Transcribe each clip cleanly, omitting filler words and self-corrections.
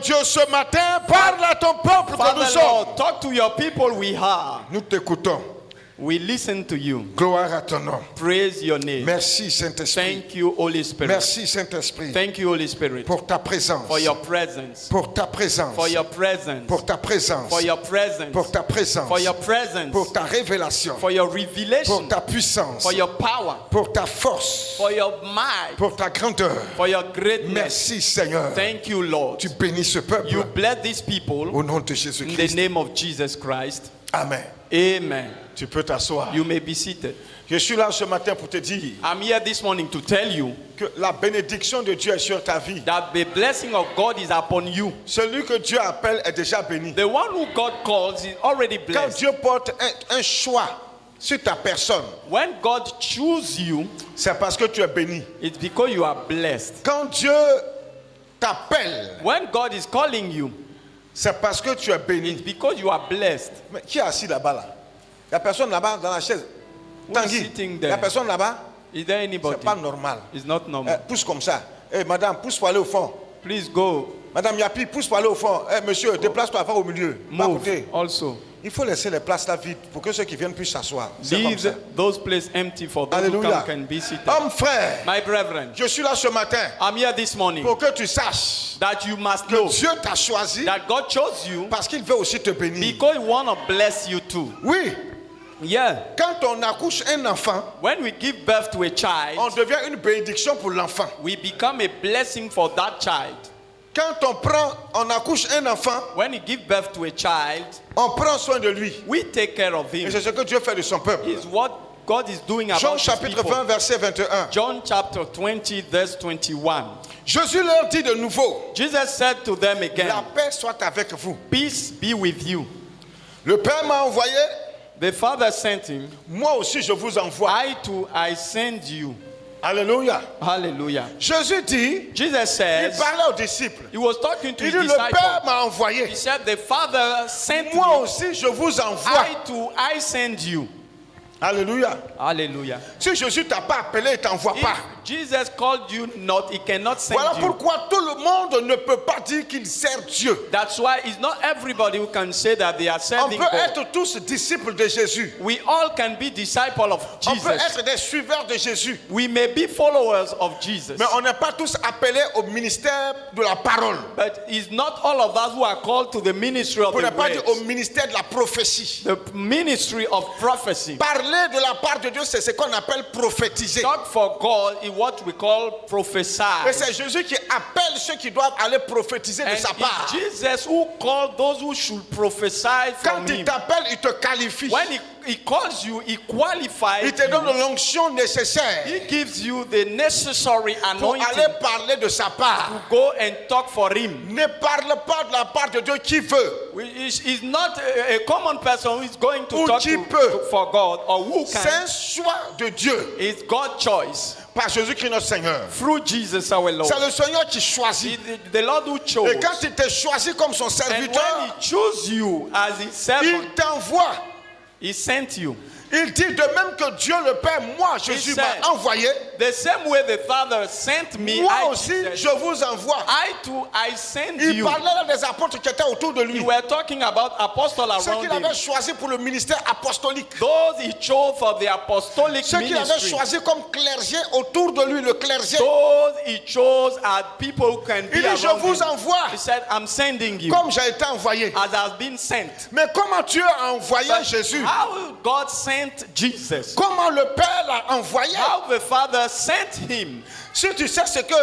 Dieu, ce matin, parle à ton peuple que Father nous sommes. Lord, talk to your people we are. Nous t'écoutons. We listen to you. Gloire à ton nom. Praise your name. Merci Saint-Esprit. Thank you, Holy Spirit. Merci Saint-Esprit Thank you, Holy Spirit, pour ta présence. for your presence. Pour ta présence. For your presence. Pour ta présence. For your presence. Pour ta présence. For your presence. Pour ta révélation. For your Pour revelation. ta puissance. For your power. Pour ta force. For your might. Pour ta grandeur. For your greatness. Merci Seigneur. Thank you, Lord. Tu bénis ce peuple. You bless these people Au nom de in the Jésus-Christ. name of Jesus Christ. Amen. Amen. Tu peux t'asseoir. You may be seated. Je suis là ce matin pour te dire I'm here this morning to tell you que la bénédiction de Dieu est sur ta vie. that the blessing of God is upon you. Celui que Dieu appelle est déjà béni. The one who God calls is already Quand blessed. Dieu porte un choix sur ta personne, When God chooses you, c'est parce que tu es béni. it's because you are blessed. Quand Dieu t'appelle, When God is calling you, c'est parce que tu es it's béni. because you are blessed. Mais qui est assis là-bas là? Il n'y a personne là-bas dans la chaise. Who is Tanguy, sitting il n'y there? a personne là-bas? Is there anybody? C'est pas normal. It's not normal. Pousse comme ça. Madame, pousse pour aller au fond. Please go. Madame Yapi, pousse pour aller au fond. Monsieur, déplace-toi, va au milieu. Va à Move côté. also. Il faut laisser les places là vides pour que ceux qui viennent puissent s'asseoir. C'est comme ça. Leave those places empty for those who Alléluia. can be seated. Homme frère, My brethren, je suis là ce matin I'm here this morning pour que tu saches that you must que know Dieu t'a choisi that God chose you parce qu'il veut aussi te bénir. because He want to bless you too. Oui, Yeah. quand on accouche un enfant, When we give birth to a on child, devient une bénédiction pour l'enfant. we become a blessing for that child. Quand on accouche un enfant, When we give birth to a child, on prend soin de lui. we take care of Et him. c'est ce que Dieu fait de son peuple. It's what God is doing Jean about His chapitre people. 20, verset 21. John chapter 20, verse 21. Jésus leur dit de nouveau, Jesus said to them la again, paix soit avec vous. peace be with you. Le Père m'a envoyé, The Father sent him. moi aussi je vous envoie. I send you. Alléluia. Hallelujah. Jésus dit, Jesus il says, parlait aux disciples. he was talking to Il his dit, le Père disciples. m'a He envoyé. said, the Father sent Moi me. aussi je vous envoie. I send you. Alléluia. Hallelujah. Si Jésus t'a pas appelé, il t'envoie If pas. Jesus called you not, he cannot send Voilà you. pourquoi tout le monde ne peut pas dire qu'il sert Dieu. That's why it's not everybody who can say that they are On serving peut God. être tous disciples de Jésus. We all can be disciples of On peut Jesus. être des suiveurs de Jésus. We may be followers of Jesus. Mais on n'est pas tous appelés au ministère de la parole. But it's not all of us who are called to the ministry of Pour ne the pas dire au words, ministère de la prophétie. the ministry of prophecy. Parler de la part de Dieu, c'est ce qu'on appelle prophétiser. Talk for God is what we call Et prophesy. c'est Jésus qui appelle ceux qui doivent aller prophétiser de And sa part. it's Jesus who called those who should prophesy Quand from il him. t'appelle, il te qualifie. When he calls you, he qualifies Il te donne you. l'onction nécessaire He gives you the necessary pour anointing aller parler de sa part. to go and talk for him. Ne parle pas de la part de Dieu qui veut. He's not a common person who is going to Ou talk qui peut. for God or who C'est can. un choix de Dieu It's God's choice par Jésus-Christ notre Seigneur. through Jesus our Lord. C'est le Seigneur qui choisit. The Lord who chose. Et quand il te choisit comme son And serviteur, when he chose you as his il servant, t'envoie. he sent you. Il dit de même que Dieu le Père, moi Jésus said, m'a envoyé. The same way the Father sent me, Moi I, aussi Jesus, je vous envoie. I send Il you. parlait là des apôtres qui étaient autour de lui. We were talking about apostles Ceux around qu'il him. avait choisis pour le ministère apostolique. Those he chose for the apostolic Ceux qu'il avait ministry. choisis comme clergé autour de lui, le clergé. Those he chose are people who can be Il dit, je around vous him. envoie He said, I'm sending you comme j'ai été envoyé. as has been sent. Mais comment Dieu a envoyé But Jésus? how God sent Jesus? Comment le Père l'a envoyé? How the Father sent him? Si tu sais ce que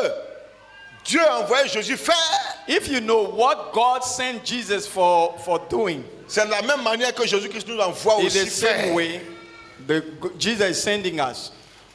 Dieu a envoyé Jésus faire, If you know what God sent Jesus for doing, c'est de la même manière que Jésus-Christ nous envoie in aussi the same faire. way, Jesus is sending us.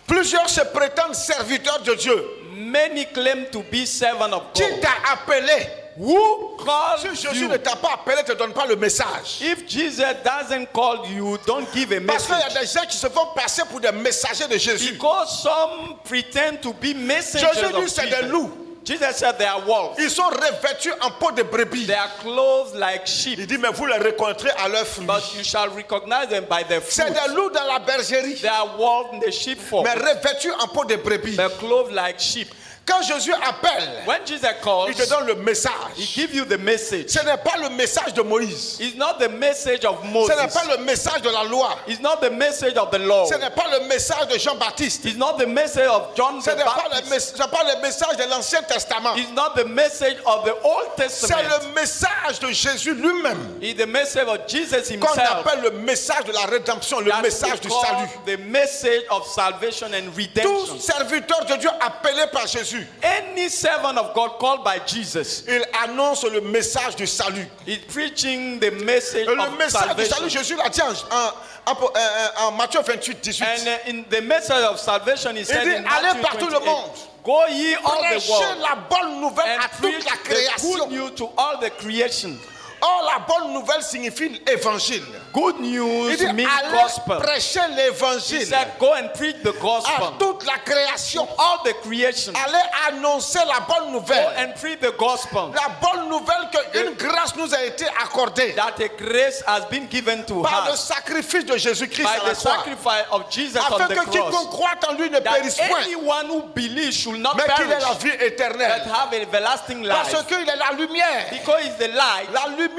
Plusieurs se prétendent serviteurs de Dieu. Many claim to be servants of Qui God. t'a appelé? Who called Si Jésus you? ne t'a pas appelé, ne te donne pas le message. If Jesus doesn't call you, don't give a Parce qu'il y a message. des gens qui se font passer pour des messagers de Jésus. Because some pretend to be messengers Jésus of dit c'est des Jesus. loups. Jesus said they are wolves. Ils sont revêtus en peau de brebis. They are clothed like sheep, Il dit mais vous les reconnaîtrez à leurs fruits. but you shall recognize them by their C'est fruit. des loups dans la bergerie, They are wolves in the sheepfold. mais revêtus en peau de brebis. They're clothed like sheep. Quand Jésus appelle, When Jesus calls, il te donne le He message. gives you the message. Ce n'est pas le message de Moïse. It's not the message of Ce n'est Moses. pas le message de la loi. It's not the message of the law. Ce n'est pas le message de Jean-Baptiste. It's not the message of John Ce the n'est pas Baptist. le message de l'Ancien Testament. It's not the message of the Old C'est Testament. le message de Jésus lui-même It's the message of Jesus qu'on himself. appelle le message de la rédemption, le That message we du call salut. the message of salvation and Tout redemption. serviteur de Dieu appelé par Jésus, Any servant of God called by Jesus il annonce le message du salut. is preaching the message Et le of message du salut, salvation. Jésus l'a dit en Matthieu 28, 18. And in the message of salvation, he said dit, in allez Matthew partout le 28, monde. go ye all the Prêchez world la bonne nouvelle and à preach toute la the good création. news to all the creation. Or, la bonne nouvelle signifie évangile. Good Il news dit, means allez gospel. prêcher He l'évangile said, go and preach the à gospel. toute la création. All the creation. Allez annoncer la bonne Go nouvelle. and preach the gospel. La bonne nouvelle qu'une grâce nous a été accordée That a grace has been given to par le us sacrifice de Jésus-Christ by à la the croix. sacrifice of Jesus Afin on the que quiconque cross. croit en lui ne périsse That point, anyone who believes should not mais qu'il ait perish, la vie but éternelle. have everlasting Parce life. qu'il est la lumière. Because he's the light. La lumière.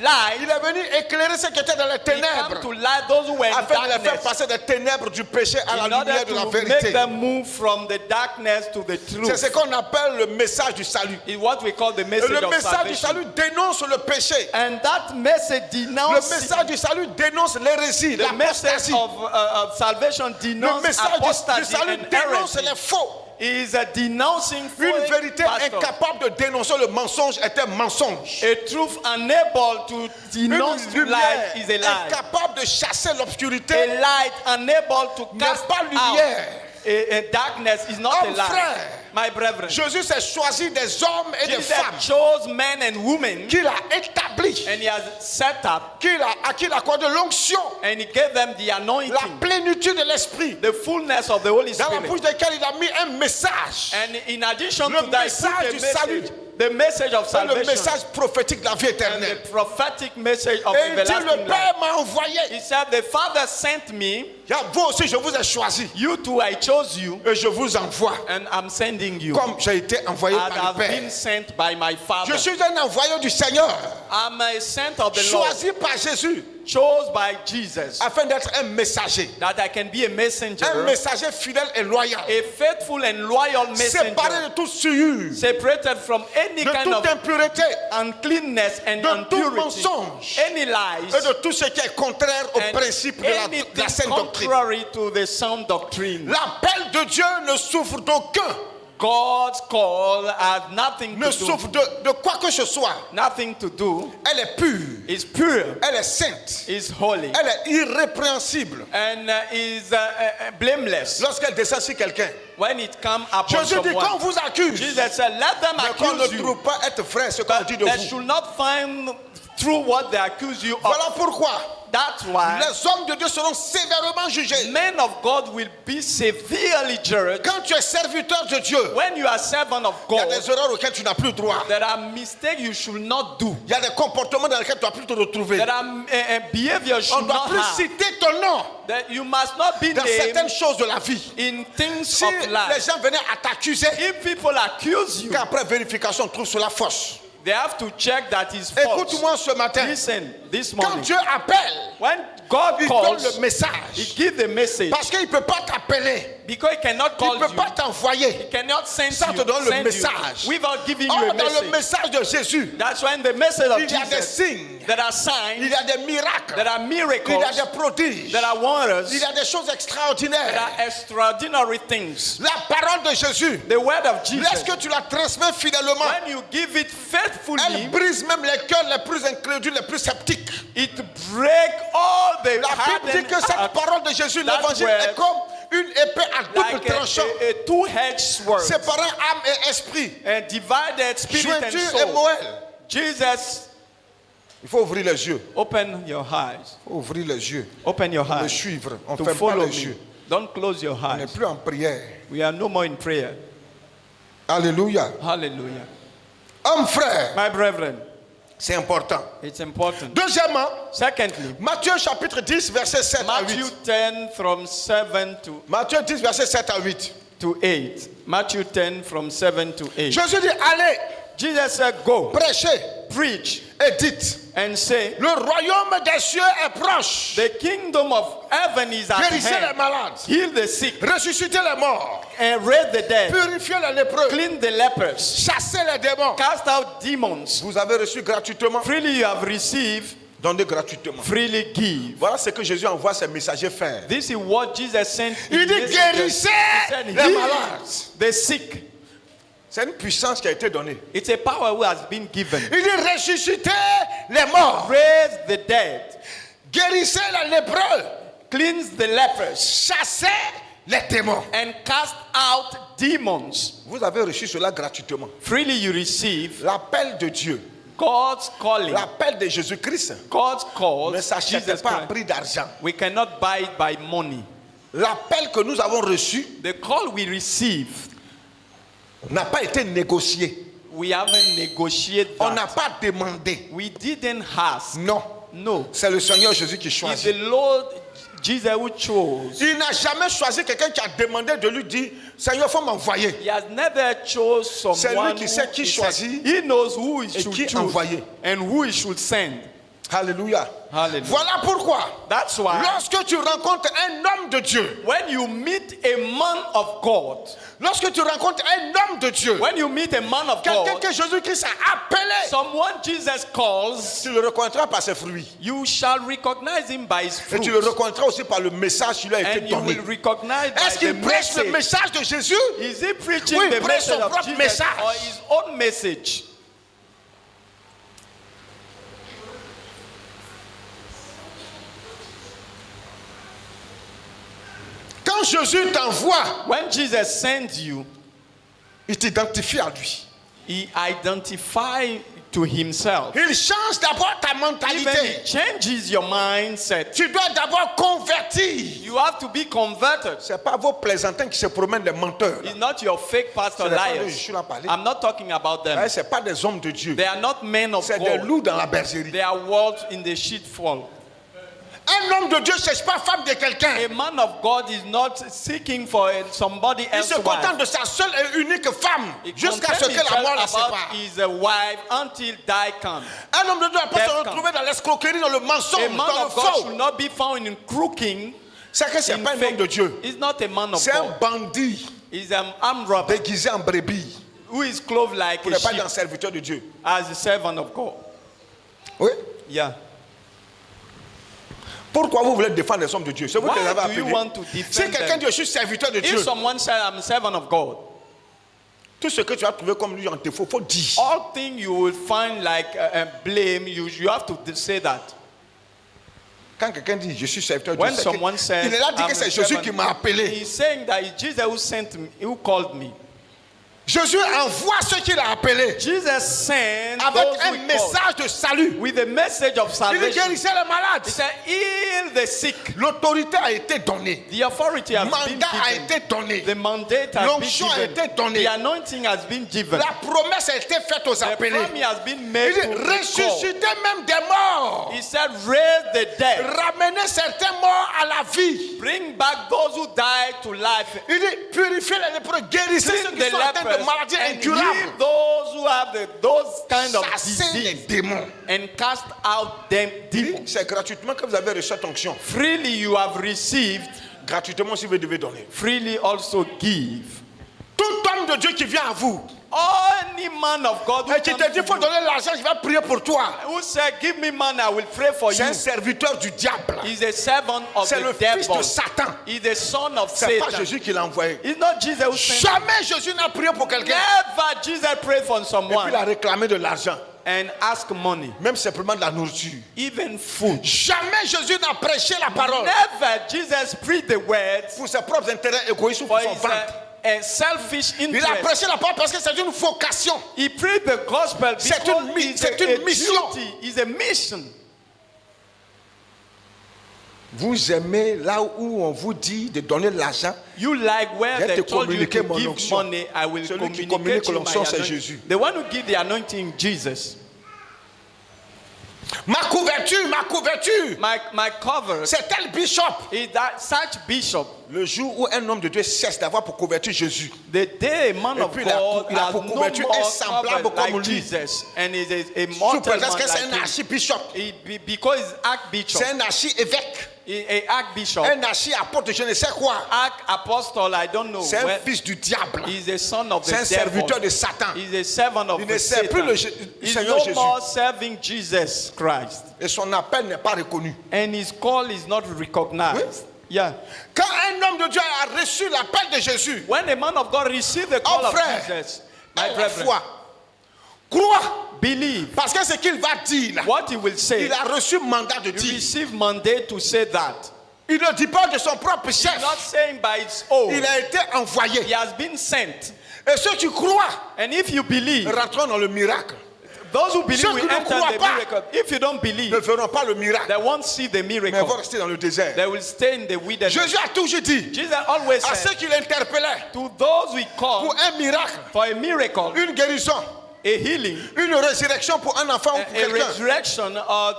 Light. Il est venu éclairer ceux qui étaient dans les He came ténèbres, to light those who were in afin de les faire darkness, passer des ténèbres du péché à la in order lumière de la to make vérité. them move from the darkness to the C'est truth. ce qu'on appelle le message du salut. Is what we call the Et message le of message du salvation. salut dénonce le péché. And that message Le denounces message du salut dénonce l'hérésie, the message l'apostasie. of salvation Le denounces message du apostasy salut and dénonce heresy. les faux. Is denouncing Une false vérité pastors. incapable de dénoncer le mensonge est un mensonge. A truth unable to Une denounce lie lumière is a lie. incapable de chasser A l'obscurité light unable to n'est cast pas out lumière. a darkness is not a Homme, lie. frère. My brethren, Jésus s'est choisi des hommes et des Jesus femmes chose men and women qu'il a établis, and he has set up à qui il a accordé l'onction, and he gave them the la anointing, plénitude de l'esprit, the fullness of the Holy dans la Spirit. bouche desquels il a mis un message. And in addition Le to that, he message put du a message, salut. the message of C'est le salvation message prophétique de la vie and éternelle. the prophetic message of Et il dit, everlasting le life. Père m'a envoyé. He said, the Father sent me, Vous aussi, je vous ai choisi. you too, I chose you, Et je vous envoie. and I'm sending you. Comme j'ai été envoyé And par I've le been Père. sent by my Father. Je suis un envoyé du Seigneur. I'm a sent of the Lord, Choisi par Jésus. chose by Jesus, Afin d'être un messager. that I can be a messenger, Un messager fidèle et loyal. a faithful and loyal Séparé messenger, de toute souillure. separated from any De kind toute of impureté. uncleanness and De tout impurity, mensonge. any lies, Et de tout ce qui est contraire au and principe de la anything saine doctrine. contrary to the sound doctrine. L'appel de Dieu ne souffre d'aucun. God's call has nothing Ne to souffre do, de quoi que ce soit. nothing to do. Elle est pure. Is pure, Elle est sainte. is holy, Elle est irrépréhensible. and is blameless. Lorsqu'elle descend sur quelqu'un. When it comes upon Jésus dit qu'on someone, vous accuse. Jesus said, "Let them Mais qu'on accuse ne you, trouve pas être vrai ce qu'on but dit de they vous. should not find through what they accuse you of." Voilà pourquoi That's why les hommes de Dieu seront sévèrement jugés. men of God will be severely judged. Quand tu es serviteur de Dieu, When you are servant of il y a God, des erreurs auxquelles tu n'as plus droit. there are mistakes you should not do. Il y a des comportements dans lesquels tu n'as plus te retrouver. There are behavior you On should ne doit not plus have. citer ton nom That you must not be dans certaines named choses de la vie. in things Si of les life. gens venaient à t'accuser, If people accuse you, qu'après vérification, on trouve cela fausse. they have to check that is false. Écoute-moi ce matin. Listen, this Quand morning, Dieu appelle, when God il donne calls, le He message. gives the message Parce qu'il ne peut pas t'appeler. because He cannot Il call ne peut you. pas t'envoyer. He cannot send Ça you, te donne le send message. you without giving you Or, a dans le message. message de Jésus, That's when the message of il y a des Jesus, signes, there are il signs, y a des miracles, there are il miracles, y a des prodiges, there are wonders, il y a des choses there extraordinaires. are extraordinary things. La parole de Jésus, The word of Jesus, lorsque tu la transmets fidèlement, when you give it faithfully, elle brise même les cœurs les plus incrédules, les plus sceptiques. it breaks all the La Bible dit hardened que cette heart, parole de Jésus, that l'évangile, word, est comme une épée à double like tranchant, a two-edged sword, séparant âme et esprit, and divided spirit and jointure et soul. moelle. Jesus, Il faut ouvrir les yeux. open your eyes. Il faut ouvrir les yeux. Open your Le eyes suivre. On ne to ferme pas follow les me. yeux. Don't close your On n'est eyes. plus en prière. We are no more in prayer. Alléluia. Hallelujah. Homme frère, My brethren, c'est important. it's important. Deuxièmement, Secondly, Matthieu chapitre 10, verset 7 à Matthew 8. 10 from 7 to Matthieu 10, verset 7 à 8. to 8. Matthew 10 from 7 to 8. Jésus dit, allez, Jesus said, go, prêchez preach, et dites, and say, le royaume des cieux est proche. the kingdom of heaven is at Guérissez les hand. malades, Heal the sick ressuscitez les morts, and raise the dead. purifiez les lépreux, Clean the lepers. chassez les démons. Cast out demons. Vous avez reçu gratuitement, Freely you have received, donnez gratuitement. freely give. Voilà ce que Jésus envoie ses messagers faire. This is what Jesus sent. Il dit, guérissez les Heal malades. the sick. C'est une puissance qui a été donnée. It's a power who has been given. Il dit, ressuscitez les morts, Raise the dead. guérissez les lépreux, Cleanse the lepers. chassez les démons. And cast out demons. Vous avez reçu cela gratuitement. Freely you receive L'appel de Dieu, God's calling. l'appel de Jésus-Christ God's call. ne s'achète Jesus pas à Christ. prix d'argent. We cannot buy it by money. L'appel que nous avons reçu The call we received, n'a pas été négocié. we haven't negotiated On n'a that. pas demandé. We didn't ask. Non. No. C'est le Seigneur Jésus qui It's choisit. the Lord Jesus who chose. Il n'a jamais choisi quelqu'un qui a demandé de lui dire, Seigneur, il faut m'envoyer. He has never chose C'est someone lui qui sait qui he choisit said, he knows who he et should qui choose envoyer. and who he should send. Alléluia. Hallelujah. Voilà pourquoi, That's why lorsque tu rencontres un homme de Dieu, when you meet a man of God, lorsque tu rencontres un homme de Dieu, when you meet a man of quelqu'un God, que Jésus-Christ a appelé, someone Jesus calls, tu le reconnaîtras par ses fruits. you shall recognize him by his Et tu fruit. le reconnaîtras aussi par le message qui lui a été And you donné. will recognize by Est-ce the qu'il prêche le message. message de Jésus? Is he preaching Oui, il the prêche message son of propre Jesus message. or his own message? Quand Jésus t'envoie, When Jesus sends you, il t'identifie à lui. he identifies to himself. Il change d'abord ta Even mentalité. he changes your mindset. Tu dois d'abord convertir. You have to be converted. Ce n'est pas vos plaisantins qui se promènent, les menteurs. It's not your fake pastor Ce n'est pas de liars. Jésus l'a parlé. I'm not talking about them. Ce n'est pas des hommes de Dieu. They are not men of C'est des God. loups dans la bergerie. They are wolves in the sheepfold. Un homme de Dieu ne cherche pas femme de quelqu'un. A man of God is not seeking for somebody Il else's se contente wife. de sa seule et unique femme He jusqu'à ce content que la mort la himself about sépare. his wife until die comes. Un homme de Dieu ne peut pas se Death retrouver dans l'escroquerie, dans le A mensonge, man dans le of God should faux. not be found in crooking. C'est que ce n'est In pas un homme fake. de Dieu. He's not a man of C'est un God. bandit He's an armed robber déguisé en brebis who is clothed like pour a ne pas sheep être un serviteur de Dieu. as a servant of God. Oui. Yeah. Pourquoi vous voulez défendre les hommes de Dieu? C'est vous qui les avez Why do you appelés. want to Si defend quelqu'un them? dit je suis serviteur de Dieu, If someone said I'm a servant of God, tout ce que tu as trouvé comme lui en défaut, il faut dire. all things you will find like blame, you have to say that. Quand quelqu'un dit je suis serviteur de When Dieu, someone says, il est là dit I'm que a c'est Jésus qui servant, m'a appelé. he's saying that it's Jesus who sent me, who called me. Jésus envoie ceux qu'il a appelés Jesus sent avec those un who he called message de salut. with a message of Il dit salvation. guérissez les malades. He said, heal the sick. L'autorité a été donnée. The authority has been Mandat a given. été donné. The mandate has L'onction a been été given. donnée. The anointing has been given. La promesse a été faite aux The appelés. promise has been Il made dit to the called. ressuscitez même des morts. He said, raise the dead. Ramenez certains morts à la vie. Bring back those who died to life. Il dit purifiez les lépreux, guérissez ceux Clean qui the sont atteints de lepers maladies and heal incurables. those who have those kind of Chassez les disease démons. and cast out them Il dit, demons. c'est gratuitement que vous avez reçu cette onction. Freely you have received, Gratuitement si vous devez donner. freely also give. Tout homme de Dieu qui vient à vous Any man of God who, et qui te comes dit il to faut you, donner l'argent, je vais prier pour toi. who said, give me money, I will pray for C'est you. un serviteur du diable. He's a servant of C'est le the fils devil. de Satan. He's the son of C'est pas Satan. Jésus qui l'a envoyé. It's not Jesus who sent him. Jamais Jésus n'a prié pour quelqu'un Never Jesus prayed for et puis someone il a réclamé de l'argent, and asked money, même simplement de la nourriture. even food. Jamais Jésus n'a prêché la parole Never Jesus preached the words pour ses propres intérêts égoïstes ou for pour son his ventre. selfish Il a interest. prêché la parole parce que c'est une vocation. He preached the gospel C'est because une it's c'est a une mission. duty, it's a mission. Vous aimez là où on vous dit de donner l'argent. You like where Je vais they te told you communiquer to mon give onction. money, I will Celui qui communicate communique you my l'onction, c'est anointing. Jésus. The one who give the anointing, Jesus. Ma couverture, my cover c'est tel bishop. is that such bishop. Le jour où un homme de Dieu cesse d'avoir pour couverture Jésus, The day a man Et of puis God il a has pour no couverture more un semblable covered comme like lui. Jesus, and is a sous mortal prétexte que man c'est un like him. archibishop, Because he's archbishop, c'est un archi-évêque, a archbishop, un archi-apôtre, je ne sais quoi. apostle, I don't know. C'est un Well, fils du diable. he's a son of C'est un the serviteur devil. de Satan. He's a servant of Il the ne sert plus Satan. le He's Seigneur no Jésus. more serving Jesus Christ, Et son appel n'est pas reconnu. and his call is not recognized. Yeah. Quand un homme de Dieu a reçu l'appel de Jésus, When a man of God receives the call oh of frère, Jesus, à my la brethren, foi, crois, believe parce que ce qu'il va dire, là, what he will say. il a reçu mandat de He dire. received mandate to say that. Il ne dit pas de son propre He's chef. not saying by his own. Il a été envoyé. He has been sent. Et ceux qui croient And if you believe, rentreront dans le miracle. those who believe Ceux will qui ne enter croient the pas miracle. If you don't Ne believe, verront pas le miracle, they won't see the mais vont miracle. rester dans le désert. They will stay in the wilderness. Jésus a toujours dit Jesus always à ceux said, qui l'interpellaient to those we call pour un miracle, for a miracle, une guérison, a healing, une résurrection pour un enfant ou a pour quelqu'un. resurrection, or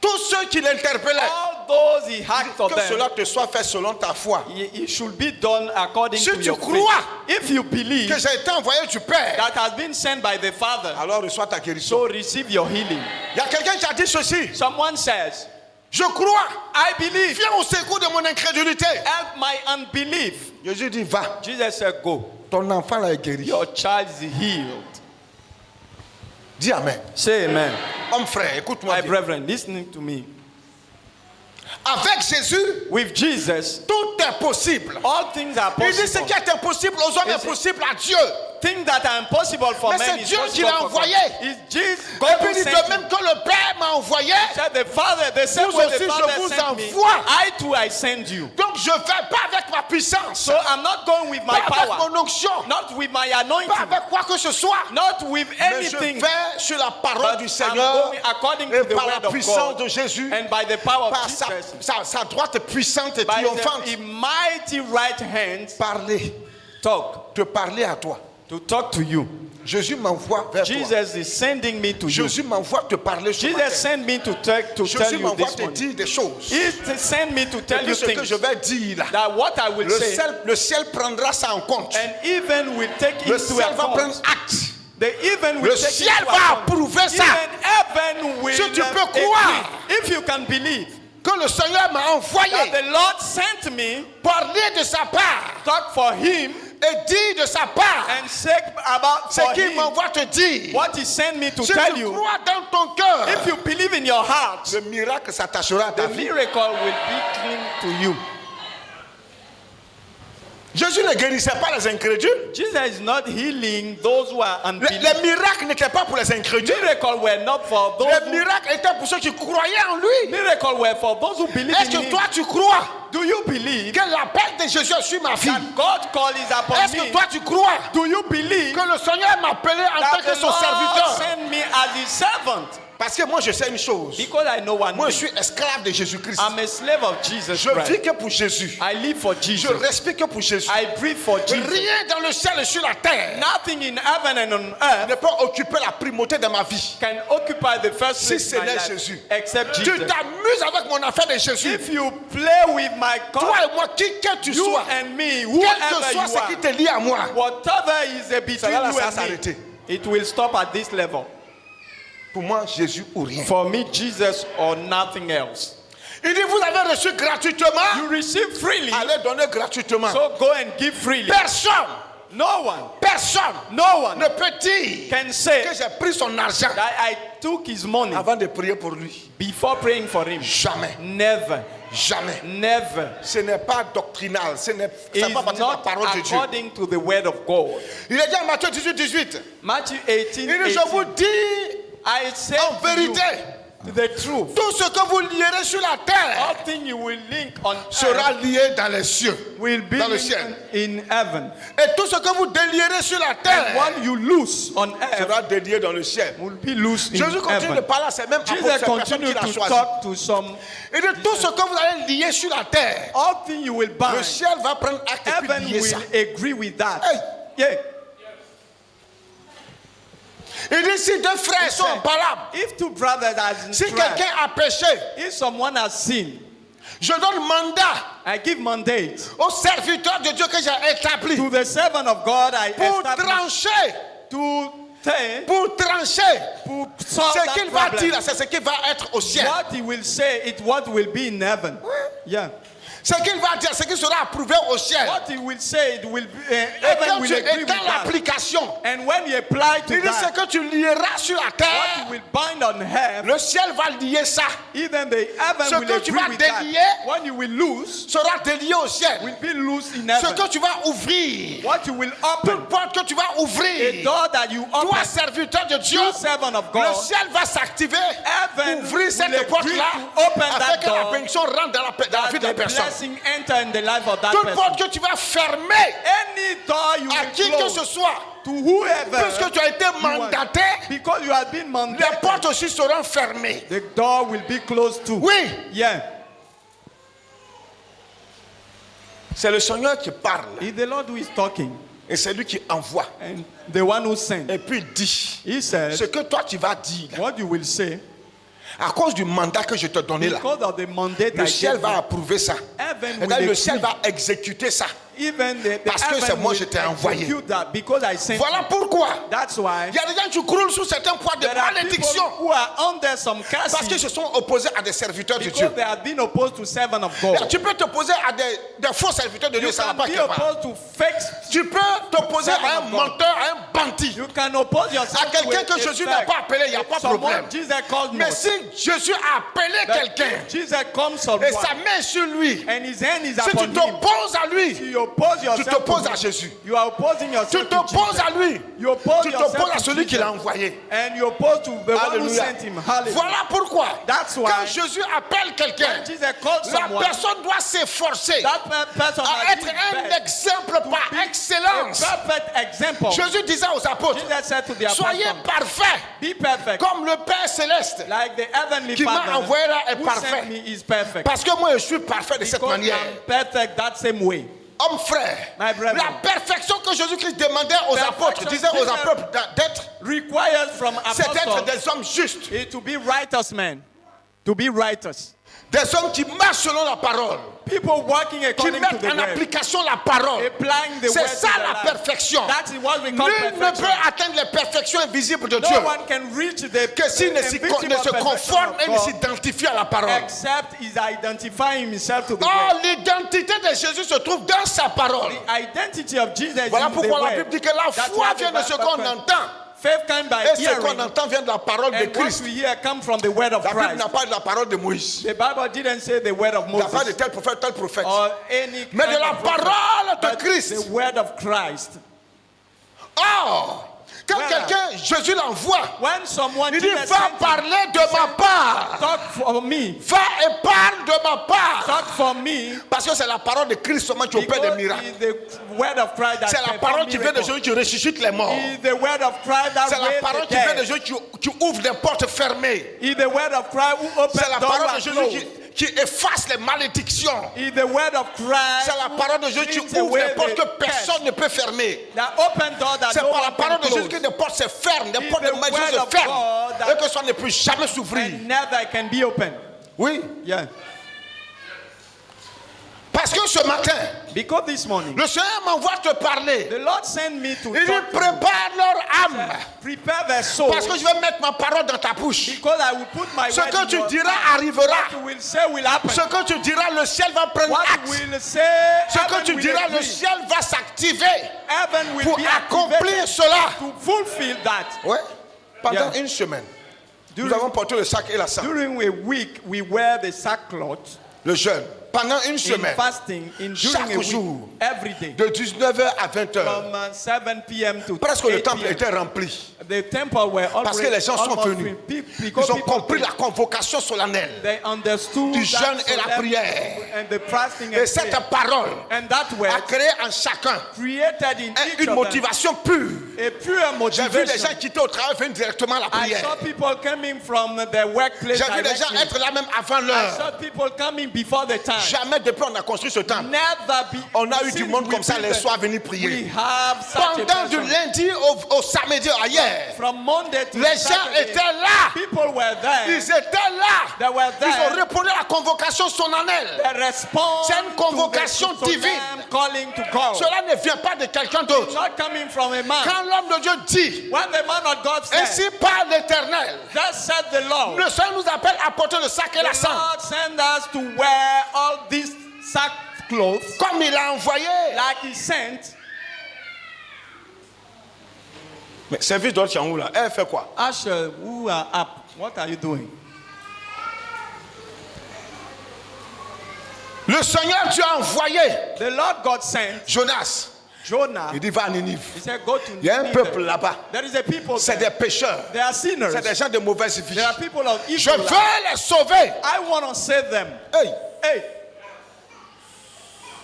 Tous ceux qui l'interpellaient, all those he had for que cela them, te soit fait selon ta foi. it should be done according Si to tu your crois faith. If you believe Que j'ai été envoyé du Père, that has been sent by the Father, alors reçois ta guérison. so receive your healing. Il y a quelqu'un qui a dit ceci: Someone says, je crois, I believe, viens au secours de mon incrédulité. help my unbelief. Jésus dit: va, Jesus said, go. ton enfant là est guéri. Your child is healed. Dis amen. Say amen. Homme frère, écoute-moi My bien. brethren, listening to me. Avec Jésus, With Jesus, tout est possible. all things are Il dit: ce possible. qui est impossible aux hommes Is est it- possible à Dieu. Things that are impossible for Mais men c'est is Dieu qui possible l'a for God. envoyé. It's Jesus, Et God puis who il dit: sent de même him. que le Père m'a envoyé, Said the Father, the same Vous way aussi, the je Father vous sent me, envoie. I too I send you. donc je ne vais pas avec ma puissance, So I'm not going with my pas avec power, mon onction, not with my pas anointing, avec quoi que ce soit. not with Mais je anything, vais sur la parole but du I'm Seigneur going according et to the par word la of puissance God de Jésus, and by the power of par sa, Jesus, sa droite puissante et by triomphante. the mighty right hand, Parler, te parler à toi. to talk to you. Jésus m'envoie vers toi. Jesus is sending me to you. Jésus m'envoie te parler sur ma Jesus tête. sent me to tell Jésus you m'envoie this te morning. dire des choses. He sent me to Et tell puis you ce que things je vais dire là, that what I will say, le ciel prendra ça en compte. and even will take Le into ciel va prendre account. acte. The even will Le take ciel into va account. approuver ça. Even heaven will Si tu peux agree. croire If you can believe Que le Seigneur m'a envoyé that the Lord sent me, parler de sa part talk for him, et dire de sa part and say about ce for qu'il him m'envoie te dire. what he sent me to Si tell tu you. crois dans ton cœur, If you believe in your heart, le miracle s'attachera à ta the vie. miracle will be clean to you. Jésus ne guérissait pas les incrédules. Jesus is not healing those who are unbelievers. Les miracles n'étaient pas pour les incrédules. Miracles were not for those Les who, miracles étaient pour ceux qui croyaient en lui. miracles were for those who believe Est-ce in que him. toi tu crois Do you believe que l'appel de Jésus est sur ma vie? that God call is upon Est-ce me? que toi tu crois Do you believe que le Seigneur m'a appelé en tant that que the son Lord serviteur? sent me as his servant? Parce que moi je sais une chose. Because I know one Moi je thing. suis esclave de Jésus-Christ. I'm a slave of Jesus Je vis Christ. que pour Jésus. I live for Je Jesus. respire que pour Jésus. I breathe for Jesus. Rien dans le ciel et sur la terre Nothing in heaven and on earth ne peut occuper la primauté de ma vie. can occupy the first Si place ce in my n'est life Jésus. except Tu Jesus. t'amuses avec mon affaire de Jésus. If you play with my Toi God, et moi, qui que tu you sois, and me, quel whoever que soit you ce qui are, te lie à moi, whatever is between Ça va, you ça va and s'arrêter. me, it will stop at this level. pour moi, Jésus ou rien. For me, Jesus or nothing else. Il dit, vous avez reçu gratuitement, You receive freely, allez donner gratuitement. so go and give freely. Personne, No one personne one ne peut dire can say que j'ai pris son argent that I took his money avant de prier pour lui. before praying for him. Jamais, Never, jamais. never. Ce n'est pas doctrinal, ce n'est It's pas partie de la not parole de Dieu. according to the word of God. Il est dit en Matthieu 18, 18. Matthew 18, Il dit, je vous 18. dis I say en to you vérité, the truth. tout ce que vous lierez sur la terre All things you will link on sera earth lié dans les cieux, will be dans le linked ciel. in heaven. Et tout ce que vous délierez sur la And terre what you lose on earth sera délié dans le ciel. will be loose in Jésus continue de heaven. parler à ces mêmes apôtres, Jesus ces personnes continued qu'il a to choisies. talk to some. Il dit, tout ce que vous allez lier sur la terre, All things you will le bind, ciel va prendre acte et heaven puis lier ça. will agree with that. Hey. Yeah. Il dit si deux frères sont en palabre, If two brothers are in si strife, quelqu'un a péché, if someone has sinned, je donne mandat I give mandate aux serviteurs de Dieu que j'ai établis to the servant of God I pour established trancher, to say, pour trancher. to solve Ce qu'il va that dire, problem. c'est ce qui va être au ciel. What he will say, it what will be in heaven. Yeah. Ce qu'il va dire, ce qui sera approuvé au ciel. What he will say, it will be, Et heaven quand will tu agree with étends that. l'application, And when you apply to il dit ce that, que tu lieras sur la what terre, you will bind on heaven, le ciel va lier ça. even the heaven Ce will que tu agree vas with that. délier, What you will lose sera délié au ciel. will be loose in Ce heaven. que tu vas ouvrir, What you will toute open, porte que tu vas a ouvrir, door that you toi open, serviteur de Dieu, you servant of le God, ciel va s'activer heaven pour ouvrir will cette agree porte-là to open afin that que la door, bénédiction rentre dans la vie that de la the personne. blessing enter in the life of that Toute person. porte que tu vas fermer Any door you à qui will que ce close soit, to whoever, puisque tu as été mandaté, because you have been les mandated, portes aussi seront fermées. the door will be closed too. Oui, Yeah. c'est le Seigneur qui parle It's the Lord who is talking et c'est lui qui envoie. and the one who sent. Et puis il dit, He said, ce que toi tu vas dire, what you will say, à cause du mandat que je te donnais là, because of the mandate le I ciel gave va you, approuver ça. heaven Et will là, le agree. ciel va exécuter ça. Even the Parce que c'est heaven moi will je t'ai envoyé. execute that because I sent Voilà you. pourquoi That's why il y a des gens qui croulent sous certains poids de there are people malédiction who are under some parce qu'ils curses se sont opposés à des serviteurs de Dieu. because they have been opposed to servant of Et God. tu peux t'opposer à des faux serviteurs de Dieu, You ça n'a can pas be quelque part. opposed to fake. Tu peux t'opposer à Servant un of God. menteur, à un bandit, You can oppose yourself à quelqu'un to que a Jésus n'a fake. pas appelé, il n'y a pas de Someone problème. Jesus called Mais not. si Jésus a appelé That quelqu'un Jesus comes on et one, sa main sur lui, and his hand is si tu upon him. t'opposes à lui, You oppose tu yourself t'opposes to à him. Jésus. You are opposing Tu yourself to t'opposes Jesus. à lui, You oppose tu yourself t'opposes à to celui qui l'a Jesus. envoyé. And you oppose to the one who Alléluia. sent him. Hallelujah. Voilà pourquoi, That's why quand Jésus appelle quelqu'un, when Jesus called la someone, personne doit s'efforcer that person à has être been un best. exemple par A excellence. perfect example. Jésus disait aux apôtres, Jesus said to the soyez apostles, parfaits be perfect. comme le Père céleste. Like the heavenly Qui m'a Father envoyé là est who parfait. sent me is perfect. Parce que moi je suis parfait de cette Because manière. I'm perfect that same way. Homme frère, My brethren. la perfection que Jésus-Christ demandait aux Perfection apôtres, disait aux Jesus apôtres d'être, Requires from c'est d'être apostles des hommes justes, is to be righteous men. To be righteous. des hommes qui marchent selon la parole, People working qui according to mettent the en word. application la parole. Applying the C'est word ça to la their life. perfection. That is what we call Nul ne perfection. peut atteindre les perfections invisibles de Dieu No one can reach the que s'il ne se invisible perfection conforme of et ne God s'identifie à la parole. except is identifying himself to the Oh, word. l'identité de Jésus se trouve dans sa parole. The identity of Jesus Voilà is in the pourquoi la word. Bible dit que la That's foi why the vient de ce Bible qu'on says, entend. Faith comes by Et ce hearing, qu'on entend vient de la parole de and what Christ. we hear comes from the word of La Bible Christ. n'a pas de la parole de Moïse. The Bible didn't say the word of Il n'y a pas de Moses tel prophète. or any Mais kind de la of prophet, parole de but Christ. the word of Christ. Or, quand Voilà. quelqu'un, Jésus l'envoie, When someone il dit, Jesus va sent him, parler de ma part. talk for me, Va et parle de ma part. talk for me, Parce que c'est la parole de Christ seulement qui opère des because miracles. it's the word of Christ that C'est la performs parole qui vient de miracles. Jésus qui ressuscite les morts. It's the word of Christ that C'est la raised parole the qui vient de dead. Jésus qui ouvre des portes fermées. It's the word of Christ who opens C'est la doors parole de that Jésus closed. qui efface les malédictions. It's the word of Christ C'est la who parole de Jésus qui brings ouvre away les portes the que personne ne peut fermer. curse. That open door that C'est no par la one parole can de Jésus close. que les portes se ferment, les It's portes de the maison word se of ferment God that- et que ça ne peut jamais s'ouvrir. And never can be open. Oui, Yeah. parce que ce matin, Because this morning, le Seigneur m'envoie te parler. the Lord sent me to Il dit talk to you. prépare leur âme Prepare their soul. parce que je vais mettre ma parole dans ta bouche. Because I will put my Ce word que in tu your diras mouth. arrivera. What you will say will happen. Ce que tu diras, le ciel va prendre What acte. you will say, Ce que heaven tu will diras, le agree. ciel va s'activer Heaven will pour be accomplir activated cela. to fulfill that. Ouais. Pendant Yeah. une semaine, nous During- avons porté le sac et la sang. During a week, we wear the sackcloth Le jeûne. Pendant une in semaine, fasting, during Chaque a week, jour. every day, de 19h à 20h, from 7 p.m. to presque le 8 temple p.m. était rempli. The temple were already, Parce que les gens sont almost venus. filled. Because Ils ont people compris came. la convocation solennelle. They understood du that jeûne et la solemn- prière. and the fasting Et and cette prayer. parole And that a word créé en chacun created in each une of them motivation pure. a pure J'ai vu des motivation. gens quitter au travail venir directement à la I prière. saw people coming from their workplace J'ai vu des gens directly. être là même avant I l'heure. saw people coming before the time. Jamais depuis on a construit ce temple. Never be. On a eu du since monde we comme ça built les it, soirs à venir We prier. have such a Pendant du person. lundi au samedi ailleurs, From Monday to les gens Saturday, étaient là. people were there. Ils étaient là. They were Ils ont there. répondu à la convocation solennelle. They respond C'est une convocation to the divine. calling to God. Cela ne vient pas de quelqu'un d'autre. Not coming from a man. Quand l'homme de Dieu dit, When the man of God said, ainsi parle l'Éternel, thus said the Lord, le Seigneur nous appelle à porter le sac et la the cendre. Lord sent us to wear all these sackcloth Comme il a envoyé. like he sent. Mais service d'autre où là, elle fait quoi? Asher, who are up? What are you doing? Le Seigneur Dieu a envoyé The Lord God sent Jonas. Jonah. Il dit va à Ninive. He said, go to Il y a un Nineveh. peuple là-bas. There is a people C'est there. des pécheurs. They are sinners. C'est des gens de mauvaise vie. There are people of Je evil. veux les sauver. I want to save them. Hey. Hey,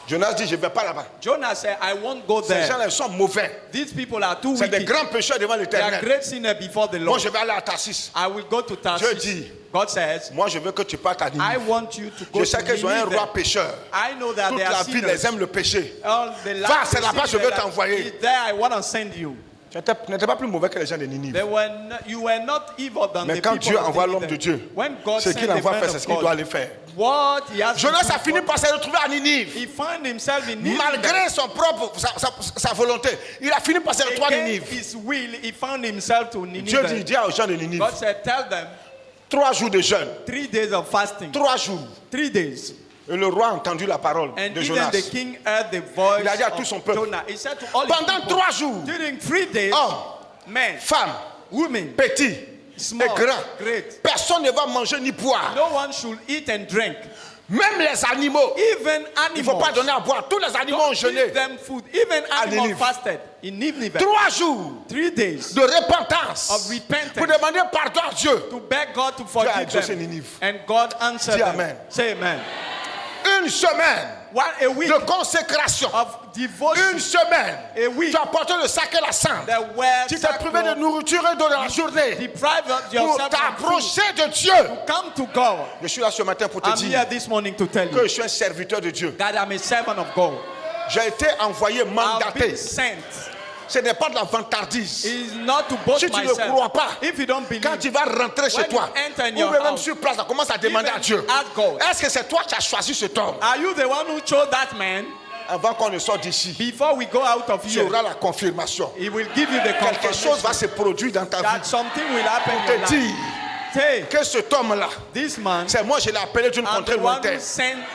Jonas dit je ne vais pas là-bas. Jonah said, I won't go Ces there. gens-là sont mauvais. These people are too C'est des wicked. grands pécheurs devant They are l'Éternel. great sinners before the Moi Lord. je vais aller à Tarsis. I will go to Dieu Tarsus. dit, God says, moi je veux que tu partes à I Ninive. want you to go Je sais to qu'ils ont un Nineveh. roi pécheur. I know that Toute they la are vie, sinners. les aiment le péché. All the Va, life c'est là-bas, je veux t'envoyer. is there, I want to send you. Tu n'étais pas plus mauvais que les gens de Ninive. You were not evil than Mais the quand people Dieu of envoie Nineveh. l'homme de Dieu, When God ce sent qu'il the envoie man faire, c'est of ce qu'il God, doit aller faire. what he has to Jonas do a fini for- par se retrouver à Ninive. He found himself in Nineveh. Malgré sa volonté, il a fini par se retrouver à Against Ninive. his will, he found himself to Dieu Nineveh. dit aux gens de Ninive, God said, tell them 3 jours de jeûne, 3 days of fasting. 3 jours. 3 days. Et le roi a entendu la parole And de even Jonas. the king heard the voice Il a dit à tout son of peuple, Jonah. He said to all his pendant people, 3 jours, during 3 days, hommes, men, femmes, women, petits small, et grands, great, personne ne va manger ni boire. no one should eat and drink. Même les animaux. Even Il ne faut animals. pas donner à boire. Tous les animaux ont Don't jeûné. give them food. Even animals Ninive. fasted in Nineveh. 3 jours 3 days de repentance. of repentance. Pour demander pardon à Dieu. To beg God to a forgive exaucé them. Ninive. And God answered Dis them. amen. Say amen. Une semaine A week de consécration. of devotion. Une semaine. A week. Tu as porté le sac et la cendre. The word Tu t'es privé de nourriture et d'eau dans la journée. deprive Pour yourself from food. t'approcher de Dieu. Come to God. Je suis là ce matin pour te I'm dire here this morning to tell que you je suis un serviteur de Dieu. that I'm a servant of God. J'ai été envoyé, I've mandaté. been sent. Ce n'est pas de la vantardise. Is not to boast Si tu ne myself. crois pas, If you don't believe, quand tu vas rentrer chez when toi, you enter in ou your même house, sur place, là, commence à demander even à Dieu, ask God. est-ce que c'est toi qui as choisi cet homme? are you the one who chose that man? Avant qu'on ne sorte d'ici, Before we go out of tu here, auras la confirmation. he will give you the Quelque chose confirmation va se produire dans ta that vie. something will happen in Te your life. dire Say, que cet homme-là, this man, c'est moi, je l'ai appelé d'une I'm contrée the one who lointaine.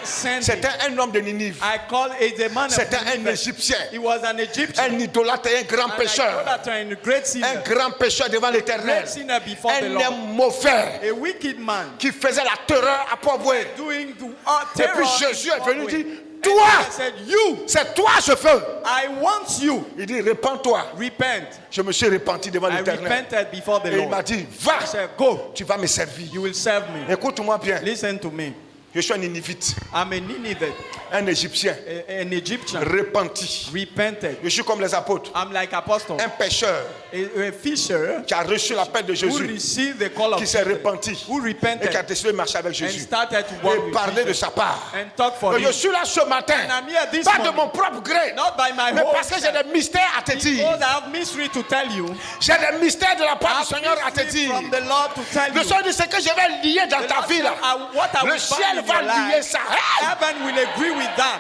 sent C'était him. un homme de Ninive. I call it a man of C'était un Nineveh. Égyptien. He was an Egyptian. Un idolâtre et un grand And pécheur. idolater and a great sinner. Un grand pécheur devant l'Éternel. Great sinner before the Un Lord. homme mauvais A wicked man qui faisait la terreur à Port-Boué. doing the Et terror. puis Jésus est venu in dire, Zimbabwe. toi, And he said, you, c'est toi je veux. I want you. Il dit, répands-toi. Repent. Je me suis repenti devant I l'Éternel. repented before the Et il Lord. m'a dit, va, I said, go. tu vas me servir. You will serve me. Écoute-moi bien. Listen to me. Je suis un Ninivite, I'm a Nineveh, un Égyptien, an Egyptian. repenti. Repented. Je suis comme les apôtres, I'm like apostle. un pécheur A fisher qui a reçu l'appel de who Jésus, received the call of qui s'est Jesus, repenti who et qui a repented décidé de marcher avec and Jésus started to walk et with parler de Jesus sa part. and talk for Et je him. suis là ce matin, And I'm here this pas de morning, mon propre gré, not by my mais whole parce que j'ai self. des mystères à te dire. Because I have mystery to tell you. J'ai des mystères de la part I du Seigneur à have te mystery dire. from the Lord to tell Le you. Seigneur dit, c'est que je vais lier dans The ta Lord vie said, là. what I Le will ciel find in va your lier life, ça. Hey! heaven will agree with that.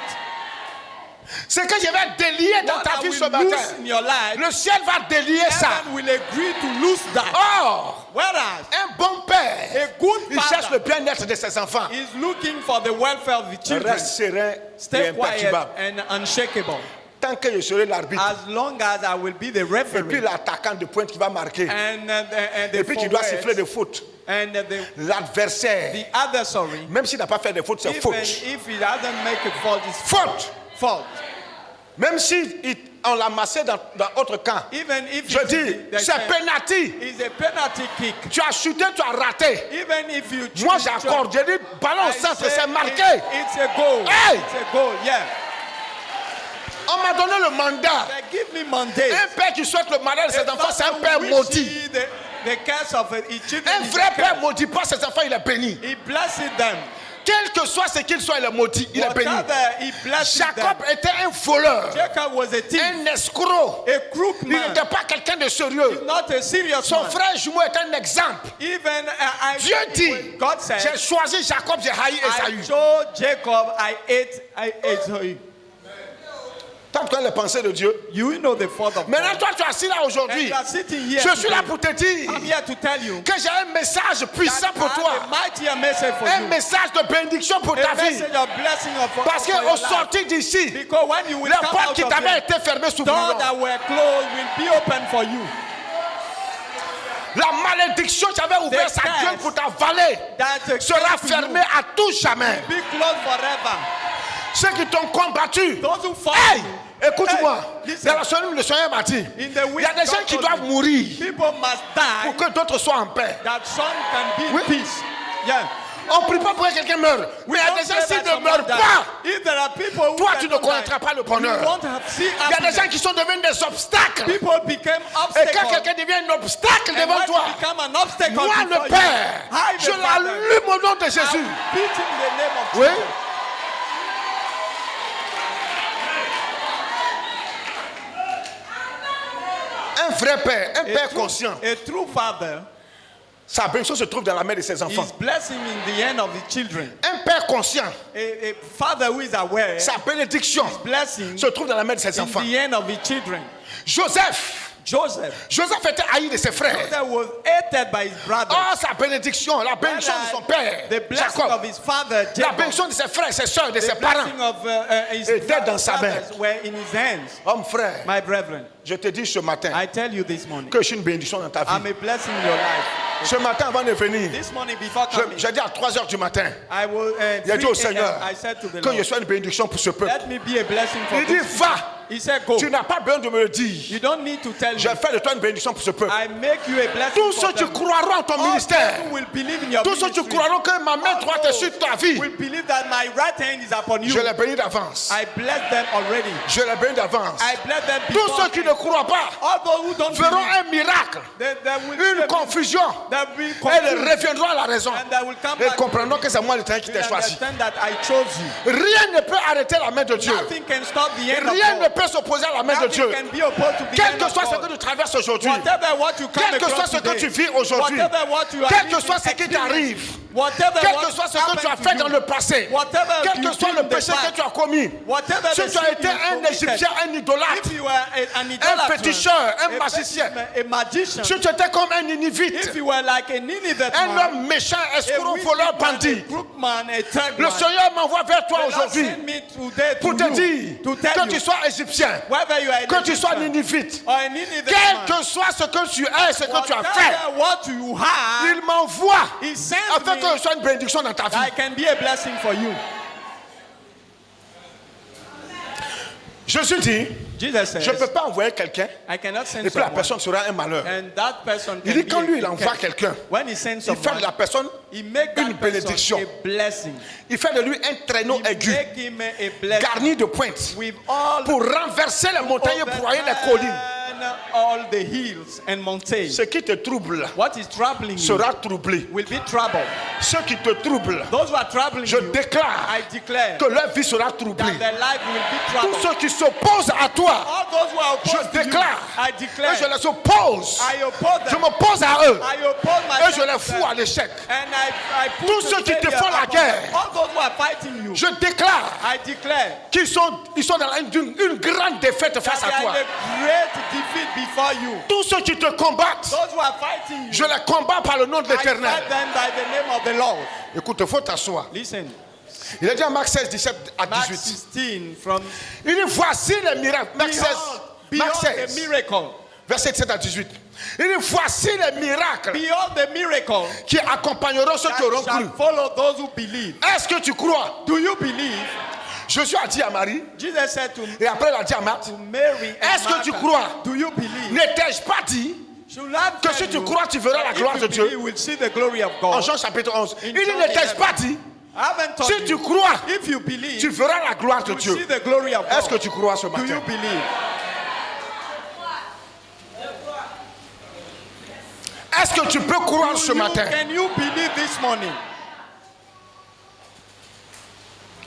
C'est que je vais délier dans What ta I vie will ce matin. lose in your life, Le ciel va délier ça. heaven will agree to lose that. Or, Whereas un bon père, a good il cherche le father bien-être de ses enfants. is looking for the welfare of the children. Reste serein et Stay quiet imperturbable. and unshakable. Tant que je serai l'arbitre. As long as I will be the Et puis referee. l'attaquant de pointe qui va marquer. And the Et puis tu dois forwards siffler des fautes. and L'adversaire, the other, sorry. même s'il n'a pas fait de fautes, c'est Even faute. if he doesn't make a fault, it's Faute. fault. Même si on l'a massé dans autre camp. Even if Je dis, c'est penalty. it's a penalty kick. Tu as chuté, tu as raté. Even if you Moi choose j'accorde. Je dis, ballon au I centre, say c'est marqué. It's a goal. Hey! It's a goal, yeah. On m'a donné le mandat. They give me mandate. Un père qui souhaite le malheur de ses enfants, c'est un père Which maudit. is The curse of his children Un is vrai a père curse. maudit pas ses enfants, il est béni. He blesses them. Quel que soit ce qu'il soit, il est maudit, il est béni. Whatever he blesses Jacob them. était un voleur, Jacob was a thief, un escroc. a crook Il man, n'était pas quelqu'un de sérieux. not a serious Son man. frère jumeau est un exemple. Even Dieu dit, God said, j'ai choisi Jacob, j'ai haï I Esaü. chose Jacob, I ate him. Tant que les pensées de Dieu. You know the fault of Maintenant, God. toi, tu es assis là And aujourd'hui. you are sitting here Je suis là today. pour te dire I'm here to tell you que j'ai un message puissant that pour I toi. have a mightier message for Un you. message de bénédiction pour ta A vie. message of blessing of Parce for your qu'au life. sortir d'ici, Because when you will les come portes out qui of t'avaient here, été fermées doors s'ouvriront. that were closed will be open for you. La malédiction qui avait ouvert sa curse gueule pour t'avaler That sera came to fermée à tout jamais. you, be closed forever. Ceux qui t'ont combattu, Those who fight hey, you, écoute-moi, hey, listen. dans la Seigneur, le Seigneur m'a dit, In the il y a week, des gens God qui told doivent me, mourir people must die pour que d'autres soient en paix. that some can be in Oui. peace. Yeah. On ne prie pas pour que quelqu'un meure. Mais il y a Don't des gens pray s'ils that ne someone meurent die. pas, If there are people who toi tu ne cannot connaîtras die, pas le bonheur. you won't have seen Il y a des gens happiness. qui sont devenus des obstacles. People became Et quand obstacles. quelqu'un devient un obstacle And devant when toi, you become an obstacle moi before le you, Père, I, je the Father, l'allume au nom de I Jésus. beat in the name of Oui. Jesus. Un vrai père, un père A conscient, true father, sa bénédiction se trouve dans la main de ses enfants. his blessing in the hand of his children. Un père conscient, A father who is aware, sa bénédiction blessing se trouve dans la main de ses in enfants. the hand of his children. Joseph était haï de ses frères. Joseph was hated by his brothers. Oh, sa bénédiction, la bénédiction de son père, The blessing Jacob, of his father, la Jacob, bénédiction de ses frères, ses soeurs, de the ses parents. blessing of his était dans sa main. brothers were in his hands. Homme frère, My brethren, je te dis ce matin I tell you this morning, que je suis une bénédiction dans ta I'm vie. a blessing in your life. Ce matin, avant de venir, This morning before coming, j'ai dit à 3h du matin, I will, il a dit au 3 a.m., Seigneur I said to the que je Lord, sois une bénédiction pour ce peuple. let me be a blessing for Il dit, this va, people. He said, go. tu n'as pas besoin de me le dire. You don't need to tell Je me. vais faire de toi une bénédiction pour ce peuple. I make you a blessing Tous for ceux qui them. croiront en ton All ministère, people will believe in your tous ceux qui ministry. croiront que ma main droite est sur ta vie, Will believe that my right hand is upon you. je les bénis d'avance. I bless them already. Je les bénis d'avance. I bless them Tous before. ceux qui ne croient pas All those who don't verront believe, un miracle, they will une confusion. they will Et confuse, ils reviendront à la raison. and they will come Et back. comprendront que c'est moi le train qui They t'ai choisi. understand that I chose you. Rien ne peut arrêter la main de Dieu. Nothing can stop the hand of Rien ne God. peut s'opposer à la main de Dieu. Nothing can be opposed to the Quel hand que of soit ce God. que tu traverses aujourd'hui, Whatever what you come quel que soit across ce que today, tu vis aujourd'hui, whatever what you are quel que living, soit ce qui t'arrive, whatever quel what que soit ce que tu as happened fait to dans you, le passé, whatever quel you que soit did le in the péché past, que tu as commis, whatever si the tu as sin été you un committed, Égyptien, un idolâtre, if you were an idolater, féticheur, un a magicien, a magician, si tu étais comme un Ninivite, if you were like a Nineveh un man, homme méchant, a escroc, wicked voleur, man, bandit, a crook man, a thug le man, Seigneur m'envoie vers toi the Lord aujourd'hui sent me today pour to te you, dire to tell que you, tu sois égyptien, whether you are an que tu sois Egyptian Ninivite, or a Nineveh quel man, que soit ce que tu es, ce que tu as fait, whatever what you have, il m'envoie he sent afin que me je sois une bénédiction dans ta that I vie. can be a blessing for you. Je suis dit, Jesus says, je ne peux pas envoyer quelqu'un I cannot send et puis la someone, personne sera un malheur. and that person Il can dit quand lui il be envoie quelqu'un, when he sends il fait de someone, la personne he make une that person bénédiction. a blessing. Il fait de lui un traîneau He aigu, make him a blessing garni de pointes, with all pour renverser les montagnes et broyer les collines. all the hills and mountains. Ce qui te trouble What is troubling you sera troublé. will be troubled. Ceux qui te troublent, Those who are troubling je you, déclare I declare que leur vie sera troublée. that their life will be Tous troubled. ceux qui s'opposent à toi, All those who are je opposed to you, déclare I que declare, je les oppose. I oppose Je them. m'oppose à eux I oppose et myself je les to fous them. à l'échec. And I put Tous the ceux qui te failure font la upon them. guerre, All those who are fighting you, Je déclare I declare qu'ils sont dans une grande défaite that face à they toi. are in a great defeat before you. Tous ceux qui te combattent, Those who are fighting you, je les combats par le nom de I l'Éternel. fight them by the name of the Lord. Écoute, il faut t'asseoir. Listen, Il a dit en Marc 16, 17 à Mark 18. 16 from Il dit voici les miracles. Marc 16, beyond Marc the 16 miracle, verset 17 à 18. Il dit voici les miracles beyond the miracle qui accompagneront ceux that qui auront cru. shall follow those who believe. Est-ce que tu crois? Do you believe? Jésus a dit à Marie, Jesus said to et après il a dit à Marthe, Mary and est-ce que tu Martha, crois? do you believe? N'ai-je pas dit Should I que tell si tu you, crois, tu verras la if gloire you de believe, Dieu? you will see the glory of En God. Jean chapitre 11. In Il dit, John n'ai-je 11. pas dit? I haven't told Si tu you. crois, If you believe, tu verras la gloire de you will Dieu. see the glory of Est-ce que God. tu crois ce Do you matin? believe? Est-ce que tu peux croire ce matin? Can you believe this morning?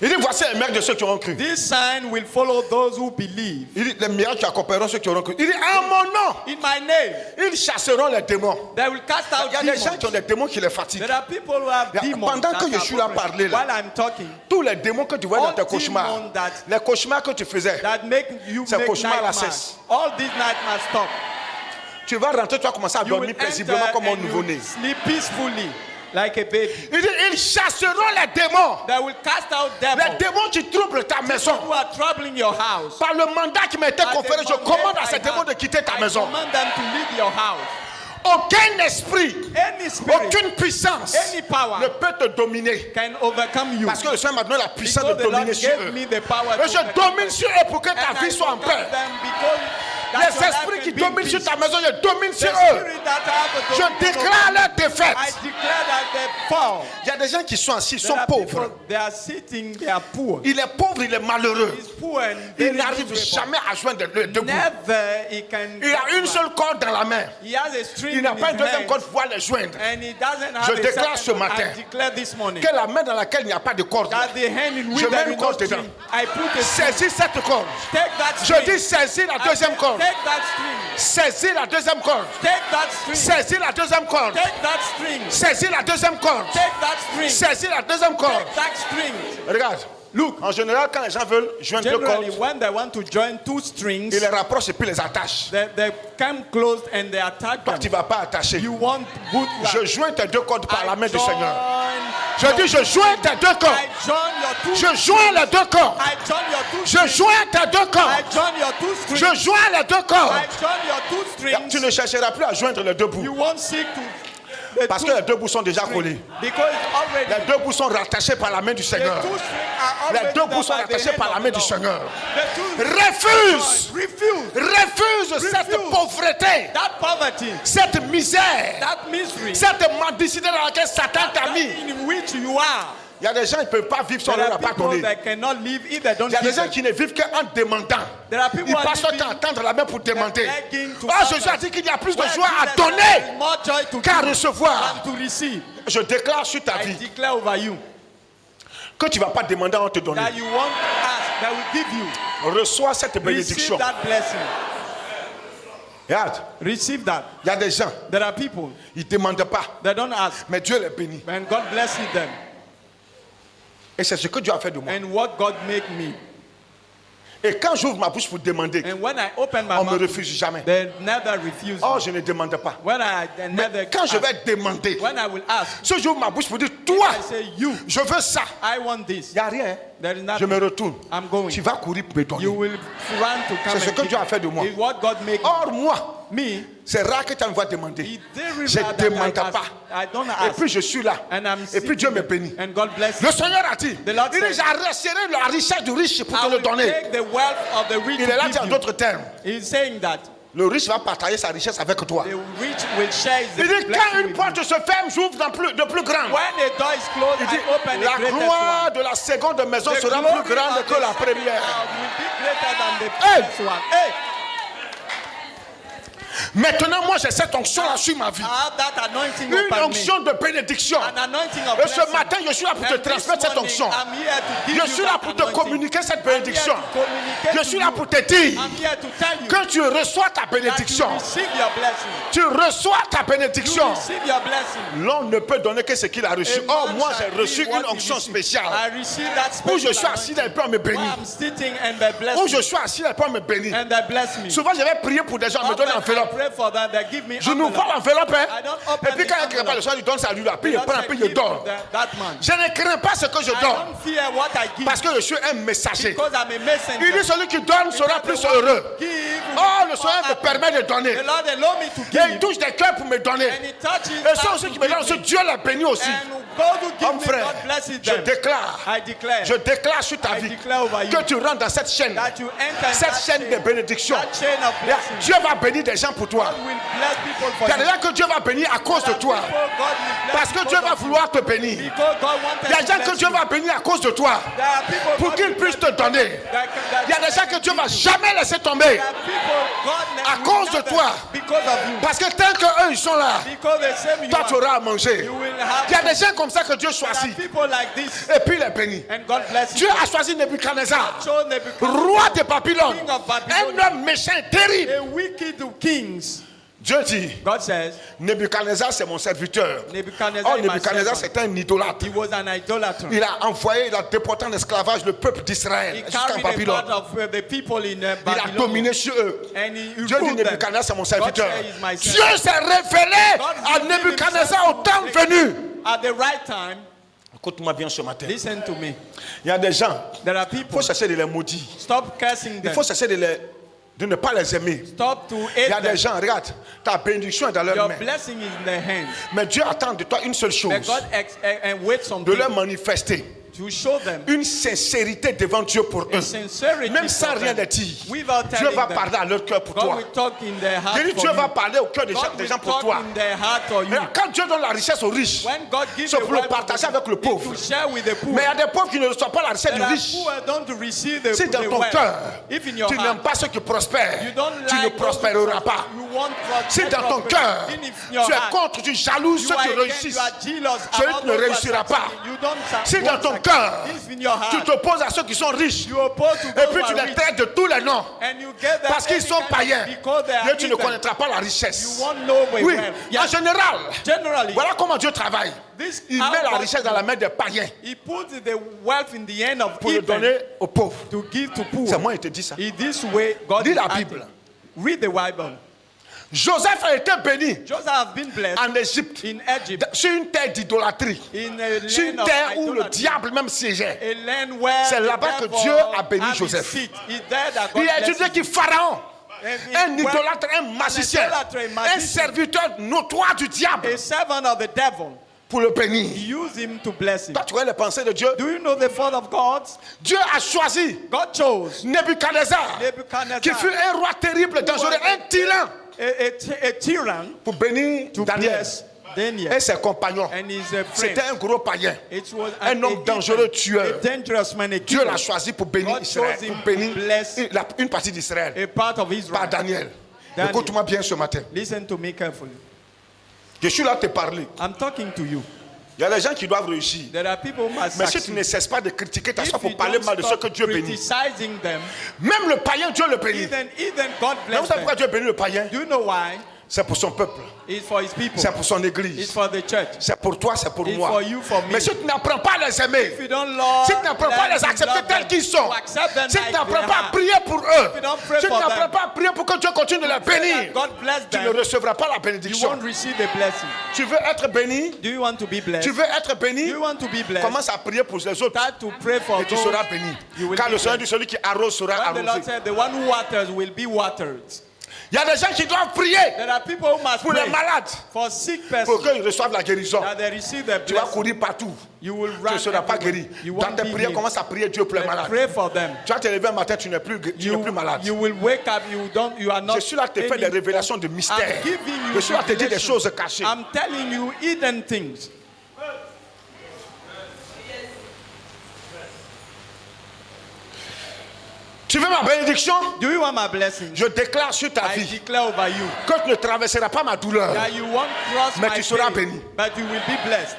Il dit, voici les miracles de ceux qui auront cru. This sign will follow those who believe. Il dit, les miracles qui accompagneront ceux qui auront cru. Il dit, en mon nom, In my name, ils chasseront les démons. they will cast out Il y a des gens demons. qui ont des démons qui les fatiguent. There are people who have Yeah, demons. pendant que that je are suis là oppressed. parler là, While I'm talking, tous les démons que tu vois dans all tes cauchemars, demons that- les cauchemars que tu faisais, that make you Ces make cauchemars là nightmares. cessent. All these nightmares stop. tu vas rentrer, tu vas commencer à You will dormir enter paisiblement comme un and you nouveau-né. sleep peacefully like a baby. Il dit, ils chasseront les démons. They will cast out Les devils démons qui troublent ta maison. who are troubling your house. Par le mandat qui m'a été As a conféré, je mandate commande à I ces démons have, de quitter ta I maison. command them to leave your house. Aucun esprit, Any spirit aucune puissance any power ne peut te dominer. can overcome you. Parce que le Seigneur m'a donné la puissance Because de the Lord dominer sur gave eux. me the power Et to je overcome domine them. sur eux pour que ta And vie I soit en overcome paix. them because that Les your life esprits can qui be in dominent sur peace. ta maison, je domine The sur eux. spirit that have a Je dominion déclare over leur me, défaite. I declare that they fall. Il y a des gens qui sont assis, ils There sont are pauvres. people, they are sitting, they are poor. Il est pauvre, il est malheureux. He's poor and Il very n'arrive miserable. jamais à joindre le debout. Never he can. Il a une seule corde dans la main. He has a string Il n'a in pas his une deuxième hand, corde pour pouvoir les joindre. and he doesn't have Je a déclare second ce one. matin I declare this morning que la main dans laquelle il n'y a pas de corde, that the hand in which je mets there une is no corde dedans. string, I put a string. Saisis cette corde. Take that Je string. dis saisis la I deuxième say, corde. Take that string. Saisis la deuxième corde. Take that string. Saisis la deuxième corde. Take that string. Saisis la deuxième corde. Take that string. Saisis la deuxième corde. Take that string. Regarde. Look, En général, quand les gens veulent joindre deux generally, cordes, when they want to join two strings, ils les rapprochent et puis les attachent. they come close and they attack Toi, them. tu ne vas pas attacher. You want good Je joins tes deux cordes par la main du join Seigneur. Je your dis, je two joins tes deux I cordes. join your two Je joins les deux cordes. I join your two Je strings. joins tes deux I cordes. join your two strings. Je joins les deux cordes. I join your two strings. Tu ne chercheras plus à joindre les deux You bouts. won't seek to the Parce two que les deux bouts sont déjà collés. because already Les deux bouts sont rattachés par la main du the Seigneur. two strings are Les already deux bouts done sont by the rattachés hand par la of main the du Lord. Seigneur. The two Refuse. refuse Cette pauvreté, that poverty, cette misère, that misery, cette mendicité dans laquelle Satan t'a that mis. in which you are. Il y a des gens qui ne peuvent pas vivre sans There leur are pas people donné. that cannot live if they don't Il y a des give gens them. qui ne vivent qu'en demandant. There are people Ils who are passent leur living temps à tendre la main pour demander. begging to Oh, Jésus a others. dit qu'il y a plus de Where joie à Jesus donner there is more joy to qu'à give recevoir. than to receive. Je déclare sur ta I vie declare over you que tu ne vas pas demander, on va te donner. that you won't ask, that will give you. Reçois cette Receive bénédiction. that blessing. Regarde, Receive that. il y a des gens, There are people ils ne demandent pas, that don't ask, mais Dieu les bénit. and God blesses them. Et c'est ce que Dieu a fait de moi. And what God make me. Et quand j'ouvre ma bouche pour demander, And when I open my on ne me mouth, refuse jamais. they never refuse. Oh, je ne demande pas. When I they Mais never quand je ask. vais demander, When I will ask, si j'ouvre ma bouche pour dire, toi, I say, you, je veux ça, I want this. il n'y a rien. Hein. There is Je nothing. me retourne. I'm going. Tu vas courir pour me donner. You will run to come C'est ce and que give Dieu a me. fait de moi. It's what God make Or moi, me. c'est rare que tu me vois demander. It's very Je rare ne that demande I ask. pas. I don't Et ask. puis je suis là. And I'm Et puis Dieu me sitting bénit. and God bless Le you. Seigneur a dit, The Lord il dit, said, j'arrêterai la richesse du riche pour I te le will donner. take the wealth of the rich Il est là to dit en give you. d'autres termes. He's saying that Le riche va partager sa richesse avec toi. the rich will share his Il dit, quand blessing une with porte you. se ferme, j'ouvre de plus grande. When the door is closed, Il dit, I open the la greatest gloire one. de la seconde maison The sera glory plus grande of que the la second première. house will be greater than the Hey! first one. Hey! Maintenant, moi, j'ai cette onction-là sur ma vie. I have that anointing Une upon me. onction de bénédiction. An anointing of Et ce blessing. matin, je suis là pour te And this transmettre cette morning, onction. I'm here to give Je you suis là that pour te anointing. communiquer cette I'm here bénédiction. to communicate Je to suis là you. pour te dire I'm here to tell you que tu reçois ta that you bénédiction. receive your blessing. Tu reçois ta You bénédiction. receive your blessing. L'homme ne peut donner que ce qu'il a reçu. A Oh, man moi, shall j'ai reçu give what une he onction received. spéciale. I receive that Où special je suis assis, les peut me Where bénir. I'm sitting and they bless Où me. je suis assis, les peut me bénir. And they bless me. Souvent, je vais prier pour des gens, me Often donnent I l'enveloppe. pray for them, they give me Je n'ouvre pas envelope. l'enveloppe, hein. I don't open Et puis the quand il ne pas le soir, il donne ça à lui là. Puis il Because prend, I puis il give dort. to that man. Je ne crains pas ce que je I donne. don't fear what I give. Parce que je suis un messager. Because I'm a messenger. Il dit celui qui donne sera plus The one heureux. who give will Oh, be le Seigneur more me happy. permet de donner. The Lord allow me to Et il give. touche des cœurs pour me donner. And he touches Et ceux hearts aussi to qui me donnent, give ce me. Dieu les bénit aussi. And God who give Homme me, frère, God blesses je them. déclare, I declare je déclare sur ta I vie declare over you que tu rentres dans cette chaîne, that you enter in cette that chaîne de bénédiction. that chain of blessing. Dieu va bénir des gens pour toi. toi. God will bless people for Il y a you. des gens que Dieu va bénir à cause de toi. People God will bless Parce que Dieu because va of you. vouloir te bénir. Because God wanted Il y a to des gens bless que Dieu you. va bénir à cause de toi. There are people Pour God qu'ils will puissent bless te donner. Il y a des gens que Dieu va jamais laisser tomber. There are people God À will cause de never- toi. Because of you. Parce que tant qu'eux ils sont là, Because the same you toi tu are. auras à manger. You will have. Il y a des gens comme ça que Dieu There are choisit. people like this. Et puis il les bénit. And God bless Dieu you. a choisi Nebuchadnezzar, Show Nebuchadnezzar, roi de Babylone. King of Babylon. Un homme méchant, terrible. a wicked kings. Dieu dit, God says, Nebuchadnezzar c'est mon serviteur. Nebuchadnezzar Oh, is my Nebuchadnezzar servant. c'est un idolâtre. He was an idolater. Il a envoyé, il a déporté en esclavage le peuple He d'Israël jusqu'à carried a part Babylone. of the people in Il a Babylon. dominé sur eux. And he Dieu dit ruled them. Nebuchadnezzar c'est mon serviteur. God said, "He's my Dieu servant." s'est révélé God à revealed Nebuchadnezzar himself au temps to venu. At the right time, Écoute-moi bien ce matin. listen to me. Il y a des gens, There are il people. faut chercher de les maudire. Stop cursing Il them. faut chercher de ne pas les aimer. Stop to Il y a hate des them. gens, regarde, ta bénédiction est dans leurs Your mains. blessing is in their hands. Mais Dieu attend de toi une seule chose, But God and wait de something leur manifester to show them une sincérité devant Dieu pour eux. a sincerity. Même sans for rien them. de dire. Without Dieu telling va them. parler à leur cœur pour God toi. will talk in their heart Je dis, for Dieu you. va parler au cœur des God des will gens pour talk toi. in their heart for you. Et quand Dieu donne la richesse aux riches, When God gives c'est the pour le wealth partager to the- avec le pauvre. to share with the poor. Mais il y a des pauvres qui ne reçoivent pas la richesse There du are riche. poor don't receive the, Si dans the ton wealth. cœur, If in your tu n'aimes heart, pas ceux qui prospèrent, you don't tu ne like those prospéreras pas. you want Si dans ton prosperity. cœur, Even if in your tu es heart, contre, tu jalouses you ceux are qui against, réussissent, you are jealous celui about qui ne those who are réussira pas. succeeding. You don't Si dans ton succeed. cœur, If in your heart, tu t'opposes à ceux qui sont riches, you oppose to et those puis who tu are les rich, traites de tous les noms, and you get them parce qu'ils any sont kind of- païens, because they are mais tu ne heathen. connaîtras pas la You richesse. won't know the Oui, wealth. en Yeah. général, Generally, voilà comment Dieu travaille. this Il how met la God- richesse dans la main des païens He puts the wealth in the hand of pour le heathen donner aux pauvres. to give to poor. C'est moi qui te dis ça. In this way, God Lis is la acting. Bible. Read the Bible. Joseph a été béni Joseph has been blessed en Égypte, in Egypt, sur une terre d'idolâtrie, in a sur une land of terre où le idolatry, diable même siégeait. a land where C'est the là-bas que devil Dieu a béni had his Joseph. seat. It's there that God Il a blessed étudié him. qui Pharaon, un Well, idolâtre, un magicien, idolâtre, un un magicien. serviteur notoire du diable a servant of the devil. pour le bénir. He used him to bless him. Toi, tu vois les pensées de Dieu. Do you know the thought of God? Dieu a choisi God chose Nebuchadnezzar, Nebuchadnezzar, qui fut un roi terrible, dangereux, un tyran, a tyran, pour bénir to Daniel bless Daniel et ses compagnons. and his C'était friend. un gros païen. It was Un homme dangereux, tueur. a dangerous man, a Dieu killer, l'a choisi pour bénir God Israël, chose him pour bénir to bless une partie d'Israël a part of par Israel. Daniel. Daniel. Écoute-moi bien ce matin. Listen to me carefully. Je suis là à te parler. I'm talking to you. Il y a des gens qui doivent réussir. There are people who must Mais si tu succeed. ne cesses pas de critiquer, If t'assois pour you parler don't mal de ceux stop que Dieu bénit. criticizing them, Même le païen, Dieu le bénit. even God Mais vous bless savez pourquoi them. Dieu bénit le païen? Do you know why? C'est pour son peuple. It's for his people. C'est pour son It's église. for the church. C'est pour toi, c'est pour It's moi. for you, for me. Mais si tu n'apprends pas à les aimer, If you don't love si tu n'apprends pas à les them, accepter love tels them, qu'ils sont, to accept them si tu like n'apprends they pas à are, prier pour eux, if you don't pray si tu for n'apprends them, pas à prier pour que Dieu continue de les bénir, God bless tu ne them, recevras pas la you bénédiction. won't receive the blessing. Tu veux être béni? Do you want to be blessed? Tu veux être béni? Do you want to be blessed? Commence à prier pour les autres Start to pray for et tu those. seras béni. You will Car be le Seigneur blessed. dit celui qui arrose sera When the Lord arrosé. said, the one who waters will be watered. Il y a des gens qui doivent prier There are people who must pour les pray malades for sick pour persons qu'ils reçoivent la guérison. that they receive the Tu vas blessing. courir partout. You will Tu run ne seras pas everywhere. guéri. You Dans won't tes be prières, healed. commence à prier Dieu pour les But malades. pray for them. Tu vas te lever un matin, tu n'es plus malade. You will wake up. You are not. Je suis là à te faire des révélations de mystère. I'm giving you Je suis là à te dire des revelation. choses cachées. I'm telling you hidden things. Tu veux ma bénédiction? Do you want my blessing? Je déclare sur ta I vie declare over you que tu ne traverseras pas ma douleur. that you won't cross Mais my tu seras pain, béni. but you will be blessed.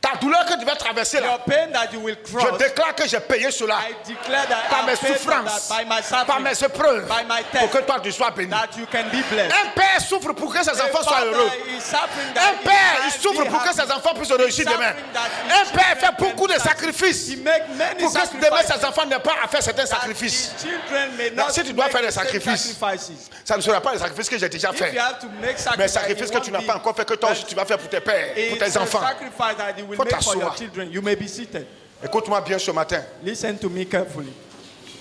Ta douleur que tu vas traverser là, Your pain that you will je cross, déclare que j'ai payé cela I declare that par I mes paid for souffrances, that by my par mes suffering, épreuves, by my pour que test, toi tu sois béni. that you can be blessed. Un père souffre pour que ses enfants A soient father heureux. is suffering that Un his père, il child souffre be pour que happy. ses enfants puissent réussir demain. Suffering that his Un père children fait beaucoup de can sacrifices He make many pour que demain sacrifices ses enfants n'aient pas à faire certains that sacrifices. his children may Donc, not si tu dois make faire des the same sacrifices, sacrifices. ça ne sera pas les sacrifices que j'ai déjà If faits. you have to make Mais sacrifices, sacrifices que tu n'as pas encore fait, que toi aussi tu vas faire pour tes pères, pour it's tes a enfants. sacrifice that you will Faut make for your t'asseoir. children. You may be seated. Écoute-moi bien ce matin. Listen to me carefully.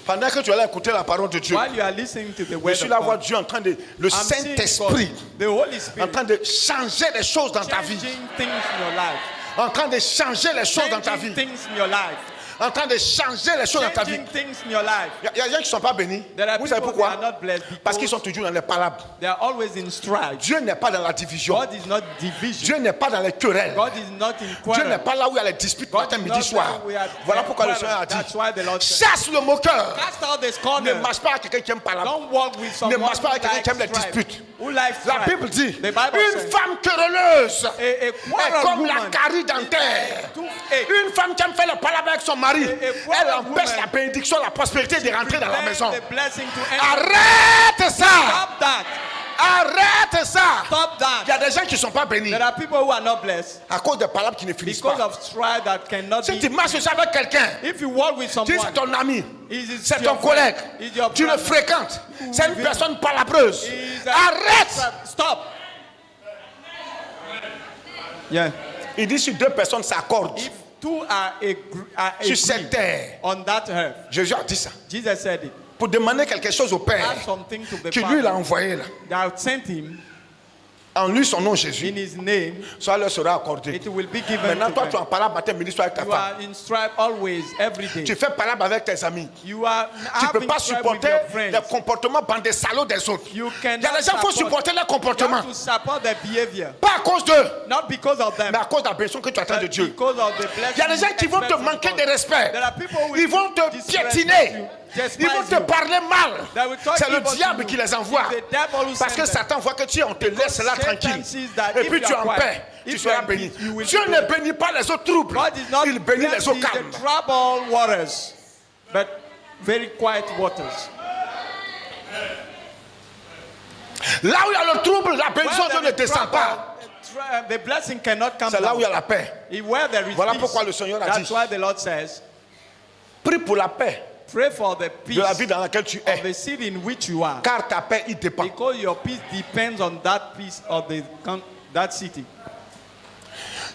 Pendant que tu allais écouter la parole de Dieu, While you are listening to the je word suis of là à voir God, Dieu en train de, le I'm seeing Saint-Esprit, God, the Holy en Spirit, train de changer les choses dans ta vie. changing things in your life. En train de changer les choses dans ta Changing vie. things in your life. en train de changer les choses dans ta vie. changing things in your life. Il y a des gens qui ne sont pas bénis. There are Vous savez people who are pourquoi? not blessed Parce qu'ils because sont toujours dans les palabres. they are always in strife. Dieu n'est pas dans la division. God is not division. Dieu n'est pas dans les querelles. God is not in Dieu quarrel. n'est pas là où il y a les disputes God matin, is midi, not soir. where we are Voilà pourquoi le Seigneur a quarrel. dit, That's why the Lord said, chasse le moqueur. cast out this Ne corner. marche pas avec quelqu'un qui aime palabre. Don't walk with Ne someone marche pas avec quelqu'un qui aime les who likes disputes. strife. Who likes La strife. Bible dit, The Bible une says, femme querelleuse a est quarrel comme la woman carie is dentaire. a toothache. Une femme qui aime faire le palabre avec son mari, quarrel elle empêche woman la bénédiction, la prospérité de rentrer dans la Prevent maison. the blessing to enter. Arrête ça! Stop that. Arrête ça! Stop Il y a that. des gens qui ne sont pas bénis There are people who are not blessed à cause des palabres qui ne finissent because pas. of strife that cannot Si tu be. marches aussi avec quelqu'un, If you walk with tu someone, dis c'est ton ami, is c'est your ton collègue, friend, is your tu le brother, fréquentes, c'est une will- personne palabreuse. is Arrête! Stop. Yeah. Il dit si deux personnes s'accordent If two are sur cette agree terre, on that earth, Jésus a dit ça, Jesus said it. pour demander quelque chose au Père, Ask something to the qui lui l'a Father envoyé là. that sent him En lui, son nom Jésus, in his name, ça leur sera accordé. it will be given Maintenant, to toi, tu them. en parles matin, midi, soir avec ta You femme. are in strife always, every day. Tu fais palabre avec tes amis. You are Tu ne peux having pas strife with supporter your les friends. comportements bandés salauds des autres. You Il y a cannot des gens, il faut support. supporter leurs You comportements. have to support their behavior, Pas à cause d'eux, not because of them, mais à cause de la bénédiction que tu attends de but Dieu. because of the blessing. Il y a des gens qui vont te you expect manquer from de God. respect. There are people who Ils vont te disrespect piétiner. you, Ils vont despise te you. parler mal. They will talk C'est le evil to diable you. qui les envoie. It's the devil who Parce sent que them. Satan voit que tu es, on te laisse là Satan tranquille. sees that Et if puis you tu es are en quiet, paix. if Tu you seras are béni. peace, you will Dieu be ne blessed. bénit pas les autres troubles. God is not Il bénit les eaux blessing calmes. the troubled waters, but very quiet waters. Là où il y a le trouble, la bénédiction de Dieu Where ne there is descend pas. trouble, the blessing cannot come C'est là où il y a down. la paix. Where there is Voilà peace, pourquoi le Seigneur a that's dit, why the Lord says, prie pour la paix pray for the peace de la vie dans laquelle tu of es. the city in which you are. Car ta paix, il dépend. Because your peace depends on that peace of that city.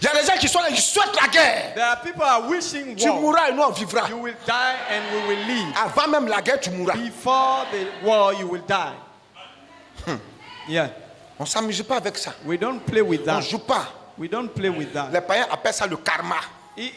Il y a des gens qui sont là, qui souhaitent la guerre. There are people who are wishing Tu war. mourras et nous on vivra. You will die and we will live. Avant même la guerre, tu mourras. Before the war, you will die. Yeah. On ne s'amuse pas avec ça. We don't play with On ne that. joue pas. We don't play with that. Les païens appellent ça le karma. Il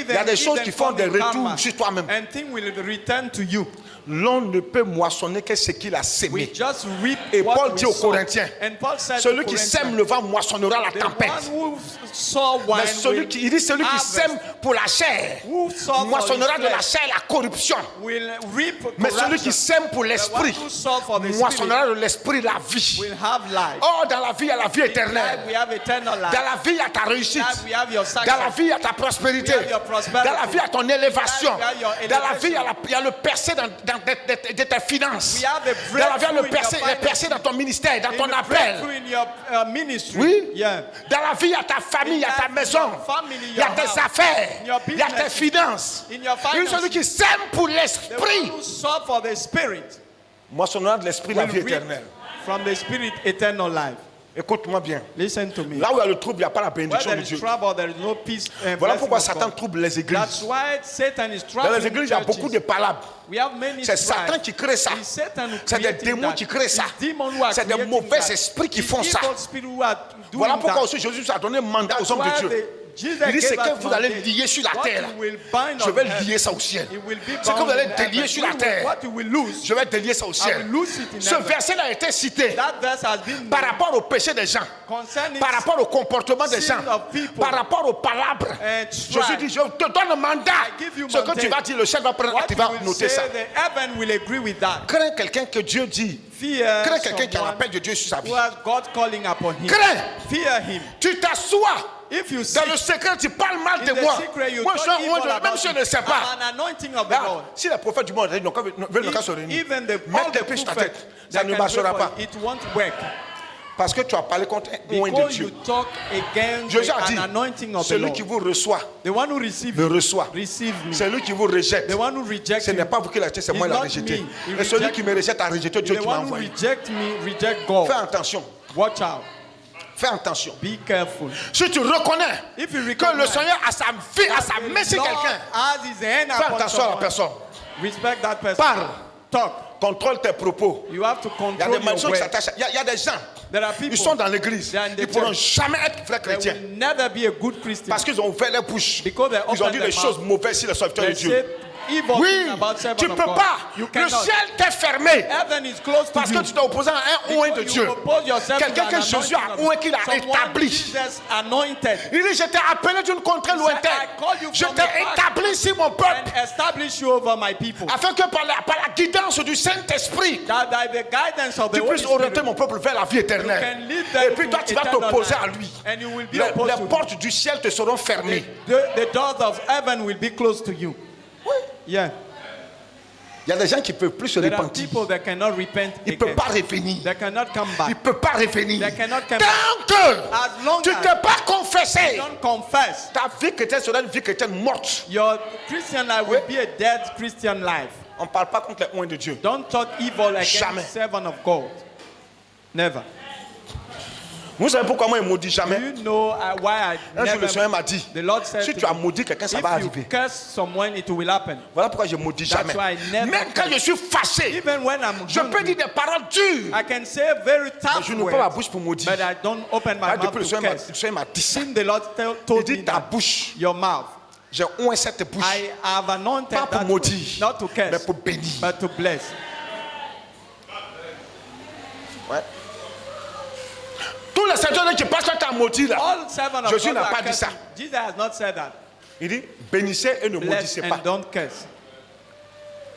y a des choses qui font des retours sur toi-même. And things will return to you. L'homme ne peut moissonner que ce qu'il a We sémé. just reap Et what Paul we dit aux sow. Corinthiens, And Paul said to celui qui Corinthians, sème le vent moissonnera la the tempête. one who sow wine Mais celui will qui, il dit celui qui harvest. sème pour la chair Who sow for moissonnera his de la flesh chair la corruption. will reap Mais celui qui corruption. sème pour The one l'esprit who sow for the spirit moissonnera de l'esprit la vie. will have life. Oh, dans la vie, il y a la vie In life, éternelle. we have eternal life. Dans la vie, il y a ta réussite. In life, we have your Dans la success. vie, il y a ta prospérité. We have your prosperity. Dans la vie, il y a ton élévation. We have your Dans la vie, elevation. il y a le percé de tes finances. We have the Dans la vie, il y a le breakthrough in percé, your les percés dans ton ministère, dans In ton the appel. breakthrough in your ministry. Oui. Yeah. Dans la vie, il y a ta famille, il y a ta In maison, your family, il y a your tes house, affaires, your il y a tes business, finances. in your Et finances. celui qui sème pour The l'esprit one who sow for the spirit moissonnera de l'esprit la will vie reap éternelle. from the spirit eternal life. Écoute-moi bien. Listen to me. Là où il y a le trouble, il n'y a pas la Where bénédiction there de is Dieu. trouble, there is no peace. Voilà Blessing pourquoi of Satan God. trouble les That's églises. why Satan is Dans troubling les églises, il y a beaucoup de churches. palabres. We have many C'est Satan strife. qui crée ça. It's Satan who C'est des created démons that. qui créent ça. It's demons who are C'est des creating mauvais that. esprits qui It's font ça. evil spirits who are doing Voilà pourquoi that. aussi Jésus a donné un mandat aux That's hommes de why Dieu. Jesus Il dit gave ce que us vous allez mandate. lier sur la What terre, you will bind je on vais earth, lier ça au ciel. it will be Ce que vous bound allez in délier heaven. sur la You will- terre, What you will lose, je vais délier ça au I ciel. will lose it in Ce heaven. verset a été cité That verse has been par rapport au péché des gens, concerning par rapport au comportement des sin gens, of people par rapport aux palabres. and Jésus strife. dit, je te donne un mandat. I give you Ce que tu mandate. vas dire, le ciel va prendre, What tu you vas will noter say, ça. the heaven will agree with that. Crains quelqu'un que Dieu dit. Fear Crains quelqu'un qui a someone l'appel de Dieu sur sa vie. who has God calling upon him. Crains. Fear him. Tu t'assois. If you Dans sit le secret, tu parles mal in de the moi. secret, you Moi, talk je suis evil un même about si je me. ne sais pas. I'm an anointing of the Là, Lord. si les prophètes du monde veulent qu'à se réunir, Even the mettre all tes the pieds sur ta prophets tête, ça that ne can marchera pray pas. for it won't work. Parce que tu as parlé contre un oint de Because Dieu. you talk against Jésus a dit, an anointing of the celui Lord. qui vous reçoit, The one who receives me you, reçoit. receive me. Celui qui vous rejette, The one who rejects ce you, n'est pas vous qui l'avez rejeté, c'est moi qui It's l'ai not rejeté. me. He Et celui reject qui me rejette a rejeté Dieu the qui m'a one who envoyé. rejects me, reject God. Fais attention. Watch out. Fais attention. Be careful. Si tu reconnais If you que le recognize Seigneur a sa vie, a sa that the main sur Lord quelqu'un, has his hand fais upon attention à la someone, personne. respect that person. Parle. Talk. Contrôle tes propos. You have to Il y a control des your maladies qui words. s'attachent. Il y a des gens, There are ils people sont dans l'église. they are in the Ils ne pourront church. jamais être vrais that chrétiens. will never be a good Christian. Parce qu'ils ont ouvert les bouches. Because they Ils ont opened dit their des choses mouth. mauvaises sur les serviteurs de They Dieu. say evil Oui, things about servants tu ne of peux God. pas. You Le cannot. ciel t'est fermé. Heaven is close to Parce you. que tu t'es opposé à un oint de Because Dieu. you oppose yourself Quelqu'un to que an Jésus a anointing of- oint, qu'il a someone établi. Jesus anointed Il dit, je t'ai appelé d'une contrée said, lointaine. I call you Je from t'ai the past établi sur mon peuple. and establish you over my people. Afin que par la guidance du Saint-Esprit, That by the guidance of the tu Holy puisses orienter Spirit, mon peuple vers la vie you éternelle. can lead them Et puis to toi, tu vas eternal t'opposer life. à lui. And you will be Les opposed to les him. portes du ciel te seront fermées. The doors of heaven will be closed to you. Yeah. Il y a des gens qui ne peuvent plus se There are repentir. people that cannot repent Ils ne peuvent again. pas revenir. They cannot come Ils back. ne peuvent pas revenir. They cannot come Tant que As long tu ne as t'es pas confessé, don't confess, ta vie chrétienne sera une vie chrétienne morte. your Christian life will be a dead Christian life. On ne parle pas contre les oints de Dieu. Don't talk evil against Jamais. servant of God. Never. Vous savez pourquoi moi, il ne maudit Do jamais? you know why I Un jour, le never... Seigneur m'a dit, The Lord said si to tu as me, maudit quelqu'un, ça if va you arriver. curse someone, it will happen. Voilà pourquoi je ne maudis That's jamais. why I never Même quand curse. je suis fâché, Even when I'm je peux hungry, dire des paroles dures. I can say very Mais tough je n'ouvre pas ma words, bouche pour maudire. but I don't open my Ah, mouth depuis le to Seigneur curse. m'a dit ça. Since the Lord Il told dit me ta that, bouche. your mouth, J'ai oint cette bouche. I have anointed Pas pour that maudire, not to mais curse, pour bénir. but to bless. Ouais. Tous les serviteurs qui passent leur temps à maudire là. All servants of Jésus God n'a are pas dit ça. cursing. Jesus has not said that. Il dit bénissez et ne Bless maudissez pas. and don't curse.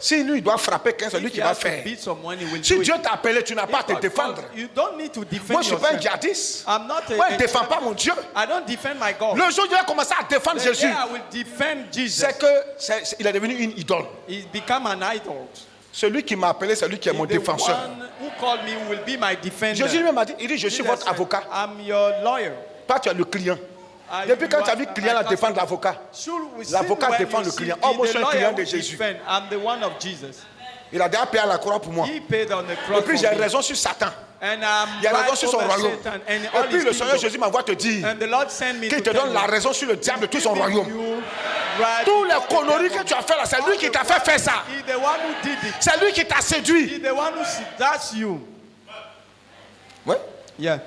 Si lui il doit frapper quelqu'un, c'est lui If qui he va has to faire. beat someone, he will Si do Dieu it. t'a appelé, tu n'as pas à If te God défendre. calls, you don't need to defend Moi je suis pas un yourself. djihadiste. I'm not Moi je a ne défends pas mon Dieu. I don't defend my God. Le jour où il a commencé à défendre The Jésus, day I will defend Jesus. c'est que il est devenu une idole. He's become an idol. Celui qui m'a appelé, c'est lui qui est mon The défenseur. one who called me will be my defender. Jésus lui-même m'a dit, il dit, je suis Jesus votre said, avocat. I'm your lawyer. Toi, tu es le client. Depuis quand tu as vu le client là défendre l'avocat? L'avocat défend le client. Oh, moi, je suis un client de Jésus. I'm the one of Jesus. Il a déjà payé à la croix pour moi. He paid on the Et cross puis for j'ai me. raison sur Satan. And Il a raison sur son over royaume. Satan and Et all puis his le Seigneur kingdom. Jésus m'envoie te dire And the Lord sent me qu'il to te tell donne you, la raison sur le diable de tout son giving royaume. you right Tous les before the conneries devil. que tu as fait là, c'est lui qui t'a fait faire ça. He's the one who did it. C'est lui qui t'a séduit. He's the one who that's you. Ouais. Yeah.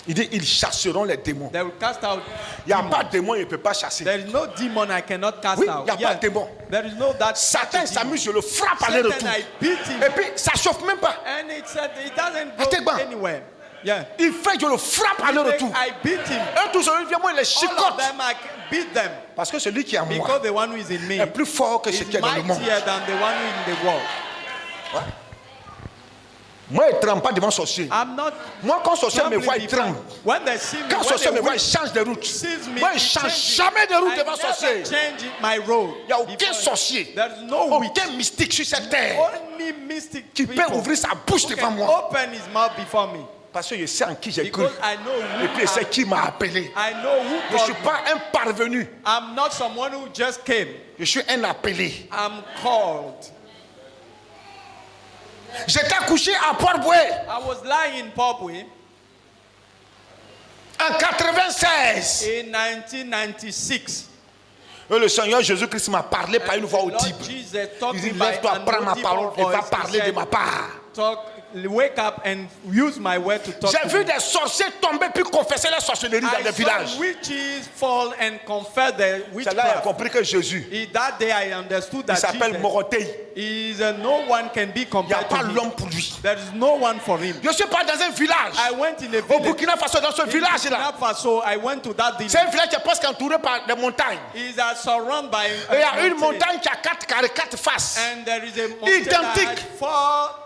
Il dit, ils chasseront les démons. They will cast out. Il n'y a pas de démon, il ne peut pas chasser. There is no demon I cannot cast Oui, out. il n'y a pas de démon. There is no that. Satan such a demon. s'amuse, je le frappe aller-retour. Satan, I beat him. Et puis ça chauffe même pas. And it said it doesn't Attends, go bon. anywhere. Yeah. Il fait, je le frappe aller-retour. I beat him. Un tout seul, vient moi, il les All of chicote. them, I beat them. Parce que celui qui est en moi Because the one who is in me est plus fort que ce is qui est dans le monde. mightier than the one who is in the world. Moi, il ne tremble pas devant sorcier. I'm not. Moi, quand sorcier me trembling voit, il before. tremble. When they see me, Quand when sorcier they me voit, il witch change de route. sees me, Moi, il ne he change changes. jamais de route I devant never sorcier. change my road. Il n'y a aucun before. sorcier, There is no witch. aucun mystique sur cette terre Only mystic qui peut people ouvrir sa bouche who devant can moi. open his mouth before me. Parce que je sais en qui j'ai cru. Because I know who Et puis je sais qui m'a appelé. I know who Je ne suis called me. pas un parvenu. I'm not someone who just came. Je suis un appelé. I'm called. J'étais couché à Port-Boué I was lying in Popwe en 96. in 1996. Et le Seigneur Jésus-Christ m'a parlé par une voix The Lord audible. Jesus Il talked dit, to me lève-toi, by an prends ma audible parole et va voice. He parler de said, ma part. wake up and use my word to talk J'ai to vu me. des sorciers tomber puis confesser la sorcellerie dans I des saw villages. witches fall and confess their C'est là qu'il a witchcraft. compris que Jésus, That day I understood il that s'appelle Jesus Morotei. is no one can be Il n'y a compared pas to him. l'homme pour lui. There is no one for him. Je suis pas dans un village. I went in a Au village. Burkina Faso, dans ce In village-là. Burkina Faso, I went to that C'est village. un village qui est presque entouré par des montagnes. It's surrounded by Et il y a une montagne qui a quatre faces. and there is a mountain that Identique. has four.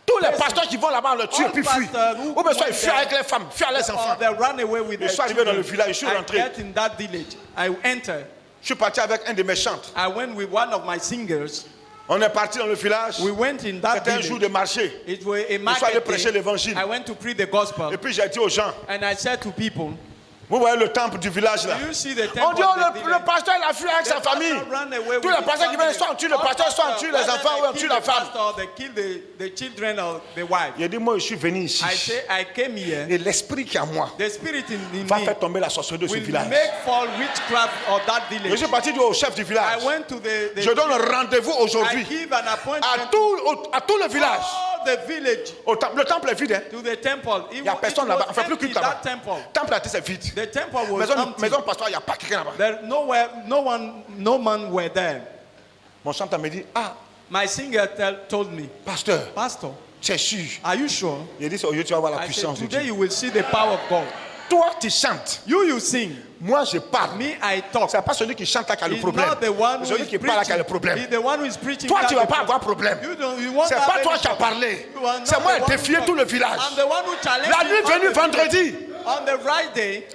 Tous les pasteurs qui vont là-bas le tuent All puis fuient. pastors who Ou bien soit ils went fuient there, avec les femmes, fuient avec les enfants. Or they run away with Je their suis arrivé dans le children. village, je suis I rentré. get in that village. I enter. Je suis parti avec un de mes chantres. I went with one of my singers. On est parti dans le village. We went in that C'était un jour village. de marché. It was a Je suis allé market prêcher day. l'évangile. I went to preach the gospel. Et puis j'ai dit aux gens, And I said to people, Vous voyez le temple du village là. Do you see the On temple dit, of oh, the le village? pasteur il a fui avec sa famille. Tous les pasteurs qui viennent, soit on tue le pasteur, soit on tue les enfants, ou on tue la femme. They kill the children or the wife. Il a dit, moi je suis venu ici. I say, I came here. Et l'esprit qui est en moi The spirit in va me faire tomber la sorcellerie de ce will village. make fall witchcraft of that Je village. suis parti dire au chef du village. I went to the Je donne un rendez-vous I aujourd'hui give an appointment à tout le village. all the village Le temple est vide. Hein? to the temple. Il n'y a personne là-bas. On ne fait plus culte là-bas. That temple. Le temple c'est vide. The temple was empty. Maison pastorale, il n'y a pas quelqu'un là-bas. There no man were there. Mon chanteur me dit, ah, My singer told me, pasteur, Pastor, c'est sûr. are you sure? Il dit, aujourd'hui tu vas voir la I said, puissance de today Dieu. you will see the power of God. Toi, tu chantes. You sing. Moi, je parle. Me, I talk. Ce n'est pas celui qui chante là qui a le He's problème. not the one who C'est celui is qui parle là qui a le preaching. problème. He's the one who is preaching. Toi, that tu ne vas the pas avoir problem. problème. You won't C'est have pas any toi qui as problem. parlé. You are not C'est moi the qui ai one défié who tout le talk. village. I'm the one who challenged La nuit you venue on the vendredi, village. On the right day,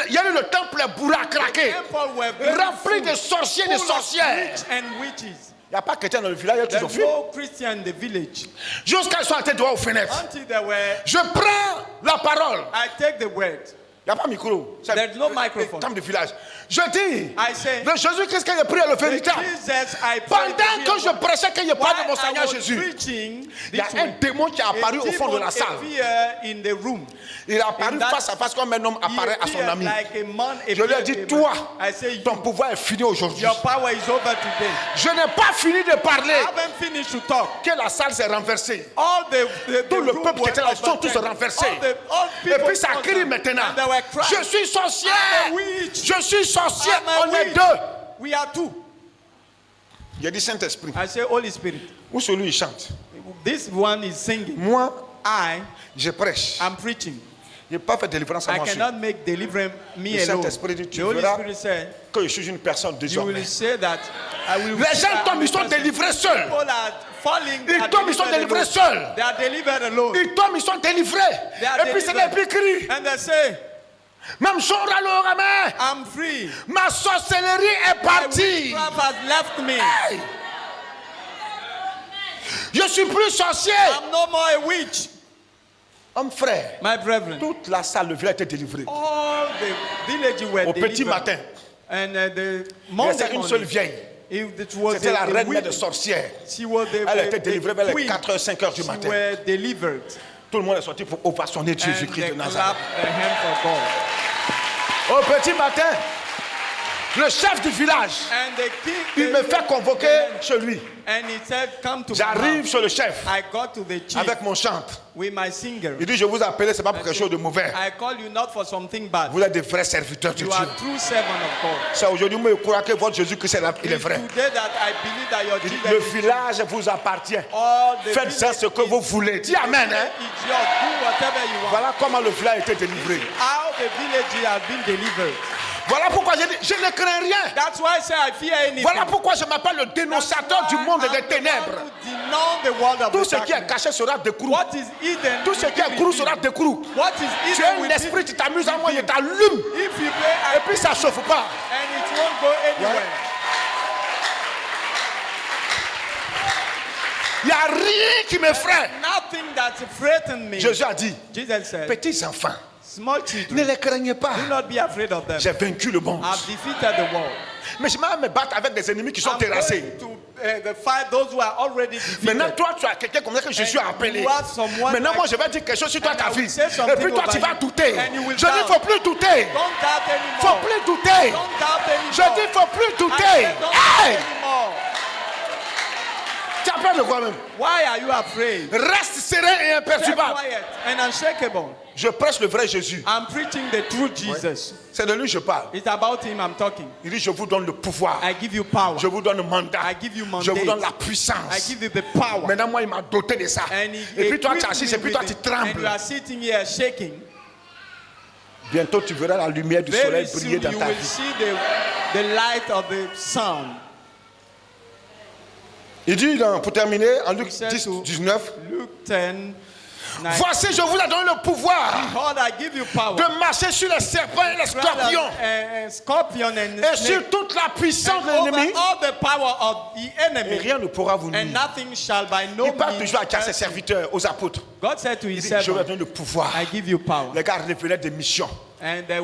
il y a eu le temple bourra craqué, temple were very rempli de sorciers et de full of sorcières. witch and witches. Il n'y a pas chrétien dans le village, ils ont There's fui. no Christian in the village. Jusqu'à ce qu'ils soient dehors aux fenêtres. Until there were, Je prends la parole. I take the word. Il n'y a pas de micro. C'est There's no microphone. le temple du village. Je dis, I say, le Jésus-Christ qui a prié le the véritable. Jesus I Pendant prayed que je prêchais qu'il n'y ait pas de while mon I Seigneur was Jésus, preaching il y a this un way, démon qui est apparu au fond de la salle. appeared in the room. Il est apparu In that- face à face comme un homme apparaît à son appeared ami. like a man Je lui ai appeared dit, to a toi, man. I say, ton pouvoir est fini aujourd'hui. your power is over today. Je n'ai pas fini de parler I haven't finished to talk. que la salle s'est renversée. All Tout le room peuple qui was était là, ils sont tous overturned. renversés. All Et people puis ça stood crie up, maintenant. and they were crying, Je suis sorcière. I'm a witch. Je suis sorcière. I'm a On est witch. deux. We are two. Il a dit Saint-Esprit. I say, Holy Spirit. Où celui il chante. This one is singing. Moi, I je prêche. am preaching. Je n'ai pas fait délivrance à I moi seul. cannot make deliverance me Le alone. Saint-Esprit dit, tu The Holy verras Spirit said, que je suis une personne you désormais. will say that I will. Les gens tombent, ils sont délivrés seuls. People are falling. Ils are tombent, ils sont delivered délivrés alone. seuls. They are delivered alone. Ils tombent, ils sont délivrés. They are Et puis c'est là, delivered. et puis ils crient. And they say, Même Chora le ramène. I'm free. Ma sorcellerie est My partie. witchcraft has left me. Hey. Je suis plus sorcier. I'm no more a witch. Homme frère, My brethren, toute la salle, le village était délivré. all the village were Au petit delivered. matin, And the il Monday restait une seule morning, vieille. it was C'était la a reine witch. des sorcières. She was Elle était délivrée vers les queen. 4h, 5h du She matin. were delivered. Tout le monde est sorti pour ovationner And Jésus-Christ they de Nazareth. clapped a hand for God. Au petit matin, le chef du village, And the king, il me fait convoquer chez lui. and he said, come to my J'arrive house. chez le chef I got to the chief avec mon chantre. with my singer. Il dit, je vous ai appelé, ce n'est pas pour quelque chose de mauvais. I call you not for something bad. Vous êtes des vrais serviteurs de You Dieu. are true servant of God. C'est aujourd'hui, moi, je crois que votre Jésus-Christ, il est It's vrai. today that I believe that your Il dit, Jesus le is village vous appartient. all the Faites ça ce que vous voulez. Dis Amen. Hein? It's yours. Do whatever you want. Voilà comment le village a été délivré. How the village has been delivered. Voilà pourquoi je dis, je ne crains rien. That's why I say I fear anything. Voilà pourquoi je m'appelle le dénonciateur du monde des ténèbres. Tout ce qui est caché sera découvert. What is hidden? Tout ce qui est cru sera découvert. What is Tu hidden es un will esprit, tu be t'amuses à moi, je revealed. t'allume. If you pray Et puis ça ne chauffe pas. and it won't go anywhere. Il n'y a rien qui m'effraie. Nothing that threatens me. Jésus a dit, Jesus said, petits enfants, small ne children, les craignez pas. do not be afraid of them. J'ai vaincu le monde. I've defeated the world. Mais je vais me battre avec des ennemis qui sont I'm terrassés. going to fight those who are already defeated. Maintenant, toi, tu as quelqu'un comme ça que je suis appelé. you have someone Maintenant, moi, like- je vais dire quelque chose sur toi, and ta I will vie. say Et something puis, toi, tu over vas you. douter. And you will Je dis, il ne doubt. faut plus douter. Don't doubt Il anymore. ne faut plus douter. Don't doubt anymore. Je dis, il ne faut plus I douter. said, don't Hey! doubt anymore. Tu as peur de quoi même? Why are you afraid? Reste serein et Stay imperturbable. quiet and unshakable. Je prêche le vrai Jésus. I'm preaching the true Jesus. C'est de lui que je parle. It's about him I'm talking. Il dit, je vous donne le pouvoir. I give you power. Je vous donne le mandat. I give you mandate. Je vous donne la I puissance. give you the power. Maintenant, moi, il m'a doté de ça. And he Et puis toi, tu equipped assis, me et puis toi, with tu it. And you trembles. are sitting here shaking. Bientôt, tu verras la lumière du soleil Very briller soon dans you ta will vie. see the light of the sun. Il dit, pour terminer, en Luc He said 10, to 19, Luke 10, 9. voici, je vous ai donné le pouvoir Behold, I give you power. de marcher sur les serpents et les scorpions Scorpion and et snake, sur toute la puissance and de over l'ennemi. all the power of the Et enemy, rien ne pourra vous and nuire. nothing shall by no Il parle means toujours à ses hurt you. serviteurs, aux apôtres. God said to Il his dit, je vous ai servant, donné le pouvoir. I give you power. Les gars révélaient des missions. And they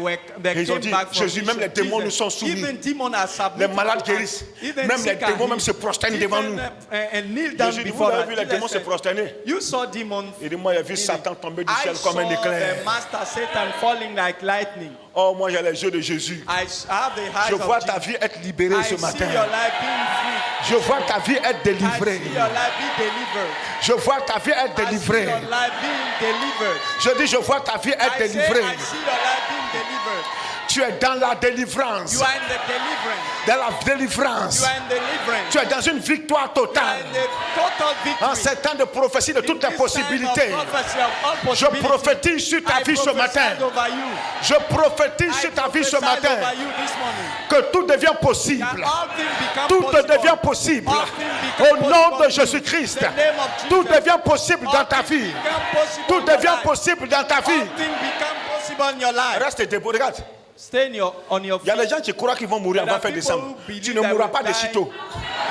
Et ils ont came dit, back from Jésus, même les démons nous sont soumis. Even demons are submitted. Les malades guérissent. Even Même les sick are démons même healed. se prosternent devant nous. And kneel down Jésus dit, vous before avez us. vu les démons se prosterner? You saw demons. Il dit, moi j'ai vu Satan tomber du I ciel saw comme un éclair. the master Satan falling like lightning. Oh, moi j'ai les yeux de Jésus. I have the eyes Je of vois Jesus. ta vie être libérée I ce see matin. your life being free. Je vois ta vie être I délivrée. see your life be delivered. Je vois ta vie être I see délivrée. your life being delivered. Je dis, je vois ta vie être I say, délivrée. I see your life being delivered. Tu es dans la délivrance. You are in the deliverance. Dans la délivrance. You are in deliverance. Tu es dans une victoire You are totale. in the total victory. En ces temps de prophétie de toutes les In this time of possibilités. prophecy of all Je possibilities, prophétise sur ta I vie ce matin. prophesied over you. Je prophétise I sur ta vie ce prophesied matin. over you this morning. Que tout devient That possible. all things become Tout possible. devient possible. All things become Au nom de possible. Jésus-Christ. The name of Jesus. Tout devient possible dans All ta things vie. become possible Tout in your devient life. possible dans ta vie. All things become possible in your life. Reste debout, regarde. Stay on your Il y a feet. des gens qui croient qu'ils vont mourir There avant are fin people décembre. who believe Tu ne they mourras will pas de die sitôt.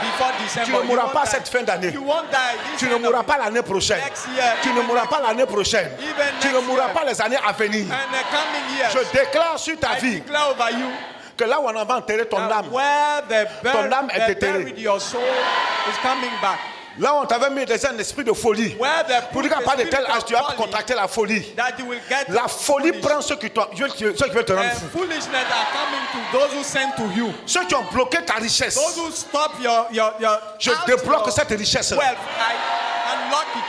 Before December. Tu ne You mourras won't pas die. cette fin d'année. You won't die this Tu ne end mourras of pas l'année prochaine. next year. Tu ne mourras pas l'année prochaine. Even Tu ne next mourras year. pas les années à venir. And the coming years. Je déclare sur ta I vie declare over you que là où on va enterrer ton that âme, where Ton âme est the déterrée. buried your soul is coming back. là où on t'avait mis déjà un esprit de folie, Where the pour dire qu'à part de tel âge, tu as folly, contracté la folie. that you will get La folie foolish. prend ceux qui veulent te rendre And fou. foolishness are coming to those who send to you. Ceux qui ont bloqué ta richesse. Those who stop your Je out débloque your cette richesse. wealth. I unlock it.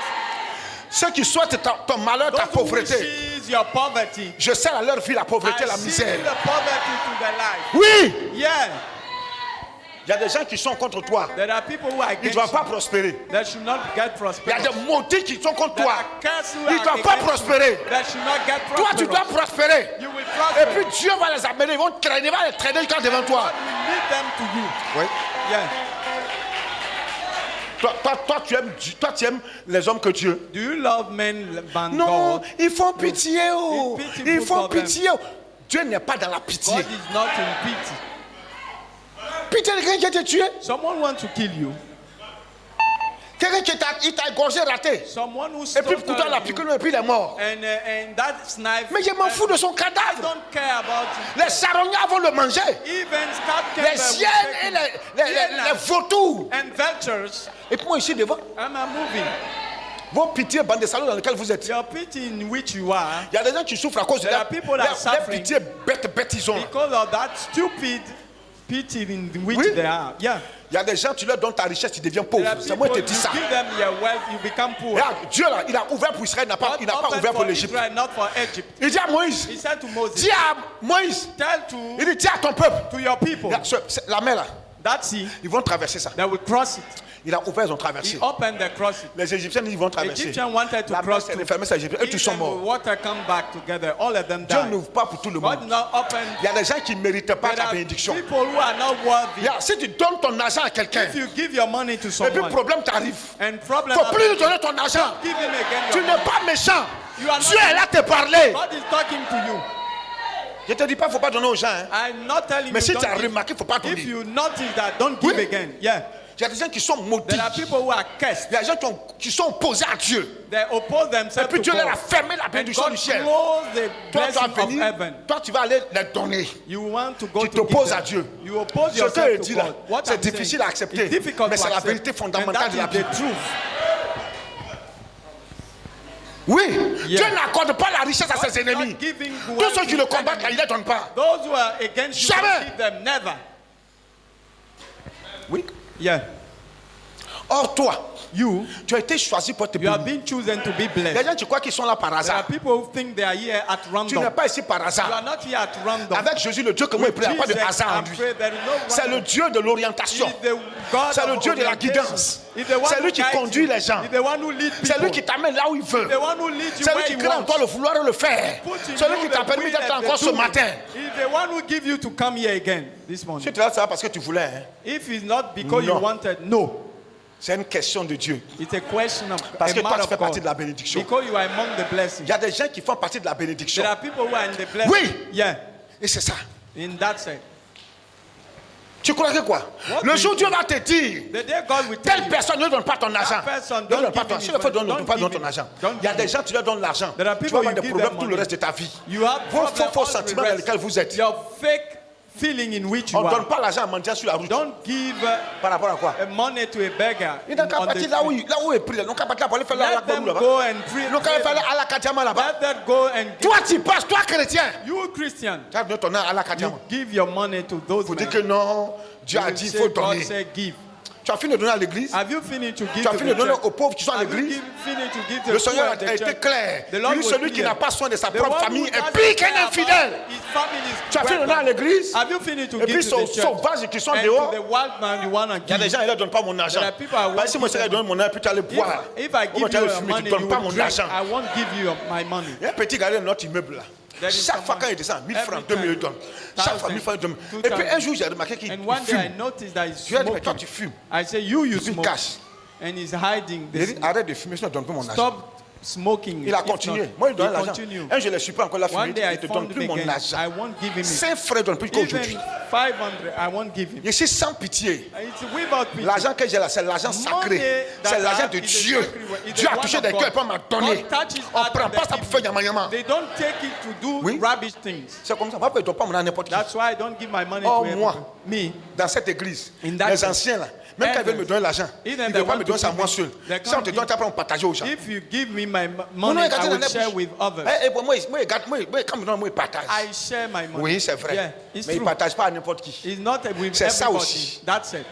Ceux qui souhaitent ton malheur, ta Those who pauvreté. wishes your poverty. Je sais à leur vie la pauvreté, I la see misère. the poverty to the life. Oui, Yeah. il y a des gens qui sont contre toi. There are people who are Ils ne against doivent pas you prospérer. that should not get Il y a prosperity. des maudits qui sont contre There toi. are curses who Ils ne are doivent pas against you prospérer. that should not get Toi, tu dois prosperous. prospérer. You will Et prosper. puis Dieu va les amener. Ils vont traîner, va les traîner jusqu'à devant toi. God will lead them to you. Oui. Yeah. Toi, tu aimes les hommes que Dieu. Do you love men than Non, God? ils font pitié. Oh. It's pitiful Ils font for them. pitié. Oh. Dieu n'est pas dans la pitié. God is not in pity. Pitié de quelqu'un qui t'a tué. Someone wants to kill you. Quelqu'un qui t'a égorgé, raté. Someone who Et puis stopped pourtant, la you. piqûre et puis il est mort. And that knife. Mais je m'en fous de son I cadavre. don't care about it. Les charognards vont le manger. Even scarab Les chiennes et les vautours. and vultures. Et puis moi ici devant, I'm moving. vos pitiés, bande de salauds dans lesquels vous êtes. Your pity in which you are, Il y a des gens qui souffrent à cause de There la are people that are suffering. pitié bête ils ont. because of that stupid pity in which Oui. they are. Yeah. Il y a des gens, tu leur donnes ta richesse, tu deviens There pauvre. are C'est moi people, qui te you dis ça. give them your wealth, you become poor. Regarde, Dieu là, il a ouvert pour Israël, il n'a pas Open ouvert pour for l'Égypte. Israel, not for Egypt. Il dit à Moïse, He said to Moses, dis à Moïse, tell il dit, dis à ton peuple, to your people, Regarde, la mer là, that sea, ils vont traverser ça. they will cross it. Il a ouvert, ils ont He traversé. opened the crossing. Les Égyptiens, ils vont traverser. Egyptians wanted to La mer cross s'est too. refermée, c'est Égyptien. Eux tous If sont the morts. water come back together, all of them Dieu die. n'ouvre pas pour tout le God monde. not open. Il y a des gens qui ne méritent pas There ta are bénédiction. people who are not worthy. Regarde, si tu donnes ton argent à quelqu'un, If you give your money to et puis someone, problème t'arrive, and problem il ne faut plus lui happens, donner ton argent. give him again Tu your n'es money. pas méchant. You are not- Dieu est là te parler. God is talking to you. Je ne te dis pas qu'il ne faut pas donner aux gens. Hein. I'm not telling Mais you si tu as don't give. remarqué, il ne faut pas donner. If you notice that, don't give Oui. again. Yeah. Il y a des gens qui sont maudits. There are people who are cursed. Il y a des gens qui sont opposés à Dieu. They oppose Et themselves puis to Dieu leur a God. fermé la And bénédiction God du ciel. closed the Toi, tu vas blessing of venir, heaven. toi, tu vas aller les donner. You want to go Tu to t'opposes give à them. Dieu. You oppose Ce que je yourself dis to là, God. What c'est I'm saying, difficile à accepter, it's difficult mais to c'est la accept. vérité fondamentale And de la that is Bible. the truth. Oui, Yeah. Dieu n'accorde pas la richesse à God ses is not ennemis. giving Tous wealth ceux qui to le combattent, là, il enemies. ne les donne pas. Those who are against you, Jamais. don't give them. Never. Oui. Yeah. Or, toi, You tu as été choisi pour te have bénir. been chosen to be Les blessed. gens, tu crois qu'ils sont là par There are hasard. people who think they are here at Tu random. n'es pas ici par You are hasard. not here at random. Avec Jésus, le Dieu que moi, il n'y a pas de Jesus, hasard en I'm lui. afraid there is no C'est le random. Dieu de l'orientation. He's the God C'est le of Dieu de la orientation. guidance. He's the one C'est lui who qui guides conduit you. les gens. He's the one who leads C'est lui people. qui t'amène là où il veut. The one who leads you C'est lui where qui he crée en toi wants. le vouloir et le faire. Put in C'est lui you qui the t'a permis will d'être and the encore ce doing. matin. He's the one who give you to come here again this morning. Si tu es là, c'est parce que tu voulais. Hein. If it's not because Non. you wanted, no. C'est une question de Dieu. It's a question of Parce que a toi, matter tu fais of partie God. de la bénédiction. Because you are among the blessings. Il y a des gens qui font partie de la bénédiction. There are people who are in the blessing. Oui. Yeah. Et c'est ça. In that sense. Tu crois que quoi? What Le do jour où you Dieu va te dire, The day God will tell telle you, personne ne donne pas ton argent. person, Ne don't donne pas give ton him Si his le fait money. donne pas Don't ton give argent. him. Il y a Don't des give gens, tu leur donnes l'argent. There are Tu vas people avoir you des give problèmes them tout le money. reste de ta vie. You have Vos problem faux all the sentiments dans rest. lesquels vous êtes. Your fake feeling in which you On ne donne are. pas l'argent à mendiant sur la route. Don't give Par rapport à quoi? money to a beggar. Il n'a qu'à on the partir là où street. il est pris. Il n'a qu'à partir là pour aller faire la Let them là-bas. go and pray. Il n'a qu'à faire à la Kadiama là-bas. Let them go and give. Toi, tu passes, toi, chrétien. You Christian, Tu as donné ton argent à la you Kadiama. give your money to those Il faut dire men. que non, Dieu You a will dit, il say, faut God donner. said give. Tu as fini de donner à l'église. Have you finished to give Tu as to fini de the donner church? aux pauvres qui sont à Have you l'église. finished to give to Le the Seigneur poor a at the été church? clair. The Lord Lui, was celui qui clear. n'a pas soin de sa The propre one famille who est doesn't pire care qu'un about infidèle. his family is Tu as fait le greater. nom à l'église. Have you finished to Et puis, give to aux the church? sauvages qui sont And dehors. to the wild man you want to Il y a des give. gens, ils ne donnent pas mon argent. There are people I Bah, won't si moi, give je them. donne mon argent, puis tu allais boire. If I Comment give tu you allais your fumer, tu money, ne donnes you pas will mon drink. argent. I won't give you my money. Il y a un petit gars dans notre immeuble là. There is Chaque fois someone- quand il descend, 1000 francs, every 2000 time, donne. Chaque fois, 1000 francs, 2000. 2000. Et puis un jour, j'ai remarqué qu'il And one day I fume. noticed that he's Je lui ai dit, mais toi, smoking. tu fumes. I say, you Puis il smoke. cache. And he's hiding Il this. dit, arrête de fumer, sinon ne donne pas mon argent. Stop smoking. Il a If continué. not, Moi, il donne he l'argent. continue. Un, je ne suis pas encore là One fumé. day I Il ne te donne found plus him mon again. argent. I won't give him it. 5 frères donnent plus Even qu'aujourd'hui. 500, I won't give him. Je suis sans pitié. It's without pity. L'argent que j'ai là, c'est l'argent sacré. C'est l'argent de Dieu. Dieu a touché des cœurs et pas m'a donné. On ne prend pas ça pour faire yama. They don't take it to do Oui. rubbish things. C'est comme ça. Pourquoi ils ne donnent pas mon argent à n'importe qui? That's why I don't give my money Oh, to moi. everyone. Me. Dans cette église, In that les church. anciens là, même quand ils veulent me donner l'argent, ils Even ne they veulent pas want me to donner ça à give moi me- seul. they Si on te can't donne, tu apprends à partager aux gens. If you give me my Mon nom money, est gardé I dans will la share bouche. with others. Moi, quand me donne, moi, il partage. I share my money. Oui, c'est vrai. Yeah, it's Mais il ne true. partage pas à n'importe qui. It's not with C'est ça everybody. aussi. That's it.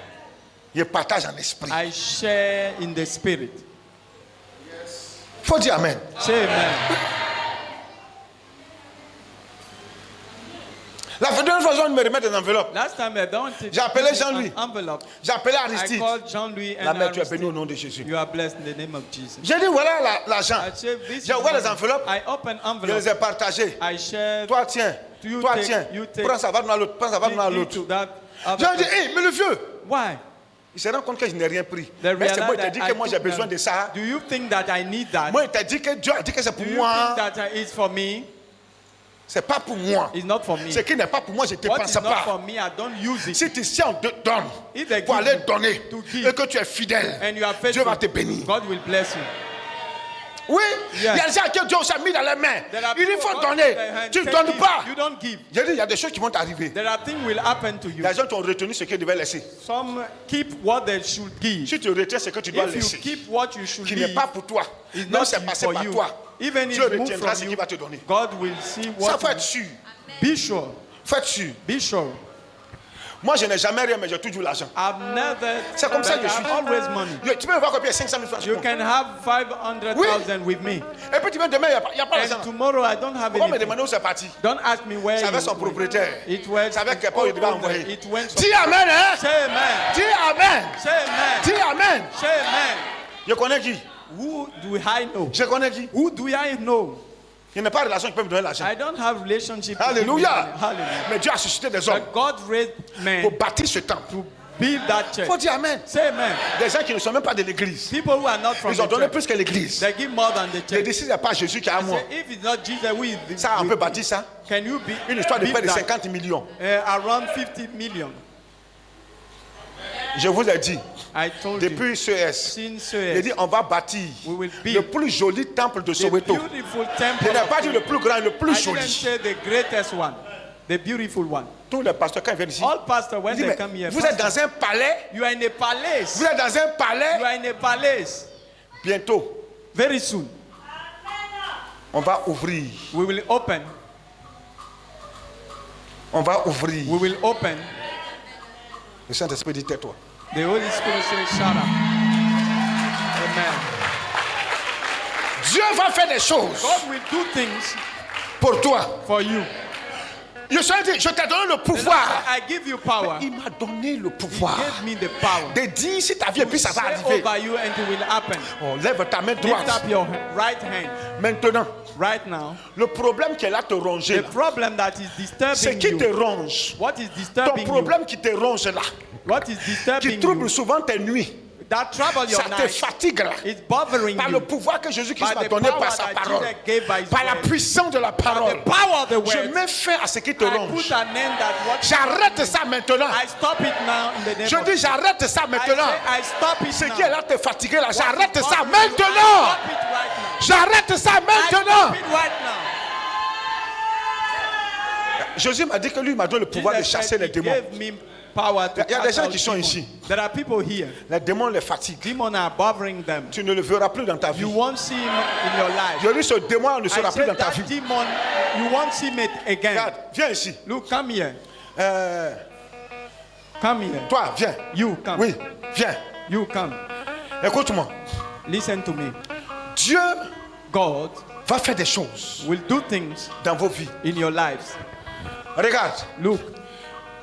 Il partage en esprit. I share in the spirit. Faut dire Amen. Say amen. La dernière fois, on me remet des enveloppes. Last time I don't J'ai appelé Jean-Louis. envelope. J'ai appelé I Aristide. called Jean-Louis La and mère, tu es Aristide. béni au nom de Jésus. You are blessed in the name of Jesus. J'ai dit, voilà l'argent. I said, this is J'ai ouvert the les money. enveloppes. I open Je envelope. les ai partagées. I shared. Toi, tiens. You Toi, take- tiens. you take- Prends ça, va donner à l'autre. Prends ça, va donner à Give l'autre. to that other J'ai dit, person. hé, mais le vieux. Why? Il se rend compte que je n'ai rien pris. They Mais c'est moi, il realize t'a dit that que I moi, j'ai took besoin them. de ça. Do you think that I need that? Moi, il t'a dit que Dieu a dit que c'est Do pour you moi. think that it's for me? C'est pas pour moi. It's not for me. Ce qui n'est pas pour moi, je ne What dépense is not pas. for me, I don't use it. Si tu sais, on te donne If they pour give aller you donner to give, et que tu es fidèle, and you are Dieu faithful, va te bénir. God will bless you. Oui, Yes. il y a des gens que Dieu a mis dans les mains. There are Il people faut God donner. put their hand, Tu ne take donnes it, pas. You don't give. J'ai dit, il y a des choses qui vont t'arriver. There are things will happen to you. Les gens qui ont retenu ce qu'ils devaient laisser. Some keep what they should give. Si tu retiens ce que tu dois If you laisser, keep what you should qui n'est give, pas pour toi, it's non, not c'est passé for par you. toi, Even if Dieu it's moved retiendra from ce you, qu'il va te donner. God will see Ça, what. faut être sûr. Be sure. Faut être sûr. Be sure. Moi, je n'ai jamais rien, mais j'ai toujours l'argent. I've never. C'est comme ça but que je I suis. have always money. Tu peux me voir combien 500 000 francs. You can have 500,000 with me. Et puis tu viens demain, il n'y a pas And l'argent. tomorrow I don't have Pourquoi me anything. demander où c'est parti? Don't ask me where Ça avait son you propriétaire. It went. Ça avait quelqu'un, il devait envoyer. It went. Dis Amen, hein? Say amen. Dis Amen. Say amen. Dis Amen. Say amen. Je connais qui? Who do I know? Je connais qui? Who do I know? Il n'y a pas de relation qui peut me donner l'argent. I don't have relationship. with Alléluia. people. Hallelujah. Mais Dieu a suscité des hommes But God raised men pour bâtir ce temple. to build that Il faut church. dire Amen. Say amen. Des gens qui ne sont même pas de l'église. People who are not from Ils ont the donné church, plus que l'église. they give more than the J'ai church. dit, si ce n'est pas Jésus qui est à moi, Say, if it's not Jesus, who is the, ça, on peut bâtir ça. can you be Une histoire de build près de that? 50 millions. Around 50 million. Je vous ai dit, I told you. depuis CES, Since j'ai dit, on va bâtir we will le build plus joli temple de the Soweto. beautiful Je temple. n'ai pas of dit God. le plus grand, le plus I didn't joli. say the greatest one, the beautiful one. Tous les pasteurs, quand ils viennent ici, All pastors, when ils disent, they mais come here, vous êtes dans un palais, you are in a palace. vous êtes dans un You palais. are in a palace. Bientôt, Very soon, on va ouvrir. we will open. On va ouvrir. We will open. Le Saint-Esprit dit, tais-toi. The Holy Spirit says, shut up. Amen. Dieu va faire des choses God will do things pour toi. for you. Je t'ai donné le The Lord pouvoir. said, I give you power. Il m'a donné le He pouvoir gave me the power. de dire si ta vie et puis ça va Say arriver. over you and it will happen. Oh, lève ta main Lift droite. up your right hand. Maintenant, Right now, le problème qui est là te ronge the là, problem that is c'est disturbing qui te you. ronge. What is Ton disturbing you? problème qui te ronge là, What is qui disturbing trouble you? souvent tes nuits. that trouble your Ça te night fatigue là. is bothering Par you. le pouvoir que Jésus-Christ By m'a the donné power par sa that parole. Jesus gave by his Par la word. puissance de la By parole. the power of the Je word. mets fin à ce qui te I ronge. put an end that what J'arrête ça maintenant. I stop it now in the name Je of dis j'arrête ça I maintenant. say I stop it Ce now. qui est là te fatiguer là, j'arrête ça I maintenant. stop it right now. J'arrête ça I maintenant. stop it right now. Jésus m'a dit que lui m'a donné le pouvoir de Jesus chasser said les he démons. gave me power to Il y a des cast gens out qui sont demons. ici. There are people here. Les démons les fatiguent. Demons are bothering them. Tu ne le verras plus dans ta vie. You won't see him in your life. Je dis ce démon ne I sera plus said dans ta that vie. demon, you won't see it again. Regarde, viens ici. Look, come here. Euh, Come here. toi, viens. You come. Oui, viens. You come. Écoute-moi. Listen to me. Dieu God va faire des choses will do things dans vos vies. in your lives. Regarde, Look,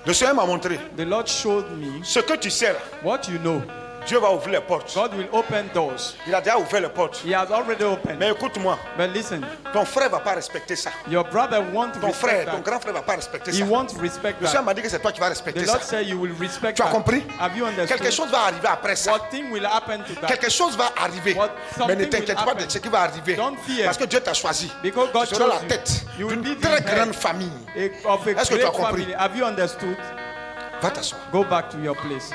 le Seigneur m'a montré the Lord showed me ce que tu sais là. what you know. Dieu va ouvrir les portes. God will open doors. Il a déjà ouvert les portes. He has already opened. Mais écoute-moi, But listen, ton frère ne va pas respecter ça. your brother won't Ton frère, respect ton that. grand frère ne va pas respecter He ça. won't respect Le Seigneur that. m'a dit que c'est toi qui vas respecter The ça. Lord said you will respect Tu as that. compris? Have you understood? Quelque chose va arriver après ça. What thing will happen to that? Quelque chose va arriver. What- Mais ne something t'inquiète will pas de happen. ce qui va arriver. Don't fear. Parce que Dieu t'a choisi. Because God Tu seras la chose you. tête You will d'une be the très head grande famille. Of a Est-ce que tu as great compris? family. Have you understood? Va t'asseoir. Go back to your place.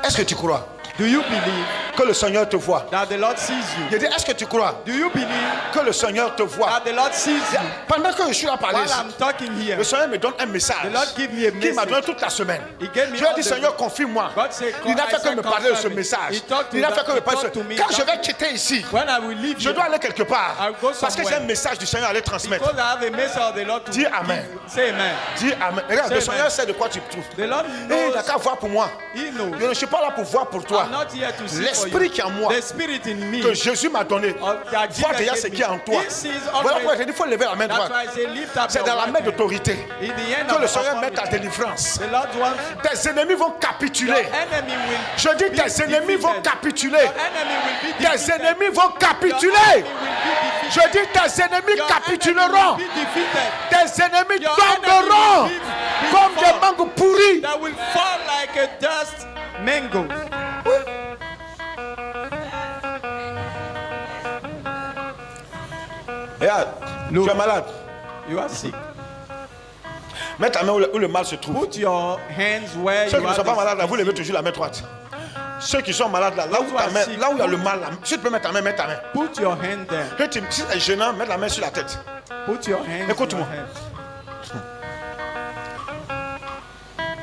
Est-ce que tu crois Do you believe que le Seigneur te voit? that the Lord sees you? Je dis, est-ce que tu crois Do you believe que le Seigneur te voit? that the Lord sees you? Pendant que je suis là à parler While ici, I'm talking here, le Seigneur me donne un message the Lord give me a qui m'a donné message. toute la semaine. He gave me Je lui ai all dit, the- Seigneur, confie-moi. God said, Il n'a I fait que said, me parler de ce confirm it. message. He talked to Il n'a that- fait que me he parler de talked ce to me Quand je that- vais quitter ici, When I will leave je you, dois aller quelque part. I'll go Parce que j'ai somewhere. un message du Seigneur à aller transmettre. because I have a message of the Lord to Dis Amen. give. Say amen. Dis Amen. Regarde, Say le Seigneur amen. sait de quoi tu te trouves. The Lord Et il knows. n'a qu'à voir pour moi. He knows. Je ne suis pas là pour voir pour toi. I'm not here to see for L'esprit you. qui est en moi, The spirit in me. que Jésus m'a donné, that Jesus vois déjà gave ce me. qui est en toi. He sees Voilà already. pourquoi j'ai dit il faut lever la main That's droite. why I say lift up C'est your dans la right main hand. d'autorité In the hand que of le Seigneur authority. mette ta délivrance. The Lord wants. Tes ennemis vont Your capituler. enemy will. Je dis be tes ennemis vont defeated. capituler. Your enemy will be Tes defeated. ennemis vont Your capituler. enemy will be defeated. Je dis tes ennemis Your capituleront. enemy will be defeated. Tes ennemis Your tomberont enemy will be comme des fall. mangues pourries. That will fall like a dust mango. Regarde, tu es malade. You are sick. Mets ta main où le mal se trouve. Put your hands where Ceux you qui ne sont have pas this malades, là, vous levez disease. toujours la main droite. Ceux qui sont malades, là où, Those who ta are main, sick, là où il y a le mal, là, si tu peux mettre ta main, mets ta main. Put your hand there. Si c'est gênant, mets la main sur la tête. Put your hands Écoute-moi. in your head.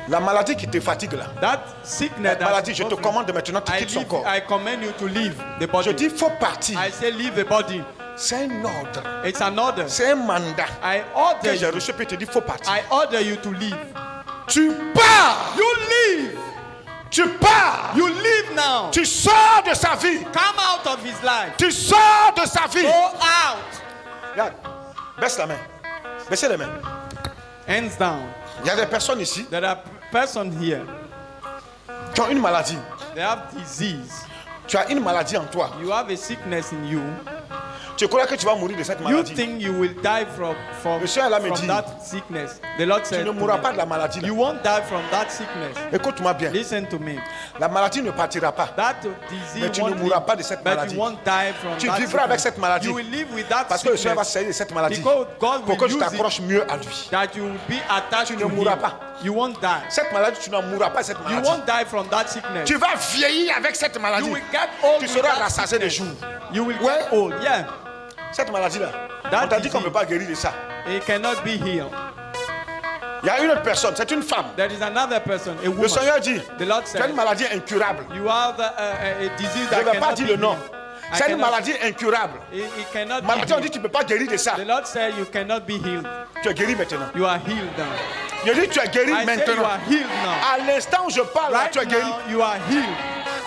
La maladie qui te fatigue là. That sickness that Maladie, je te commande de maintenant, tu I, quittes son leave, corps. I command you to leave the body. Je dis, il faut partir. I say leave the body. C'est un ordre. It's an order. C'est un mandat I que order j'ai you. reçu et te dit, il faut partir. I order you to leave. Tu pars. You leave. Tu pars. You leave now. Tu sors de sa vie. Come out of his life. Tu sors de sa vie. Go out. Regarde, baisse la main. Baissez les mains. Hands down. Il y a des personnes ici There are persons here. qui ont une maladie. They have disease. Tu as une maladie en toi. You have a sickness in you. Tu crois que tu vas mourir de cette You maladie. think you will die Le Seigneur là me from dit, that sickness. The Lord tu said ne to mourras me, pas de la maladie. là. you won't die from that sickness. Écoute-moi bien. Listen to me. La maladie ne partira pas. That Mais disease tu ne won't mourras live, pas de cette but maladie. you won't die from Tu that vivras avec sickness. cette maladie. You will live with that Parce que le Seigneur va sickness saisir de cette maladie because God pour que will tu use it t'accroches mieux à lui. that you will be attached Tu to ne mourras him. pas. You won't die. Cette maladie, tu ne mourras pas de cette You maladie. won't die from that sickness. Tu vas vieillir avec cette You maladie. will get old Tu with seras that rassasié de sickness. jours. You will Ouais. get old. Yeah. Cette maladie-là, That on t'a dit qu'on ne disease. peut pas guérir de ça. It cannot be healed. Il y a une autre personne, c'est une femme. There is another person, a Le woman. Seigneur dit, The Lord tu as une said, maladie incurable. you have a disease Je that ne vais pas cannot dire be le nom. healed. I C'est une cannot- maladie incurable. It cannot be Maladie, on dit healed. tu ne peux pas guérir de ça. The Lord said you cannot be healed. Tu es guéri maintenant. You are healed now. Je dis tu es guéri I say you maintenant. are healed now. À l'instant où je parle, là, Right tu es guéri. now, you are healed.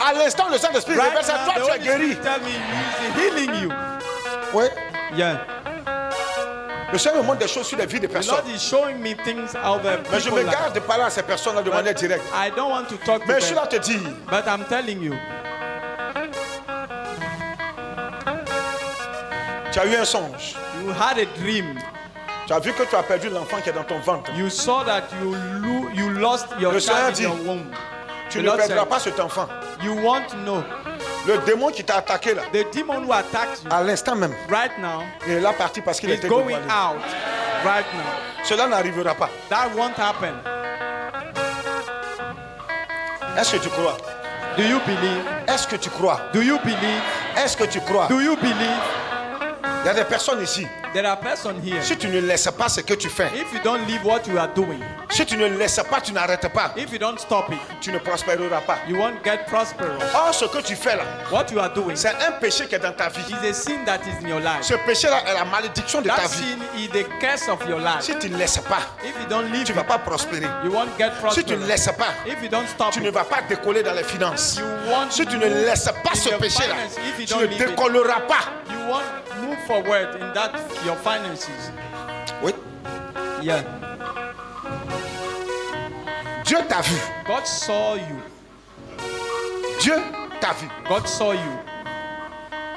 À l'instant, le Saint-Esprit Right révèle ça, now, toi the tu es Holy guéri. Spirit tell me he is healing you. Oui. Yeah. Le Seigneur me montre des choses sur les vies des The personnes. Lord is showing me things out there. Mais je me garde de parler à ces personnes-là de manière directe. I don't want to talk to Mais je suis them, là te dire, but I'm telling you, tu as eu un songe. you had a dream. Tu as vu que tu as perdu l'enfant qui est dans ton ventre. You saw that you lost your Le Seigneur child dit, in your womb. Tu The ne Lord perdras said, pas cet enfant. you want to know. Le démon qui t'a attaqué là, The demon who attacked you à l'instant même, right now il est là parti parce qu'il is était going dévoilé. out right now. Cela n'arrivera pas. That won't happen. Est-ce que tu crois? Do you believe? Est-ce que tu crois? Do you believe? Est-ce que tu crois? Do you believe? Il y a des personnes ici. There are persons here. Si tu ne laisses pas ce que tu fais, If you don't leave what you are doing, si tu ne laisses pas, tu n'arrêtes pas, if you don't stop it, tu ne prospéreras pas. you won't get prosperous. Or, ce que tu fais là, What you are doing c'est un péché qui est dans ta vie. is a sin that is in your life. Ce péché-là est la malédiction de ta That vie. sin is the curse of your life. Si tu ne laisses pas, If you don't leave tu it, ne vas pas prospérer. you won't get Si tu ne prosperous. laisses pas, If you don't stop tu ne it, vas pas décoller dans les finances. you won't Si tu ne move laisses pas in ce your péché-là, finance. If you tu don't ne leave it, décolleras pas. you won't move forward in that your finances. Oui. Yeah. Dieu t'a vu. God saw you. Dieu t'a vu. God saw you.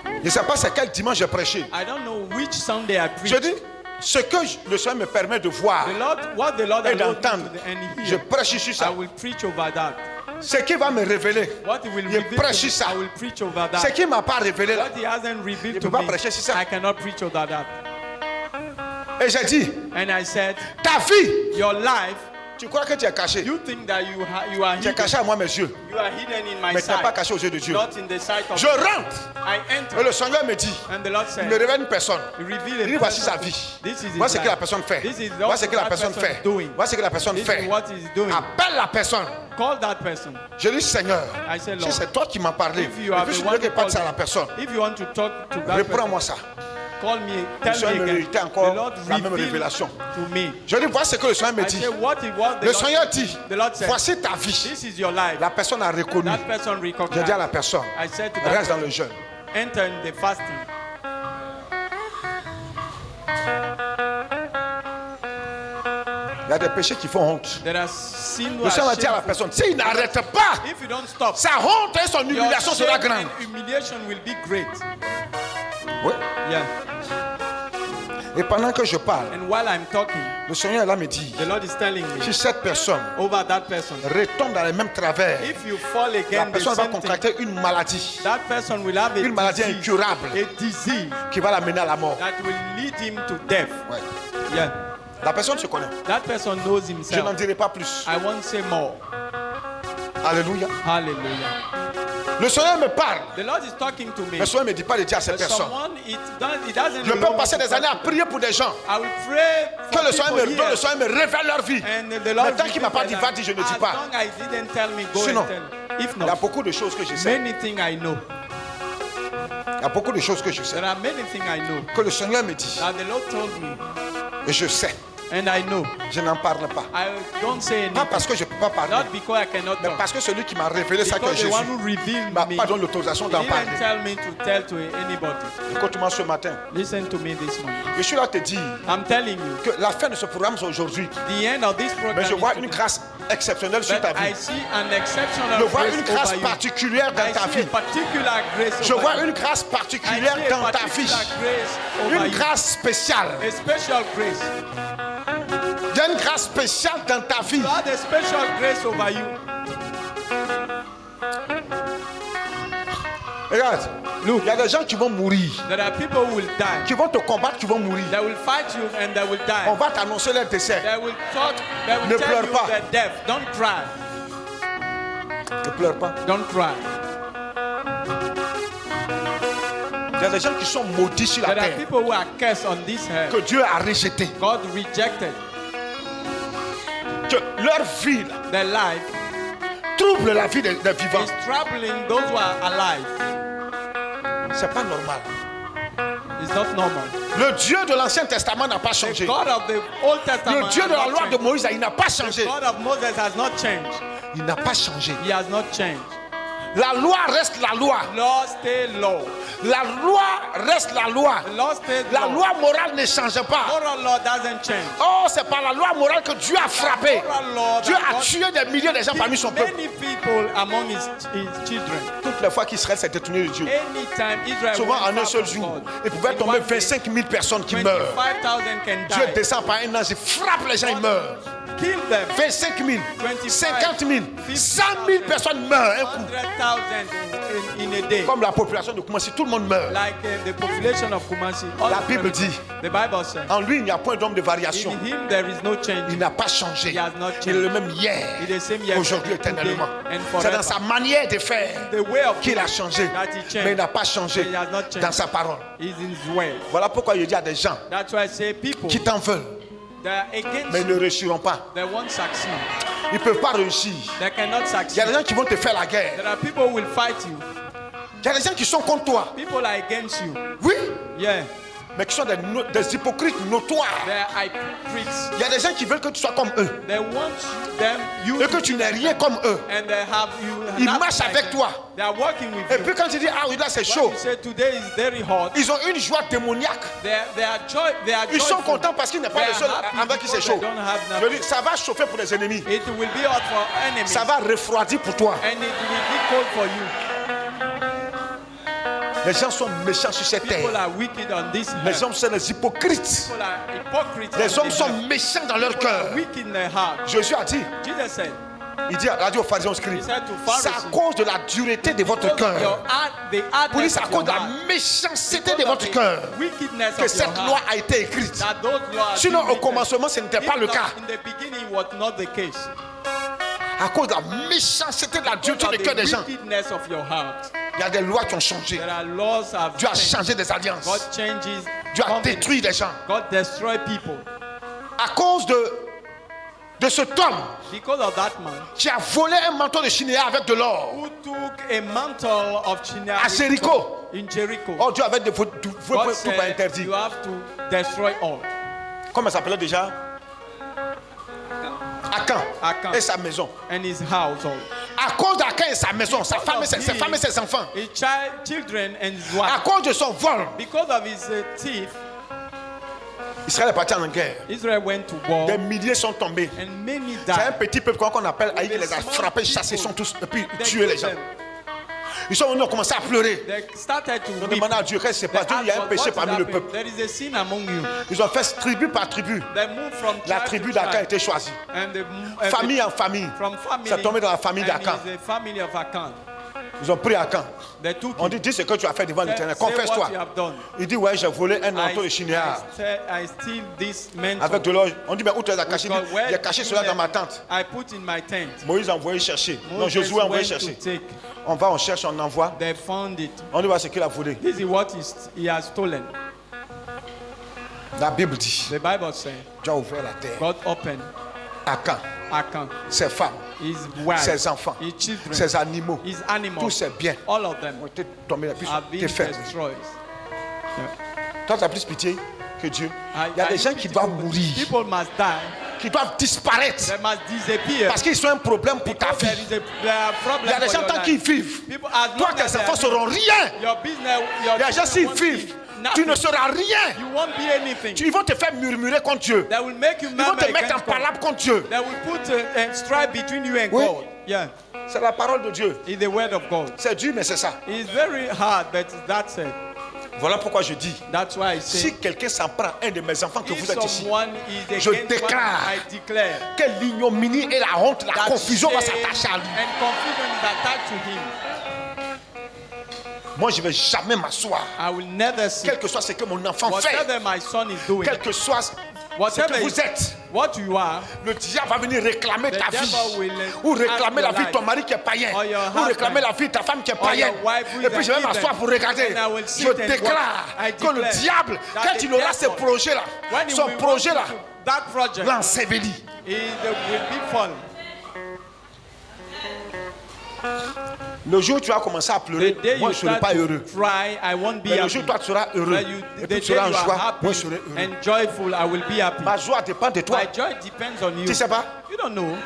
Je ne sais pas c'est quel dimanche j'ai prêché. I don't know which Sunday I Je preached. dis, ce que le Seigneur me permet de voir The Lord, what the Lord et allowed me d'entendre, to and je hear, prêche sur I ça. will preach over that. Ce qui va me révéler, What He will je reveal prêche to me, sur ça. I will preach over Ce that. qui ne m'a pas révélé là, What He hasn't revealed Je to peux pas me, prêcher sur ça. I cannot preach over that. et j'ai dit, And I said, ta vie, your life, tu crois que tu es caché. you think that you are Tu es hidden. caché à moi mes yeux, You are hidden in my mais tu n'es pas sight, caché aux yeux de Dieu. not in the sight of Je rentre I et enter. le Seigneur me dit, And the Lord il said, me révèle une personne. He revealed Il a dit voici person. sa vie. This is his Voici ce que la life. personne fait. This is Voici ce que la what personne that fait. person doing. Voici ce que la personne This fait. is what he's doing. Appelle la personne. Call that person. Je dis Seigneur, I said, si Lord, c'est toi qui m'as parlé, if you et are puis the je one voulais que who parle called à la me, personne, if you want to talk to that person, reprends-moi ça. call me, Le tell Seigneur me me again. réitère encore The Lord la même revealed révélation. to me. Je dis voici ce que le Seigneur me I dit. said, what the Le Lord Seigneur said. dit, The Lord said, voici ta vie. this is your life. La personne a reconnu. That person J'ai recognized. dit à la personne, I said to that reste dans person, le jeûne. enter in the fasting. Il y a des péchés qui font honte. There are sin Le Seigneur a dit à la personne, s'il n'arrête pas, If you don't stop, sa honte et son your humiliation sera shame grande. and humiliation will be great. Oui. Yeah. Et pendant que je parle, And while I'm talking, le Seigneur est là me dit, the Lord is telling si me cette personne over that person, retombe dans les mêmes travers, if you fall la again, the personne va same thing, contracter une maladie that person will have Une maladie a disease, incurable. a disease qui va l'amener à la mort. that will lead him to death. Ouais. Yeah. La personne se connaît. That person knows Je n'en himself. dirai pas plus. I won't say more. Alléluia. Hallelujah. Le Seigneur me parle. The Lord is talking to me. Le Seigneur ne me dit pas de dire à cette But personne. someone, it doesn't Je peux belong passer to des années à God. prier pour des gens. I will pray Que for le Seigneur people me, que le here. Seigneur me révèle leur vie. And the Lord Mais tant qu'il m'a pas dit, revealed va that dire, je ne dis as pas. long as he didn't tell me, go Sinon, and tell. If Il y a not, beaucoup de choses que je sais. many things I know. Il y a beaucoup de choses que je sais. There are many things I know Que le Seigneur me dit. that the Lord told me, Et je sais. and I know. Je n'en parle pas. I don't say Pas anything. parce que je ne peux pas parler. Not because I cannot Mais talk. parce que celui qui m'a révélé ça que Because the Jésus one who revealed m'a me, pas donné l'autorisation he d'en didn't parler. tell me to tell to anybody. Écoute-moi ce matin. Listen to me this morning. Je suis là à te dire I'm telling you, que la fin de ce programme c'est aujourd'hui. the end of this program Mais je is vois today. une grâce exceptionnelle sur But ta I vie. see an exceptional Je vois grace une grâce over you. particulière dans I ta see a vie. particular grace Je over vois you. une grâce I particulière see a dans ta vie. particular grace over Une you. grâce spéciale. A special grace. Il y a une grâce spéciale dans ta vie. You have a special grace over you. Regarde, il y a des gens qui vont mourir, There are people who will die. qui vont te combattre, qui vont mourir. They will fight you and they will On die. va t'annoncer leur décès. They will talk. They will Ne tell pleure you pas. their death. Don't cry. Ne pleure pas. Don't cry. Il y a des gens qui sont maudits sur la There are terre, people who are cursed on this earth. que Dieu a rejetés. God rejected Que leur vie là, their life. trouble la vie des vivants. Is troubling those who are alive. C'est pas normal. It's not normal. Le Dieu de l'Ancien Testament n'a pas The changé. God of the Old Le Testament Dieu has de la not loi de changed. Moïse, il n'a pas The changé. God of Moses has not changed. Il n'a pas changé. He has not changed. La loi reste la loi. Law stay law. La loi reste la loi. The law stays La law. loi morale ne change pas. Moral law doesn't change. Oh, c'est par la loi morale que Dieu a frappé. Moral law Dieu that a God tué des milliers de gens parmi son peuple. many people among his children. Toutes les fois qu'Israël s'est détourné de Dieu, Anytime Israel souvent went en un far seul from jour, God, il pouvait in tomber one day, 25 000 personnes qui meurent. 25,000 can Dieu die. descend par un ange, il frappe les gens, ils meurent. Kill them. 25 000, 50 000, 100 000 personnes meurent un coup. 100,000 in a day. Comme la population de Koumassi, tout le monde meurt. Like the population of Kumasi. All La the Bible families. dit, The Bible says, en lui, il n'y a point d'homme de variation. in him there is no change. Il n'a pas changé. He has not Il est le même He hier, is the same yesterday, aujourd'hui, éternellement. today, and C'est forever. dans sa manière de faire The way of qu'il a changé. that he changed. Mais il n'a pas changé He has not changed. dans sa parole. Is in his way. Voilà pourquoi il dit à des gens That's why I say people qui t'en veulent, that are against mais ils you, ne réussiront pas. they won't succeed. Ils ne peuvent pas réussir. They cannot Il y a succeed. des gens qui vont te faire la guerre. There are people who will fight you. Il y a des gens qui sont contre toi. People are against you. Oui, Yeah. mais qui sont des hypocrites notoires. They are hypocrites. Il y a des gens qui veulent que tu sois comme eux They want you et que tu n'es rien comme eux. and they have you. Ils not marchent like avec them. toi. They are working with Et you. puis quand tu dis, ah oui, là c'est When chaud, you say today is very hot, ils ont une joie démoniaque. they are Ils sont joyful. contents parce qu'il n'est pas They le are seul happy avec qui c'est because chaud. they don't have Je nothing. dis, ça va chauffer pour les ennemis. It will be hot for enemies Ça va refroidir pour toi. and it will be cold for you. Les gens sont méchants sur cette People terre. are wicked on this Les earth. hommes sont des hypocrites. People are hypocrites. Les on hommes this sont earth. méchants dans leur People are cœur. wicked in their heart. Jésus a dit, Jesus said, il a dit aux pharisiens, aux scribes, He said to c'est à Pharisees, cause de la dureté de votre because your cœur. heart, the Pour lui, hardness c'est à of cause your de la heart, méchanceté because de of votre the cœur wickedness que of your cette loi heart, a été écrite. that those laws have Sinon, been au written. commencement, ce n'était If pas le not, cas. in the beginning, it was not the case. À cause de la méchanceté de la Because dureté of du cœur the des gens, wickedness of your heart, il y a des lois qui ont changé. there are laws have Dieu a changed. changé des alliances. God changes. Dieu a covenants. détruit des gens. God destroy people. À cause de cet homme Because of that man qui a volé un manteau de Chinéa avec de l'or who took a mantle of Shinar à Jéricho. in Jericho. Oh, Dieu avait God tout pas said interdit. you have to destroy all. Comment ça s'appelait déjà? Akan Akan. et sa maison. And his household. À cause d'Akan et sa maison, sa femme et ses femmes et ses enfants. His children and his À wife. cause de son vol, Because of his thief, Israël est parti en guerre. Israel went to war Des milliers sont tombés. and many C'est un died. petit peuple qu'on appelle Haït, il les a frappés, chassés, sont tous, et puis tués les gens. Ils sont venus, ont commencé à pleurer. They started to Ils ont weep. demandé à Dieu, qu'est-ce qui se They passe? Dieu, il y a un asked God, péché what is parmi le happening? peuple. There is a sin among you. Ils ont fait tribu par tribu. They moved from La tribe tribu to d'Akan a tribe. été choisie. And Famille en famille. from family. C'est tombé dans la famille and d'Akan. he's a family of Akan. Ils ont pris Akan. They took On him. dit, dis ce que tu as fait devant l'éternel. Say what Confesse-toi. you have done. Il dit, ouais, j'ai volé un manteau de Chinéa I steal this mantle. avec de l'or. On dit, mais où tu les as cachés? Il dit, Because where j'ai caché you cela dans left ma it, tente. I put in my tent. Moïse a envoyé chercher. Non, Moses Josué a envoyé went to chercher. take. On va, on cherche, on envoie. They found it. On dit, voilà ce qu'il a volé. This is what he has stolen. La Bible dit, The Bible says Dieu a ouvert la terre. God opened Akan, Akan, ses femmes, his wife, ses enfants, his children, ses animaux, his tous animals, ses biens all of them ont été tombés, puis have been été faits. destroyed. Toi, tu as plus pitié que Dieu. I- Il y a I des gens pity qui doivent people. mourir, People must die. qui doivent disparaître They must disappear. parce qu'ils sont un problème pour ta Because there vie. is there are Il problems y a des for gens your tant life. qu'ils vivent. People, as Toi, long tes as they enfants are- seront rien. Your business, Il your y a des gens children s'ils won't vivent, be tu nothing. ne seras rien. You won't be anything. Ils vont te faire murmurer contre Dieu. They will make you Ils vont murmur te mettre en against God. palabre contre Dieu. They will put a strife between you and Oui. God. Yeah, C'est la parole de Dieu. it's the word of God. C'est dur, mais c'est ça. It's very hard, but that's it. Voilà pourquoi je dis, That's why I say, si quelqu'un s'en prend à un de mes enfants que if vous êtes ici, someone is je against what déclare I declare, que l'ignominie et la honte, la that confusion va shame s'attacher à lui. and confusion is attached to him. Moi, je ne vais jamais m'asseoir. I will never see Quel que soit ce que mon enfant fait, whatever my son is doing, quel que soit ce whatever que is vous êtes, what you are. le diable va venir réclamer The ta vie. devil will Ou réclamer la ask vie your de ton mari qui est païen. or your Ou réclamer husband, la vie de ta femme qui est or your païenne. wife who is Et puis je vais an m'asseoir heathen. pour regarder. And I will sit Je and déclare watch. I que le declare diable, that quand the il aura ce devil, projet-là, when he son will projet-là, want to that project, l'ensevelit. it will be fun. Le jour où tu vas commencer à The pleurer, day moi you je ne serai start pas to heureux. cry, I won't be Mais le happy. jour où toi tu seras heureux, But et the puis day tu you seras en are joie, happy moi je serai heureux. and joyful, I will be happy. Ma joie dépend de toi. My joy depends on you. Tu sais pas? You don't know.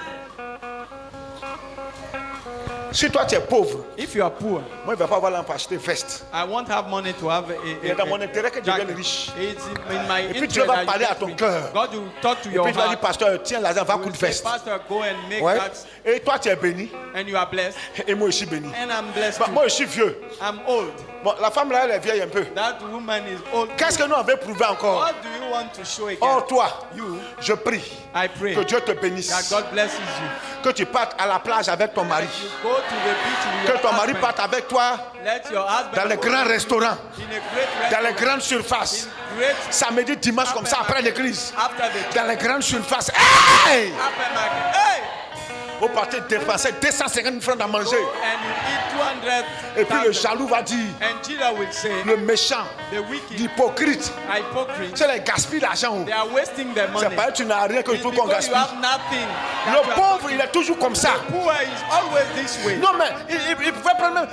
Si toi tu es pauvre, If you are poor, moi je ne vais pas avoir l'argent pour acheter veste. I won't have money to have Il est dans mon a intérêt que tu jacket. deviennes riche. It's in my Et puis interest Dieu va that you parler à get ton rich. cœur. God will talk to Et your puis tu vas dire, heart. pasteur, tiens l'argent, va He will coudre say, veste. Pastor, go and make Ouais. that, Et toi tu es béni. and you are blessed. Et moi je suis béni. And I'm blessed Bah, too. moi je suis vieux. I'm old. Bon, la femme là, elle est vieille un peu. That woman is old. Qu'est-ce que nous avons prouvé encore? What do you want to show again? Or toi, You, je prie I pray que Dieu te bénisse. that God blesses you. Que tu partes à la plage avec ton mari. You go to the beach with Que your ton mari husband. parte avec toi Let your husband dans les go grands restaurants, in a great dans les restaurant, grandes surfaces. in great Samedi, dimanche, comme ça, après l'église. after the Dans les grandes surfaces. Hey! after market. Hey! Vous partez dépenser 250 000 francs à manger. And you eat 200. Et puis le jaloux va dire, And Jesus will say, le méchant, the wicked l'hypocrite, are hypocrites. c'est les gaspillent l'argent. They are wasting their money. C'est pas que tu n'as rien que It's tout qu'on because you gaspille. have nothing. that you Le are pauvre, il est toujours comme ça. poor is always this way. Non, mais il pouvait prendre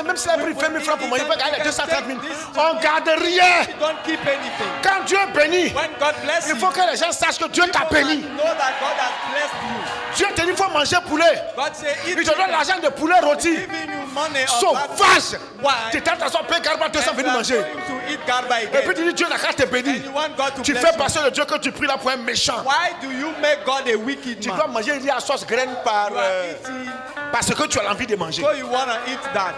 même s'il a pris 20 000 francs pour manger, il peut gagner 230 000. On ne garde rien. You don't keep anything. Quand Dieu bénit, When God bless il you, faut que les gens sachent que Dieu t'a people béni. must know that God has blessed you. Dieu te dit, il faut manger poulet. God say, eat Il te donne l'argent de poulet rôti. giving you money of Sauvage. Why? Tu t'as t'asseoir, paye garba 200, And venir you are manger. going to eat garba Et puis again. tu dis, Dieu n'a qu'à te bénir. And you want God to Tu bless fais you. passer le Dieu que tu pries là pour un méchant. Why do you make God a wicked Tu man? dois manger il y a sauce graine par, You are eating parce que tu as l'envie de manger. so you want to eat that.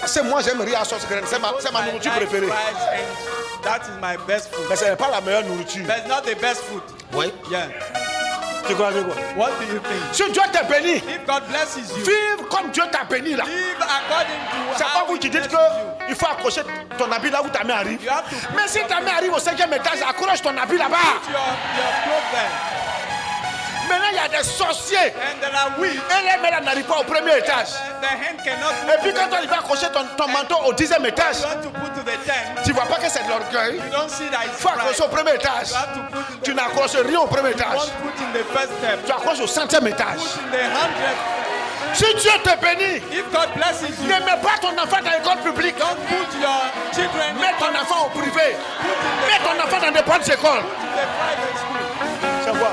C'est moi, j'aime riz à sauce graine. C'est ma I nourriture like préférée. rice and that is my best food. Mais ce n'est pas la meilleure nourriture. But it's not the best food. Oui. Yeah. Tu crois quoi? What do you think? Si Dieu t'a béni, If God blesses you, vive comme Dieu t'a béni là. live according to C'est pas how vous He qui dites blesses you. qu'il faut accrocher ton habit là où ta mère arrive. You have to put Mais si ta mère arrive au 5e étage, accroche ton habit là-bas. your clothes there. Maintenant, il y a des sorciers. And there are weeds. Et les mères n'arrivent pas au premier étage. The hand cannot Et puis quand tu vas accrocher ton manteau au 10e étage, you want to put to the tent. tu vois pas que c'est de l'orgueil. You don't see that Il it's faut accrocher pride. au premier étage. You have to put in the Tu n'accroches rien au premier étage. Don't put in the first step. Tu accroches au 100e étage. Put in the 100th. Si Dieu te bénit, If God blesses you, ne mets pas ton enfant dans l'école publique. don't put your children Mets ton enfant au privé. put in Mets ton enfant dans des bonnes écoles. the private school. C'est quoi?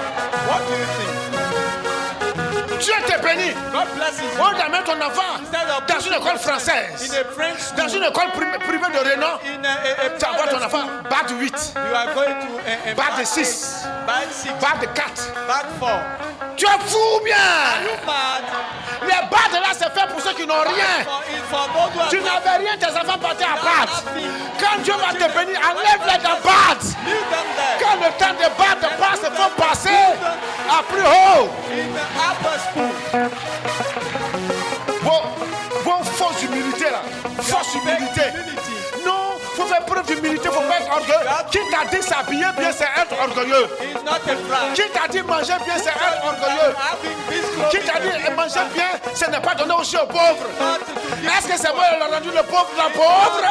What do you think? Dieu te bénit. God blesses you. On doit mettre ton enfant Instead of dans une école in française, a French school, dans une école privée de renom. in a Tu vas voir ton private enfant, school, bac de 8, you are going to a bac de bac 6, 8, bac 6, bac de 4. bac 4. Tu es fou bien. You mad? Les bacs là, c'est fait pour ceux qui n'ont rien. For those who are Tu not, n'avais rien, tes enfants partaient à battre. Quand Dieu va te bénir, enlève-les de battre. leave them there. Quand le temps de battre passe, il faut passer à plus haut. In the upper school, Vos fausses humilité là. Fausse humilité. humility. Non, il faut faire preuve d'humilité, il ne faut pas être orgueilleux. Qui t'a dit s'habiller bien, c'est être orgueilleux. It's not a pride. Qui t'a dit manger bien, c'est être orgueilleux. Having this Qui clothing t'a dit manger bien, ce n'est pas donné aussi aux pauvres. not to give Est-ce que c'est moi qui l'ai rendu le pauvre la pauvre?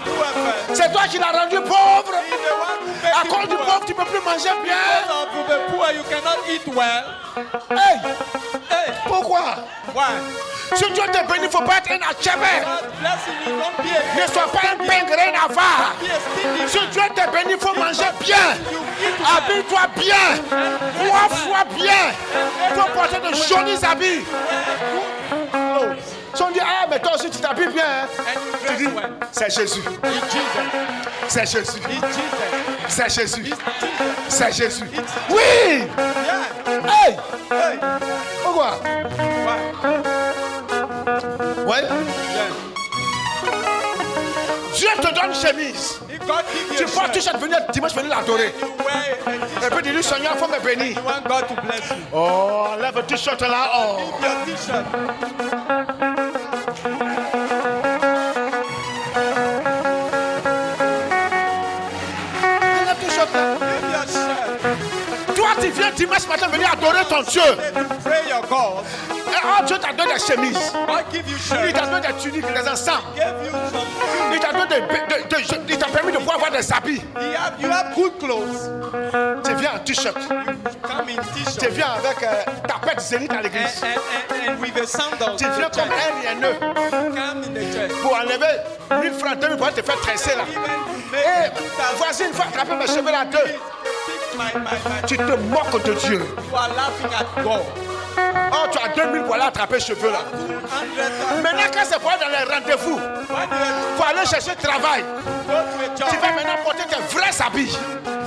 to whoever. C'est toi qui l'as rendu pauvre. He's the one who made À you cause du poor. pauvre, tu ne peux plus manger bien. Because of the poor, you cannot eat well. Hey, Hey, pourquoi? why? Si Dieu te bénit, il ne faut pas être un achèveur. God blessing you, don't be a Ne sois pas un pingrin avare. be a stingy. Si Dieu te bénit, il faut manger bien. You eat well. Habille-toi bien. Coiffe-toi bien. Il faut porter de jolis habits. Oh. Si on dit, ah, mais toi aussi tu t'habilles bien. Hein. And Tu you dis, dress well. c'est Jésus. It's Jesus. C'est Jésus. It's Jesus. C'est Jésus. It's Jesus. C'est Jésus. Oui. Yeah. Hey. Hey. Pourquoi? Why? Oui. Yeah. Dieu te donne une chemise. If God give Tu you a portes shirt, t-shirt venir dimanche venir l'adorer. you wear a Et t-shirt. puis tu dis, Seigneur, il faut me bénir. You want God to bless you. Oh, enlève le t-shirt là. Oh. Your t-shirt. Enlève le t-shirt là. Give your shirt. Toi, tu viens dimanche matin venir adorer ton Dieu. To pray your God. Et oh, Dieu t'a donné des chemises. God give you Il shirt. t'a donné des tuniques, des ensembles. Give you some. Il t'a donné il t'a permis de pouvoir avoir des habits. You have good clothes. Tu viens en t-shirt. Come in Tu t-shirt. viens avec ta pète zénith à l'église. And with the sandals. Tu viens comme un rienneux Come in the church. pour enlever 1000 francs, 2000 pour te faire tresser là. Even to Et make 2000. voici une fois attraper mes cheveux là deux. Fix my. Tu te moques de Dieu. You are laughing at God. Oh, tu as 2000 pour aller attraper cheveux là. 100,000. Maintenant, quand c'est pour aller dans les rendez-vous, When you pour aller chercher travail, go to a job, tu vas maintenant porter tes vrais habits.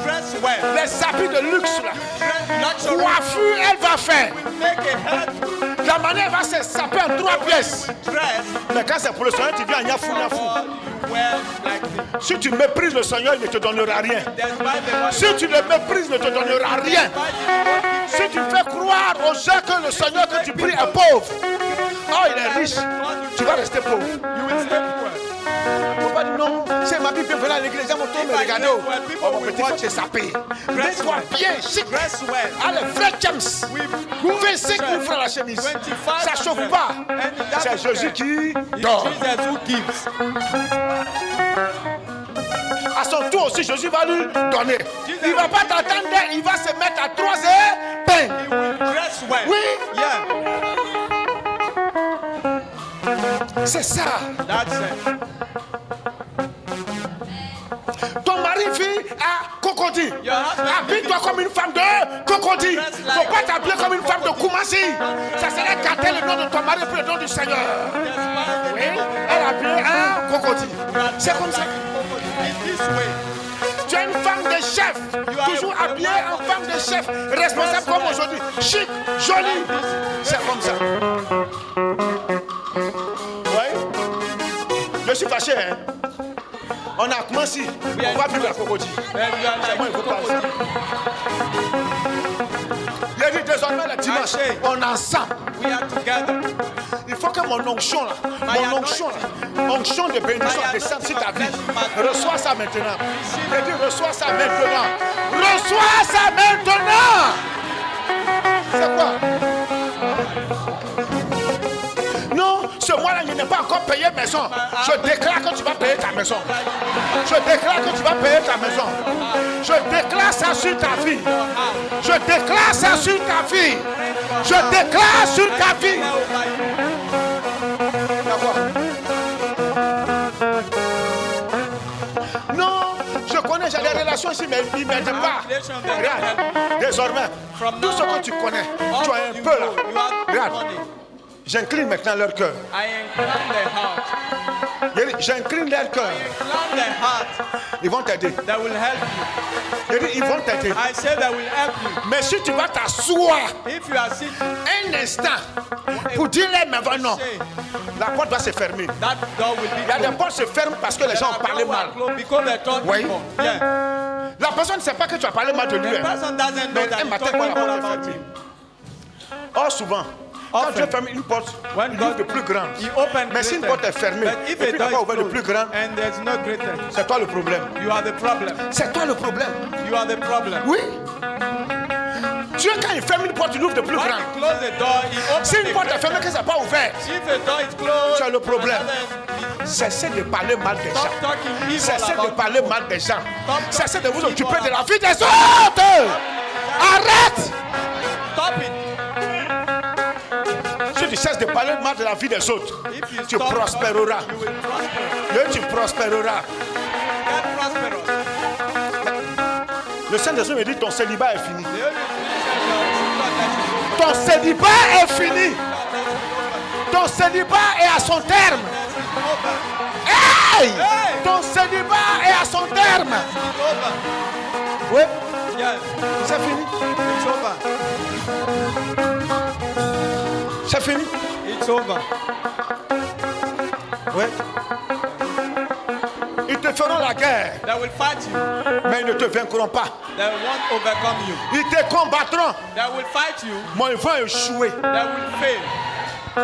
dress well. Les habits de luxe là. Dress luxury. Coiffure, elle va faire. Make a head La manière elle va se saper en 3 pièces. dress. Mais quand c'est pour le Seigneur, tu viens à Nyafou, Nyafou. Or you wear like this. Si tu méprises le Seigneur, il ne te donnera rien. That's why the Bible. Si tu le méprises, il ne te donnera rien. Si tu fais croire aux gens que le Seigneur que tu pries est pauvre, oh il est riche, tu vas rester pauvre. You will stay poor. Faut pas dire non, c'est ma Bible, venir à l'église, j'ai mon tour, me regarder. Oh mon petit, faut te saper. Mets-toi bien, chic. Dress well. Allez, vrai James. 25 000 francs la chemise. Ça chauffe pas. C'est Jésus qui dort. Jesus who gives. À son tour aussi, Jésus va lui donner. Il ne va pas t'attendre, il va se mettre à 3 heures. Pain. He will dress well. Oui. Yeah. C'est ça. That's it. Ton mari vit à Cocody. Your husband Habille-toi comme une femme de Cocody. Il ne faut pas t'appeler comme une femme de Koumassi. Ça serait gâter le nom de ton mari puis le nom du Seigneur. Oui. Elle a habillé à Cocody. C'est comme ça. In this way. Tu es une femme de chef. Toujours habillée en femme de chef. Responsable comme aujourd'hui. Chic, jolie. C'est comme ça. Oui. Je suis fâché, hein. On a commencé. On va vivre à Cocody. Then you are C'est moi, il faut pas like ça. Il a dit désormais le dimanche, on est ensemble. we are together. Il faut que mon onction là, onction de bénédiction descende sur ta vie. Reçois ça maintenant. Il dit reçois ça maintenant. Reçois ça maintenant. C'est quoi? Non, ce mois-là, il n'est pas encore payé maison. Je déclare que tu vas payer ta maison. Je déclare que tu vas payer ta maison. Je déclare ça sur ta vie. Je déclare ça sur ta vie. Je déclare sur ta vie. D'accord. Non, je connais, j'ai des relations ici, mais ils ne m'aident pas. Regarde, désormais, tout ce que tu connais, tu as un peu là. Regarde, j'incline maintenant leur cœur. I incline their heart. J'incline leur cœur. Incline their heart. Ils vont t'aider. That will help you. Ils vont t'aider. I say that will help you. Mais si tu vas t'asseoir If you are sitting, un instant pour dire les mais non, la porte va se fermer. that door will be Il y a des closed. portes qui se ferment parce que les gens ont parlé mal. Because they told Oui. people. Yeah. La personne ne sait pas que tu as parlé mal de lui. The person doesn't know Mais that un you matin, told quand la people porte est about fermée. him. Or souvent, quand Often, Dieu ferme une porte, when il ouvre God- de plus grande. He opened Mais si une greater. porte est fermée But et if puis a il n'a pas door ouvert is de plus closed grande, and there's no greater, c'est toi le problème. you are the problem. C'est toi le problème. You are the problem. Oui. Dieu, quand il ferme une porte, il ouvre de plus When grande. he closes the door, he opens Si une the porte est greater. fermée, que ça n'a pas ouvert, If a door is closed, tu as le problème. another- cessez de parler mal des Stop gens. talking evil Cessez de about parler mal des gens. Stop Cessez de vous talking occuper evil de la vie des autres. Arrête. Stop it. Si tu cesses de parler mal de la vie des autres, If you tu stop prospéreras. talking, you will prosper. Et tu prospéreras. Get prosperous. Le Saint-Esprit me dit ton célibat est fini. The only thing Ton célibat est fini. Ton célibat est à son terme. Hey! Ton célibat est à son terme. Oui, yeah, c'est fini. it's over. C'est fini. It's over. Oui. Ils te feront la guerre, They will fight you. mais ils ne te vaincront pas. They won't overcome you. Ils te combattront, They will fight you. mais ils vont échouer. They will fail.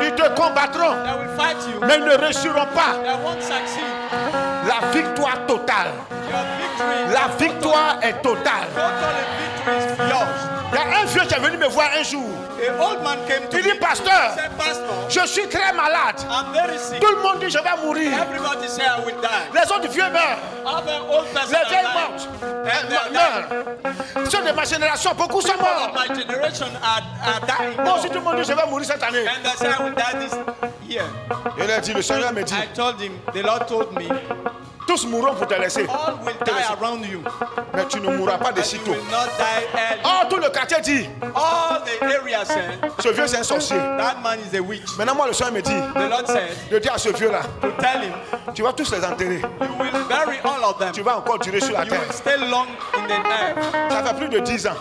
Ils te combattront, They will fight you. mais ils ne réussiront pas. They won't succeed. La victoire totale. Your victory. La victoire est totale. Total victory is yours. Il y a un vieux qui est venu me voir un jour. A old man came to Il me. dit, pasteur, He said, Pastor, je suis très malade. I'm very sick. Tout le monde dit, je vais mourir. Everybody say I will die. Les autres vieux meurent. Other old person Les vieilles are mortes. dying. And they are dying. Ceux de ma génération, beaucoup sont People morts. of my generation are dying. Moi aussi, tout le monde dit, je vais mourir cette année. And they say I will die this year. Il a dit, le Seigneur me dit, I told him, the Lord told me, tous mourront pour te laisser. all will die around you. Mais tu ne mourras pas de But you sitôt. will not die early. Oh, tout le quartier dit, all the area said, ce vieux c'est un sorcier. that man is a witch. Maintenant, moi, le Seigneur me dit The Lord said, de dire à ce vieux-là, to tell him, tu vas tous les enterrer. you will bury all of them. Tu vas encore durer sur la You terre. will stay long in the earth. Ça fait plus de 10 ans.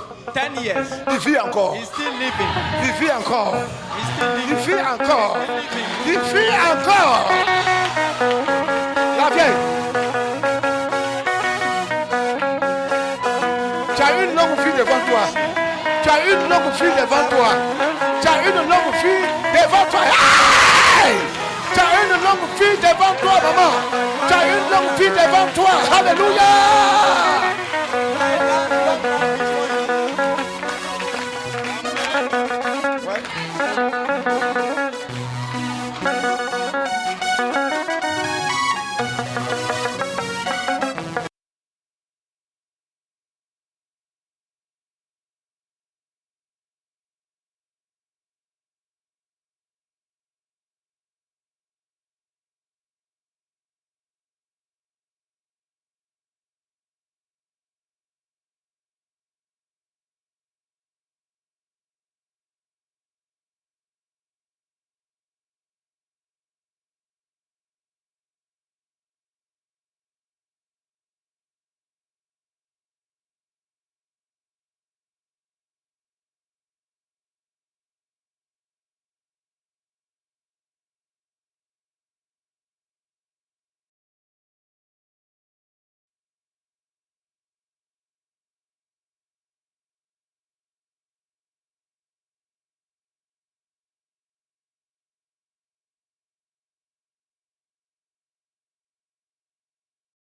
10 years. Il vit encore. He's still living. Il vit encore. He's still Il living. vit encore. Living. Il vit encore. La vieille. Tu as une longue vie devant toi. Tu as une longue vie devant toi. Tu as une longue vie devant toi. Hey! Tu as une longue vie devant toi, maman. Tu as une longue vie devant toi. Alléluia.